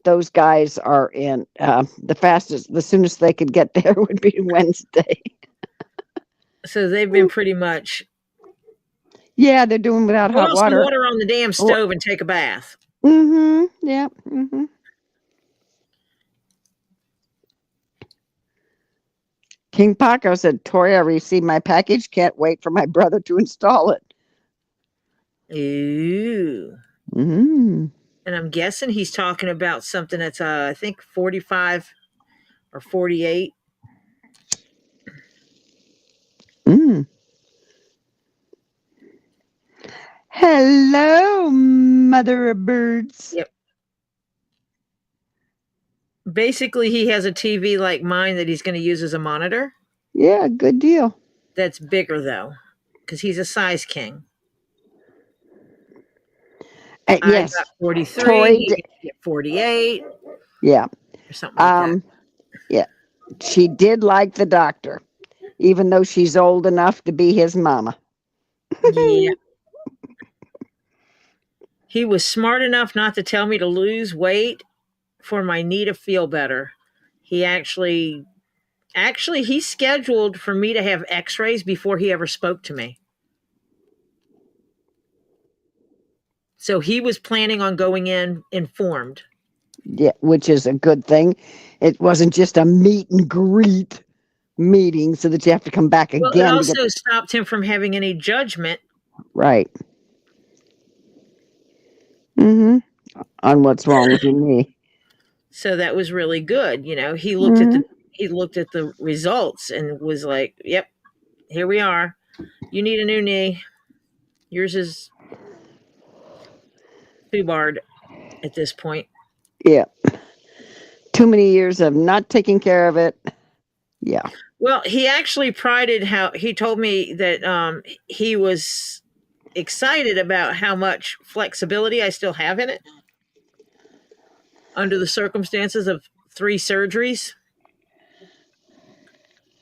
those guys are in the soonest they could get there would be Wednesday. so they've been pretty much Yeah, they're doing without hot boil some water. water on the damn stove and take a bath. Mm-hmm. Yeah. Mm-hmm. King Paco said, Tori, I received my package. Can't wait for my brother to install it. Ooh. Mm-hmm. And I'm guessing he's talking about something that's, I think, 45 or 48. Mm. Hello, mother of birds. Yep. Basically, he has a TV like mine that he's going to use as a monitor. Yeah, good deal. That's bigger, though, because he's a size king. Yes. I got 43. Tori He can get 48. Yeah. Or something like that. Yeah. She did like the doctor, even though she's old enough to be his mama. Yeah. He was smart enough not to tell me to lose weight for my knee to feel better. He actually he scheduled for me to have x-rays before he ever spoke to me. So he was planning on going in informed. Yeah, which is a good thing. It wasn't just a meet and greet meeting so that you have to come back again. Well, it also stopped him from having any judgment. Right. Mm-hmm. On what's wrong with your knee. So that was really good. He looked at the results and was like, "Yep, here we are. You need a new knee. Yours is foobarred at this point." Yeah. Too many years of not taking care of it. Yeah. Well, he actually prided how he told me that he was excited about how much flexibility I still have in it under the circumstances of 3 surgeries.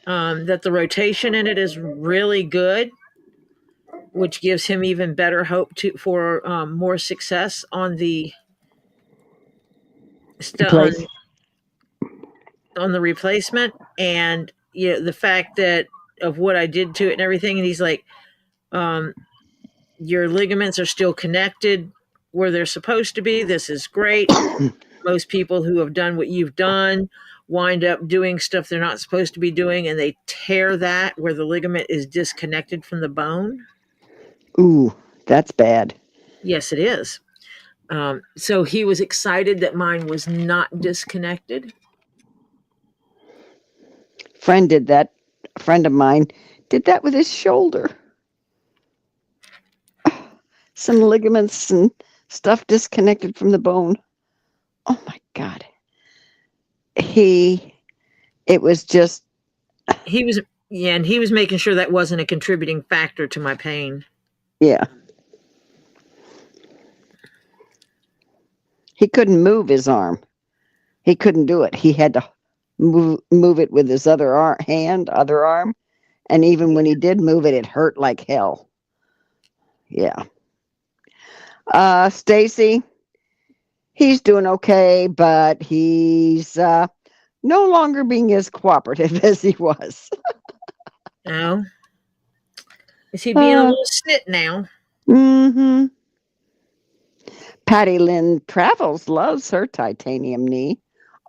That the rotation in it is really good, which gives him even better hope for more success on the on the replacement. And the fact that of what I did to it and everything. And he's like, your ligaments are still connected where they're supposed to be. This is great. Most people who have done what you've done wind up doing stuff they're not supposed to be doing, and they tear that where the ligament is disconnected from the bone. Ooh, that's bad. Yes, it is. So he was excited that mine was not disconnected. Friend did that. A friend of mine did that with his shoulder. Some ligaments and stuff disconnected from the bone. Oh my God. It was just. He was making sure that wasn't a contributing factor to my pain. Yeah. He couldn't move his arm. He couldn't do it. He had to move it with his other arm. And even when he did move it, it hurt like hell. Yeah. Stacy, he's doing okay, but he's no longer being as cooperative as he was. Oh. Is he being a little snit now? Mm-hmm. Patty Lynn Travels loves her titanium knee.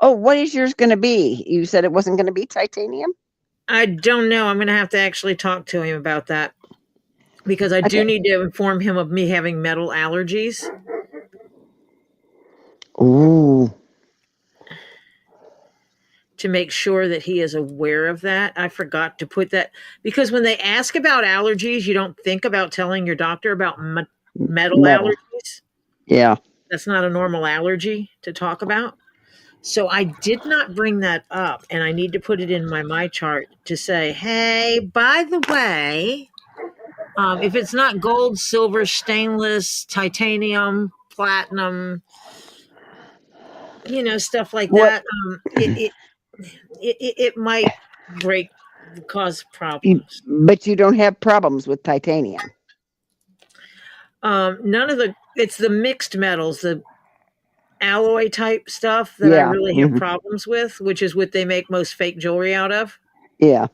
Oh, what is yours going to be? You said it wasn't going to be titanium? I don't know. I'm going to have to actually talk to him about that because I do need to inform him of me having metal allergies. Ooh. to make sure that he is aware of that. I forgot to put that because when they ask about allergies, you don't think about telling your doctor about metal allergies. Yeah. That's not a normal allergy to talk about. So I did not bring that up, and I need to put it in my chart to say, hey, by the way, if it's not gold, silver, stainless, titanium, platinum, stuff like What? that, it might cause problems. But you don't have problems with titanium. It's the mixed metals, the alloy type stuff that I really have problems with, which is what they make most fake jewelry out of. Yeah.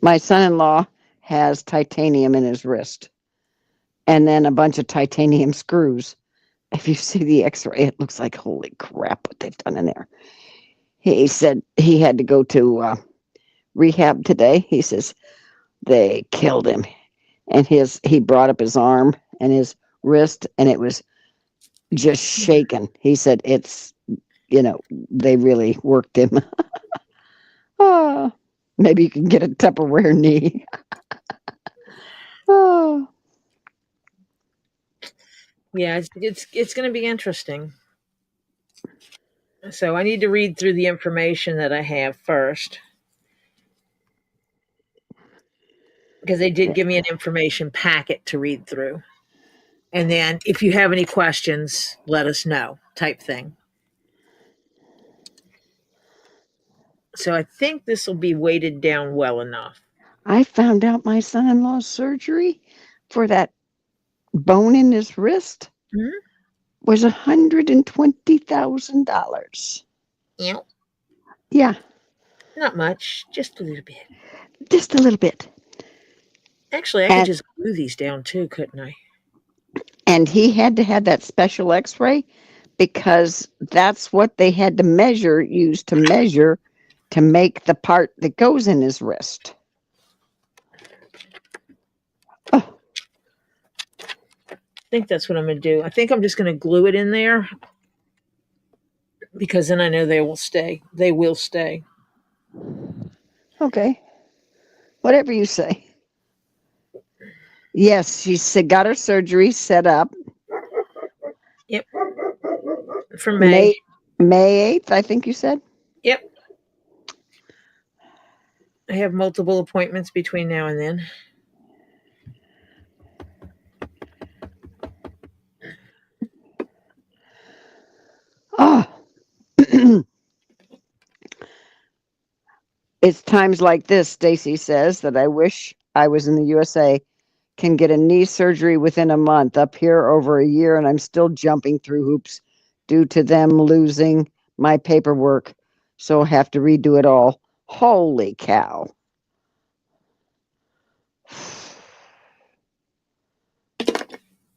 My son-in-law has titanium in his wrist and then a bunch of titanium screws. If you see the x-ray, it looks like, holy crap, what they've done in there. He said he had to go to rehab today. He says they killed him. And he brought up his arm and his wrist, and it was just shaking. He said it's, they really worked him. Oh, maybe you can get a Tupperware knee. Oh. Yeah, it's going to be interesting. So I need to read through the information that I have first. Because they did give me an information packet to read through. And then if you have any questions, let us know, type thing. So I think this will be weighted down well enough. I found out my son-in-law's surgery for that bone in his wrist was $120,000. Yep. Yeah. Not much, just a little bit. Just a little bit. Actually, I could just glue these down too, couldn't I? And he had to have that special x-ray because that's what they had to use to measure to make the part that goes in his wrist. Oh. I think that's what I'm going to do. I think I'm just going to glue it in there because then I know they will stay. They will stay. Okay. Whatever you say. Yes, she got her surgery set up. Yep. For May. May 8th, I think you said? Yep. I have multiple appointments between now and then. Oh. It's times like this, Stacy says, that I wish I was in the USA. Can get a knee surgery within a month. Up here over a year, and I'm still jumping through hoops due to them losing my paperwork. So I have to redo it all. Holy cow.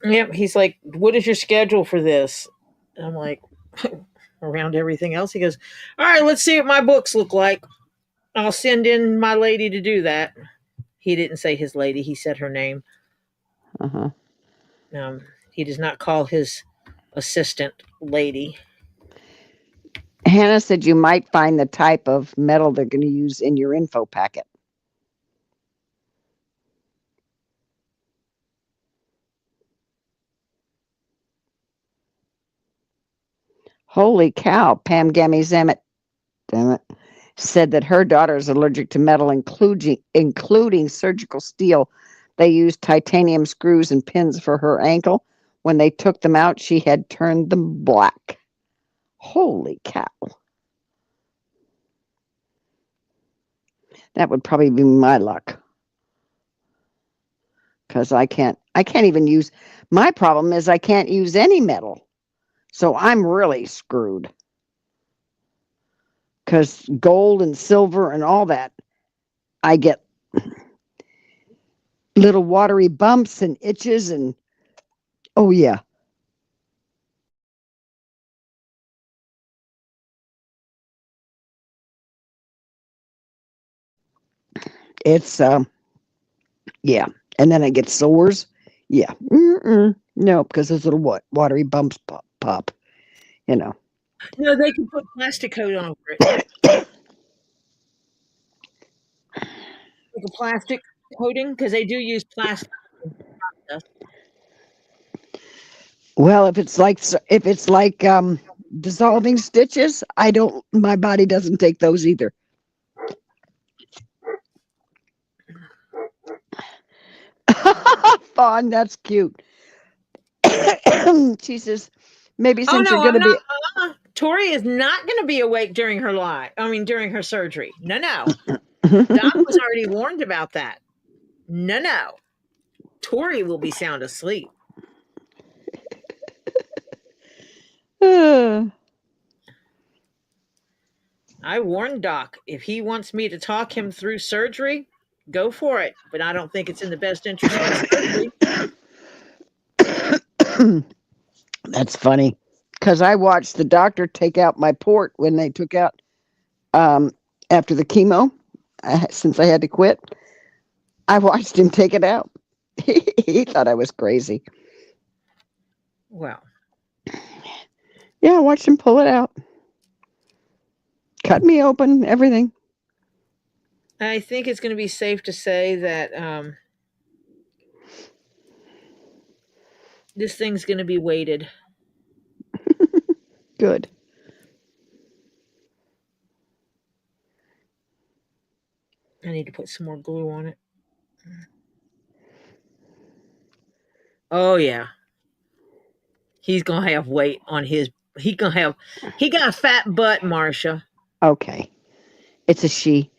Yep. He's like, what is your schedule for this? And I'm like, around everything else. He goes, all right, let's see what my books look like. I'll send in my lady to do that. He didn't say his lady. He said her name. Uh-huh. He does not call his assistant lady. Hannah said you might find the type of metal they're going to use in your info packet. Holy cow, Pam Gammy Zammit, damn it, said that her daughter is allergic to metal, including surgical steel. They used titanium screws and pins for her ankle. When they took them out, she had turned them black. Holy cow. That would probably be my luck. Because I can't even use, my problem is I can't use any metal. So I'm really screwed. Because gold and silver and all that, I get little watery bumps and itches and, oh yeah. It's, yeah. And then I get sores. Yeah. No, because those little watery bumps pop, No, they can put plastic coat over it. Like a plastic coating, because they do use plastic. Well, if it's like dissolving stitches, my body doesn't take those either. Fawn, that's cute. She says, maybe Oh since no, you're going I'm to be. not. Tori is not going to be awake during her during her surgery. No, no. Doc was already warned about that. No, no. Tori will be sound asleep. I warned Doc, if he wants me to talk him through surgery, go for it. But I don't think it's in the best interest of the surgery. That's funny, because I watched the doctor take out my port when they took out after the chemo, since I had to quit. I watched him take it out. He thought I was crazy. Well, yeah, I watched him pull it out. Cut me open, everything. I think it's going to be safe to say that this thing's going to be weighted. Good. I need to put some more glue on it. Oh yeah. He's going to have weight on his. He got a fat butt, Marcia. Okay. It's a she.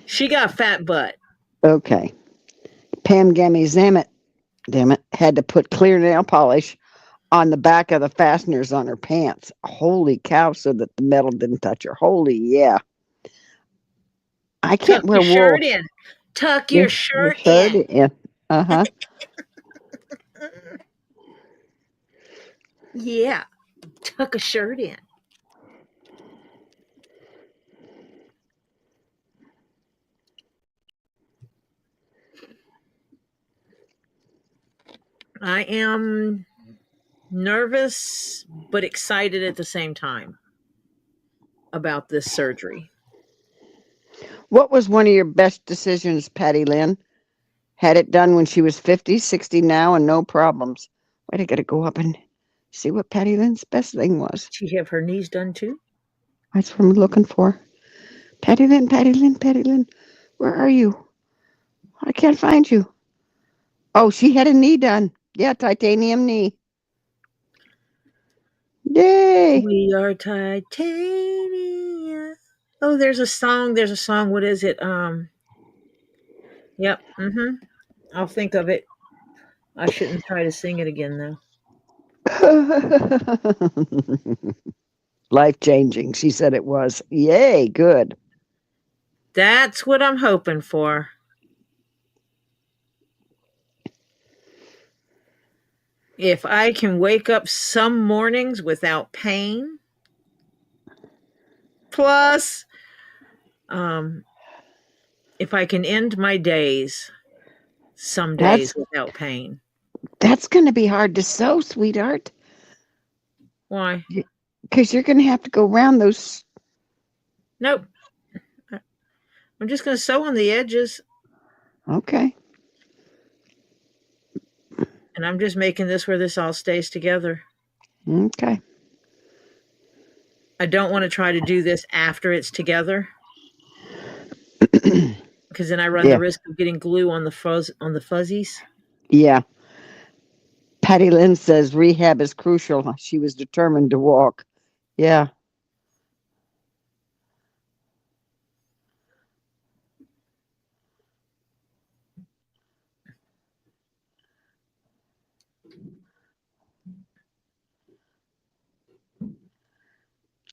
She got a fat butt. Okay. Pam Gammy Zamet, damn it, had to put clear nail polish on the back of the fasteners on her pants. Holy cow, so that the metal didn't touch her. Holy yeah. I can't wear wool. Shirt in. Tuck your shirt in. Uh-huh. Yeah. Tuck a shirt in. I am nervous but excited at the same time about this surgery. What was one of your best decisions, Patty Lynn? Had it done when she was 50, 60 now, and no problems. Wait, I gotta go up and see what Patty Lynn's best thing was. She have her knees done too? That's what I'm looking for. Patty Lynn, Patty Lynn, Patty Lynn, where are you? I can't find you. Oh, she had a knee done. Yeah, titanium knee. Yay! We are titanium. Oh, there's a song. There's a song. What is it? Yep. I'll think of it. I shouldn't try to sing it again though. Life changing, she said it was. Yay, good. That's what I'm hoping for. If I can wake up some mornings without pain, plus if I can end my days some days without pain. That's going to be hard to sew, sweetheart. Why? Because you're going to have to go around those. Nope. I'm just going to sew on the edges. Okay. And I'm just making this where this all stays together. Okay. I don't want to try to do this after it's together. Because then I run the risk of getting glue on the fuzzies. Yeah. Patty Lynn says rehab is crucial. She was determined to walk. Yeah.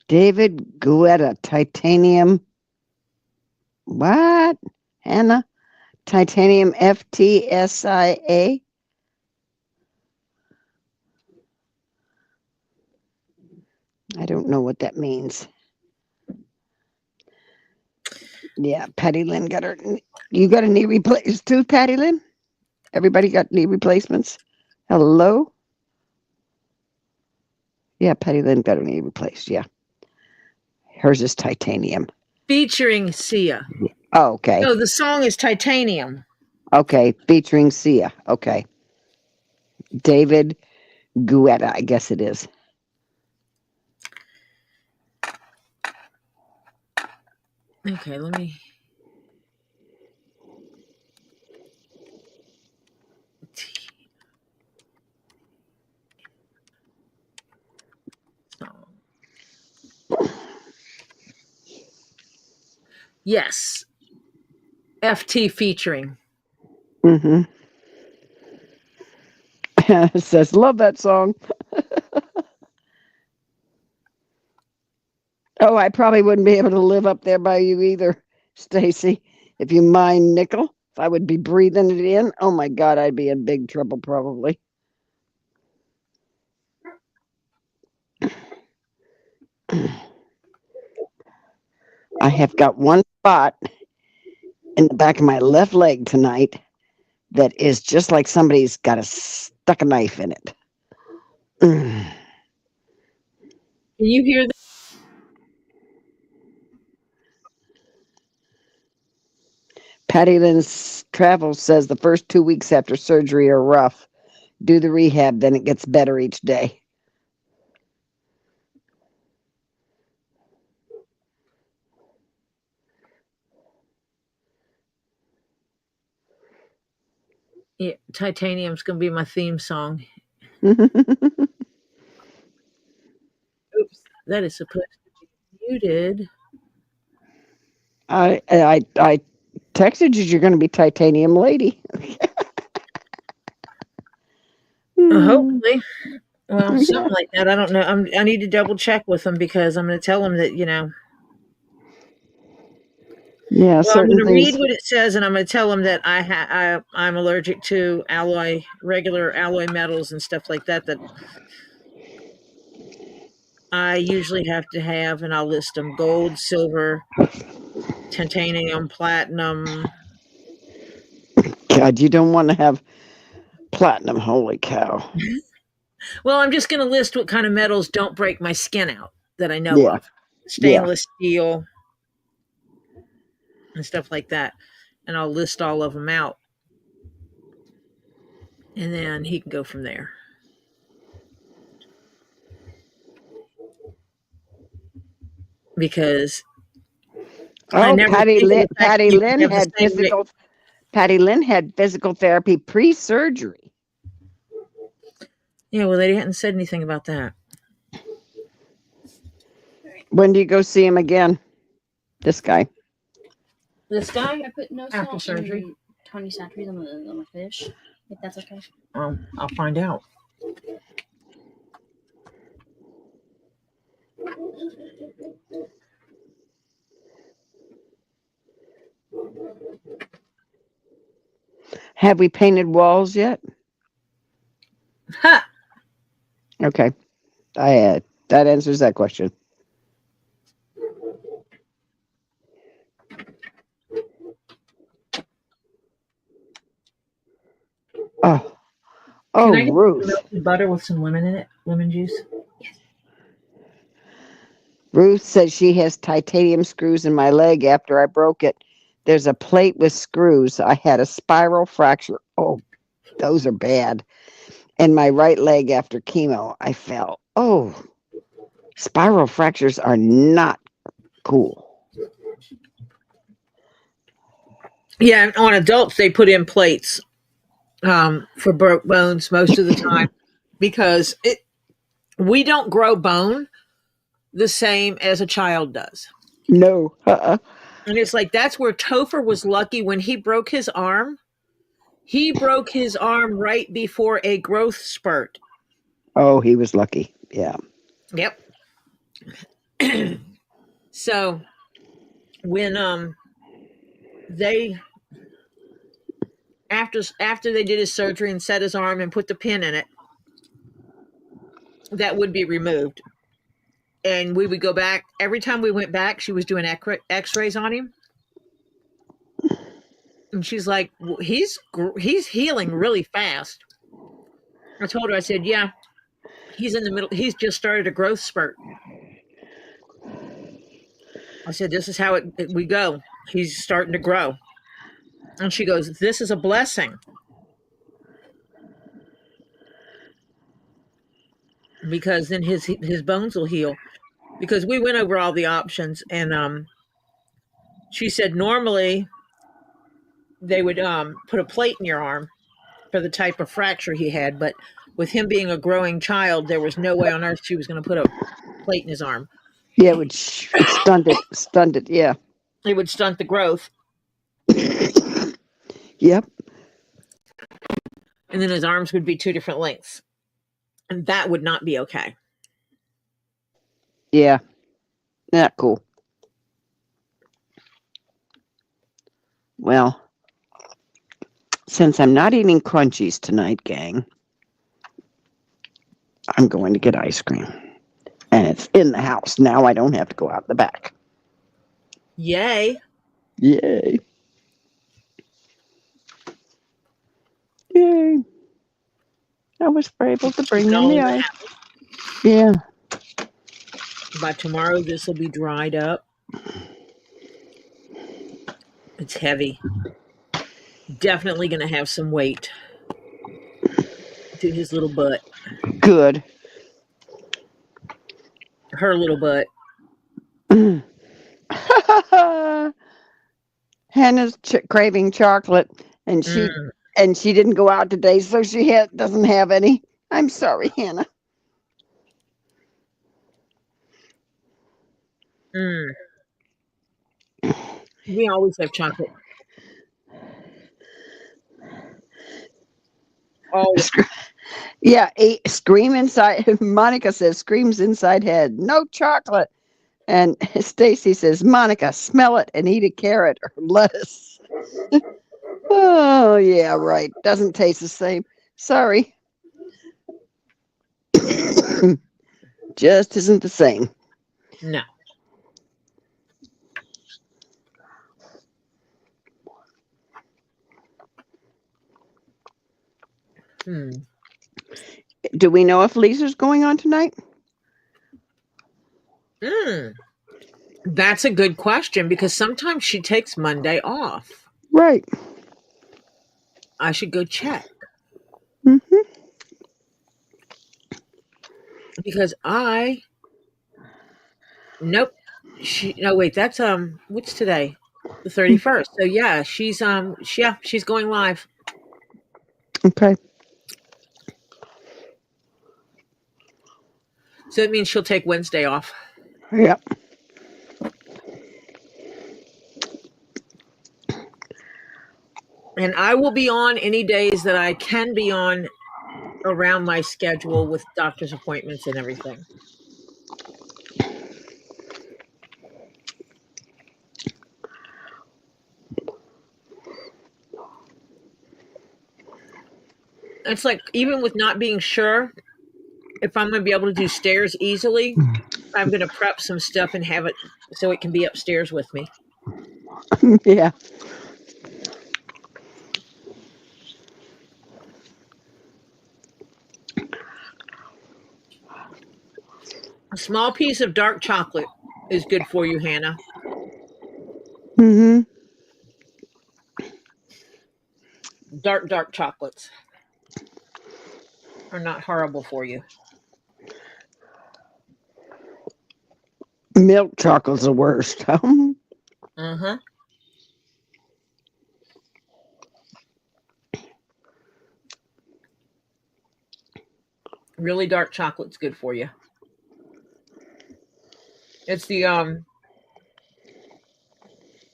David Guetta, titanium. What? Hannah? Titanium FTSIA? I don't know what that means. Yeah, Patty Lynn got her. You got a knee replacement too, Patty Lynn? Everybody got knee replacements? Hello? Yeah, Patty Lynn got her knee replaced. Yeah. Hers is titanium. Featuring Sia. Oh, okay. No, the song is Titanium. Okay, featuring Sia. Okay. David Guetta, I guess it is. Okay, let me. Yes. FT featuring. Mm-hmm. It says, love that song. Oh, I probably wouldn't be able to live up there by you either, Stacy. If you mind nickel, if I would be breathing it in, oh my God, I'd be in big trouble probably. I have got one spot in the back of my left leg tonight that is just like somebody's stuck a knife in it. Can you hear that? Patty Lynn's Travel says the first 2 weeks after surgery are rough. Do the rehab, then it gets better each day. Yeah, Titanium's going to be my theme song. I Oops, that is supposed to be muted. texted you you're going to be titanium lady. Hopefully. Well, something like that. I don't know. I need to double check with them because I'm going to tell them that, Yeah, well, I'm going certain to things. read what it says, and I'm going to tell them that I'm allergic to regular alloy metals and stuff like that. That I usually have to have, and I'll list them: gold, silver, titanium, platinum. God, you don't want to have platinum. Holy cow. Well, I'm just going to list what kind of metals don't break my skin out that I know Yeah, of: yeah. stainless steel and stuff like that, and I'll list all of them out, and then he can go from there. Because I Oh, never think of the fact that Patty you can Lynn have the had same weight. Patty Lynn had physical therapy pre-surgery. Yeah, well, they hadn't said anything about that. When do you go see him again? This guy. This guy I put no after salt surgery. and 20 saturated on the fish, if that's okay. I'll find out. Have we painted walls yet? Ha! Okay. That answers that question. Oh, Can I get Ruth. melted butter with some lemon in it? Lemon juice? Ruth says she has titanium screws in my leg after I broke it. There's a plate with screws. I had a spiral fracture. Oh, those are bad. In my right leg after chemo, I fell. Oh, spiral fractures are not cool. Yeah, on adults they put in plates for broke bones most of the time because we don't grow bone the same as a child does. No. And it's like that's where Topher was lucky when he broke his arm. He broke his arm right before a growth spurt. Oh, he was lucky. Yeah. Yep. So when they after they did his surgery and set his arm and put the pin in it, that would be removed. And we would go back. Every time we went back, she was doing x-rays on him. And she's like, he's healing really fast. I told her, I said, yeah, he's in the middle. He's just started a growth spurt. I said, this is how we go. He's starting to grow. And she goes, this is a blessing. Because then his bones will heal. Because we went over all the options, and she said normally they would put a plate in your arm for the type of fracture he had, but with him being a growing child, there was no way on earth she was going to put a plate in his arm. Yeah, it would stunt it, yeah. It would stunt the growth. Yep. And then his arms would be two different lengths. And that would not be okay. Yeah. Not cool. Well, since I'm not eating crunchies tonight, gang, I'm going to get ice cream. And it's in the house. Now I don't have to go out the back. Yay. Yay. Yay. I was able to bring in the ice. Yeah. By tomorrow, this will be dried up. It's heavy. Definitely going to have some weight to his little butt. Good. Her little butt. Hannah's craving chocolate, and she didn't go out today, so she doesn't have any. I'm sorry, Hannah. We always have chocolate. Always. Yeah, scream inside. Monica says, screams inside head. No chocolate. And Stacy says, Monica, smell it and eat a carrot or lettuce. Oh, yeah, right. Doesn't taste the same. Sorry. Just isn't the same. No. Do we know if Lisa's going on tonight? That's a good question because sometimes she takes Monday off. Right. I should go check. Because nope. No, wait, that's what's today? The 31st. So yeah, she's going live. Okay. So it means she'll take Wednesday off. Yep. And I will be on any days that I can be on around my schedule with doctor's appointments and everything. It's like, even with not being sure if I'm going to be able to do stairs easily, I'm going to prep some stuff and have it so it can be upstairs with me. Yeah. A small piece of dark chocolate is good for you, Hannah. Dark chocolates are not horrible for you. Milk chocolate's the worst. Really dark chocolate's good for you. It's the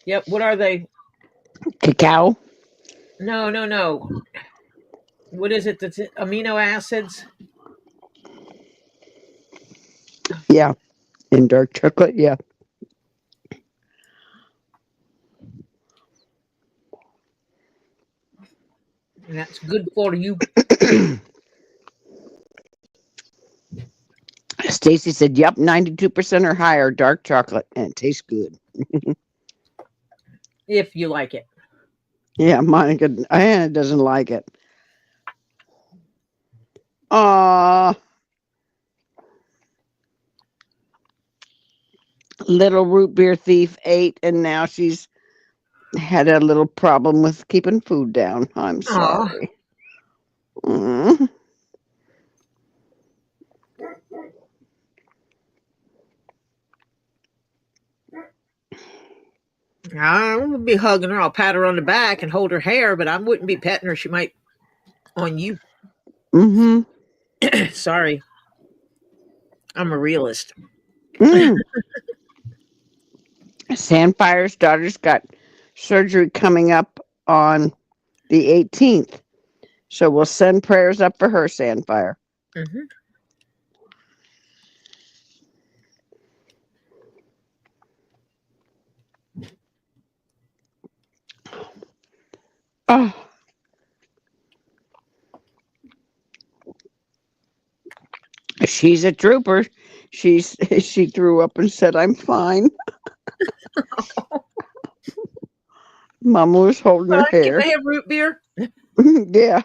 yep, what are they? Cacao? No. What is it? That's amino acids? Yeah. In dark chocolate, yeah. And that's good for you. Stacy said, yep, 92% or higher dark chocolate, and it tastes good. If you like it. Yeah, Monica, Hannah doesn't like it. Little root beer thief ate, and now she's had a little problem with keeping food down. I'm Oh, sorry. Mm. I wouldn't be hugging her. I'll pat her on the back and hold her hair, but I wouldn't be petting her. She might on you. Mm-hmm. Sorry, I'm a realist. Mm. Sandfire's daughter's got surgery coming up on the 18th. So we'll send prayers up for her, Sandfire. Mm-hmm. Oh, she's a trooper. She threw up and said, "I'm fine." Mama was holding her Can hair. I have root beer? Yeah.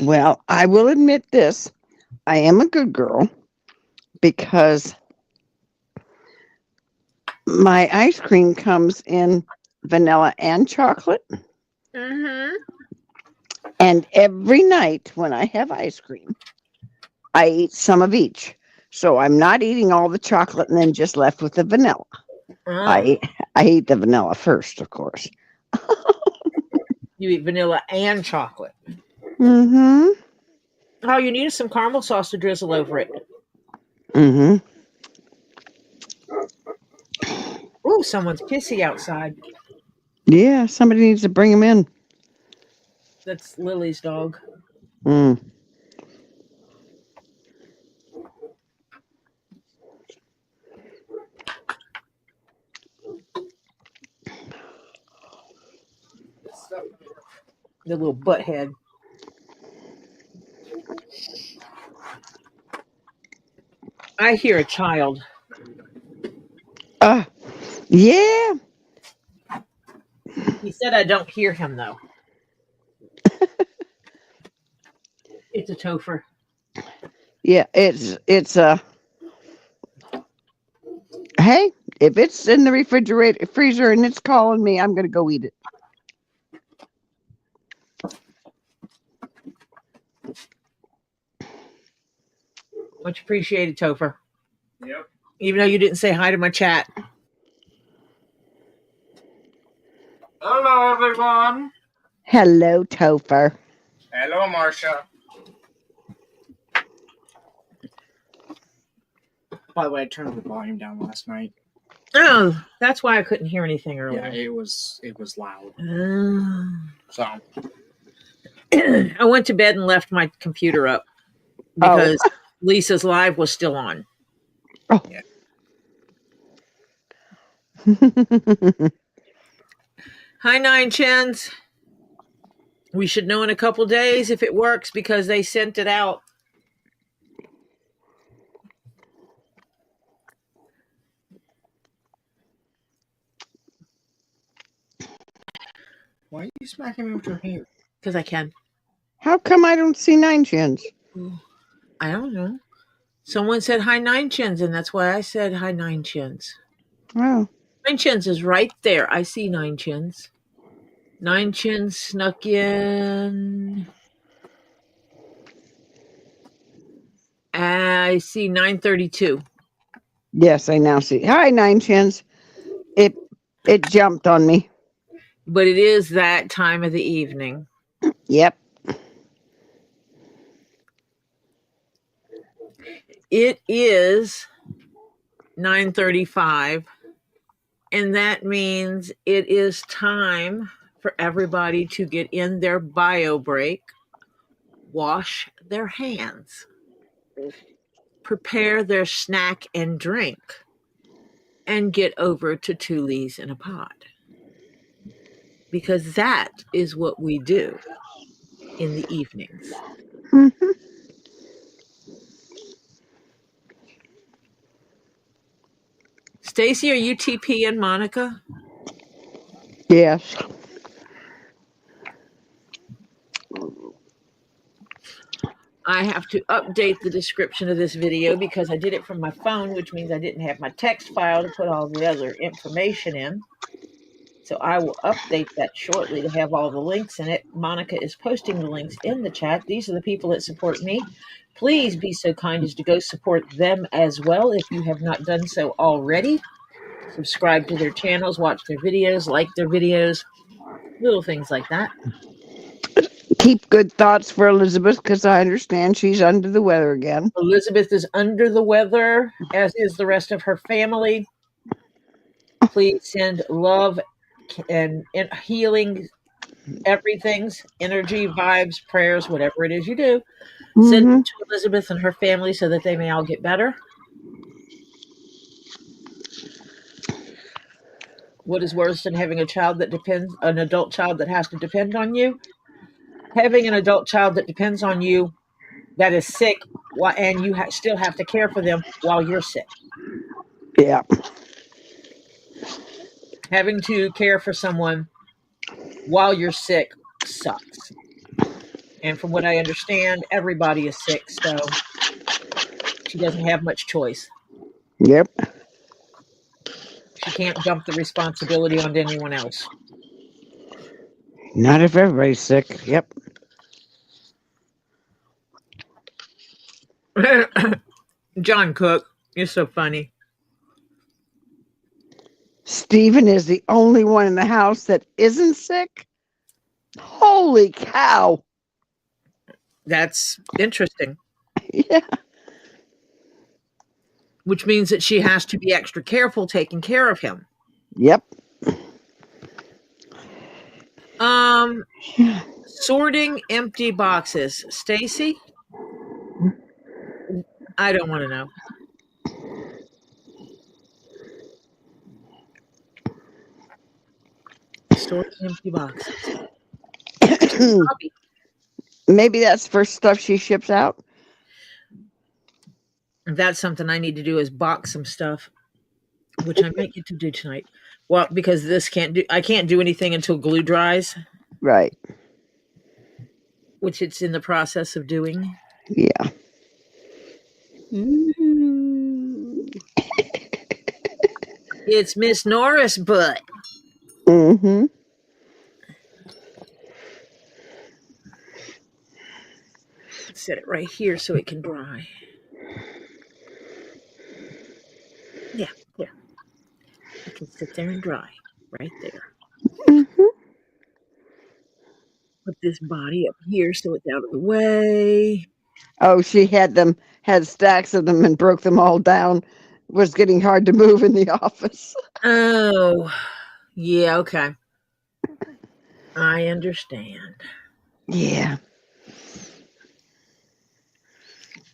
Well, I will admit this. I am a good girl because my ice cream comes in vanilla and chocolate. Mm-hmm. And every night when I have ice cream, I eat some of each. So I'm not eating all the chocolate and then just left with the vanilla. Oh, I eat the vanilla first, of course. you eat vanilla and chocolate. Mm-hmm. All you need is some caramel sauce to drizzle over it. Mm-hmm. Oh, someone's pissy outside. Yeah, somebody needs to bring him in. That's Lily's dog. Mm. The little butthead. I hear a child. Yeah. He said I don't hear him though. It's a topher. Yeah, it's a hey, if it's in the refrigerator freezer and it's calling me, I'm gonna go eat it. Much appreciated, Topher. Yep. Even though you didn't say hi to my chat. Hello, everyone. Hello, Topher. Hello, Marcia. By the way, I turned the volume down last night. Oh, that's why I couldn't hear anything earlier. Yeah, it was loud. So I went to bed and left my computer up because Lisa's live was still on. Oh. Yeah. Hi, Nine Chins. We should know in a couple days if it works because they sent it out. why are you smacking me with your hair? Because I can. How come I don't see Nine Chins? I don't know. Someone said hi, Nine Chins, and that's why I said hi, Nine Chins. Oh. Nine Chins is right there. I see Nine Chins. Nine Chins snuck in. I see 932. Yes, I now see. Hi, Nine Chins. It jumped on me. But it is that time of the evening. Yep. It is 9:35, and that means it is time for everybody to get in their bio break, wash their hands, prepare their snack and drink, and get over to Two Leaves in a Pod. Because that is what we do in the evenings. Mm-hmm. Stacy, are you TP and Monica? Yes. I have to update the description of this video because I did it from my phone, which means I didn't have my text file to put all the other information in. So I will update that shortly to have all the links in it. Monica is posting the links in the chat. These are the people that support me. Please be so kind as to go support them as well if you have not done so already. Subscribe to their channels, watch their videos, like their videos, little things like that. Keep good thoughts for Elizabeth, because I understand she's under the weather again. Elizabeth is under the weather, as is the rest of her family. Please send love and healing, everything's energy, vibes, prayers, whatever it is you do. Send it to Elizabeth and her family so that they may all get better. What is worse than having an adult child that has to depend on you? Having an adult child that depends on you that is sick, and you still have to care for them while you're sick. Yeah. Having to care for someone while you're sick sucks. And from what I understand, everybody is sick, so she doesn't have much choice. Yep. She can't dump the responsibility onto anyone else. Not if everybody's sick. Yep. John Cook, you're so funny. Stephen is the only one in the house that isn't sick? Holy cow. That's interesting. Yeah. Which means that she has to be extra careful taking care of him. Yep. Sorting empty boxes. Stacy? I don't want to know. Sorting empty boxes. Maybe that's for stuff she ships out. That's something I need to do, is box some stuff, which I might get to do tonight. Well, because I can't do anything until glue dries. Right. Which it's in the process of doing. Yeah. It's Miss Norris butt. Mm-hmm. Set it right here so it can dry. Yeah, there. It can sit there and dry. Right there. Mm-hmm. Put this body up here so it's out of the way. Oh, she had stacks of them and broke them all down. It was getting hard to move in the office. Oh, yeah, okay. I understand. Yeah.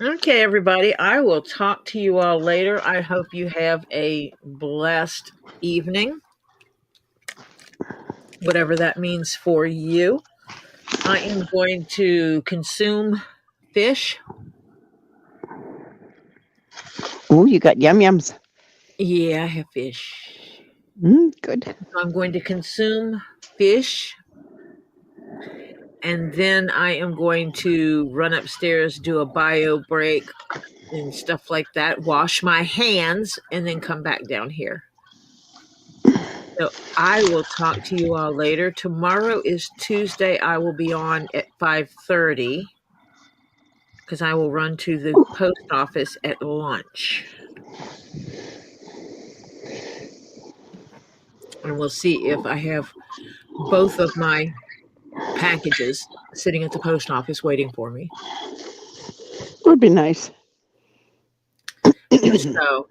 Okay, everybody. I will talk to you all later. I hope you have a blessed evening, whatever that means for you. I am going to consume fish. Oh, you got yum-yums. Yeah, I have fish. Good. I'm going to consume fish. And then I am going to run upstairs, do a bio break and stuff like that, wash my hands, and then come back down here. So I will talk to you all later. Tomorrow is Tuesday. I will be on at 5:30 because I will run to the post office at lunch. And we'll see if I have both of my packages sitting at the post office waiting for me. Would be nice. So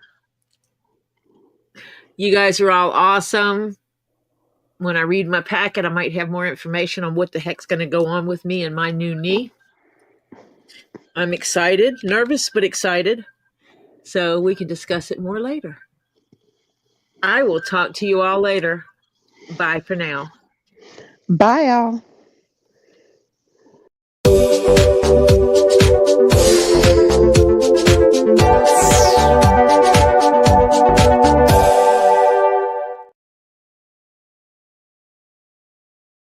you guys are all awesome. When I read my packet, I might have more information on what the heck's going to go on with me and my new knee. I'm excited, nervous, but excited. So we can discuss it more later. I will talk to you all later. Bye for now. Bye, y'all.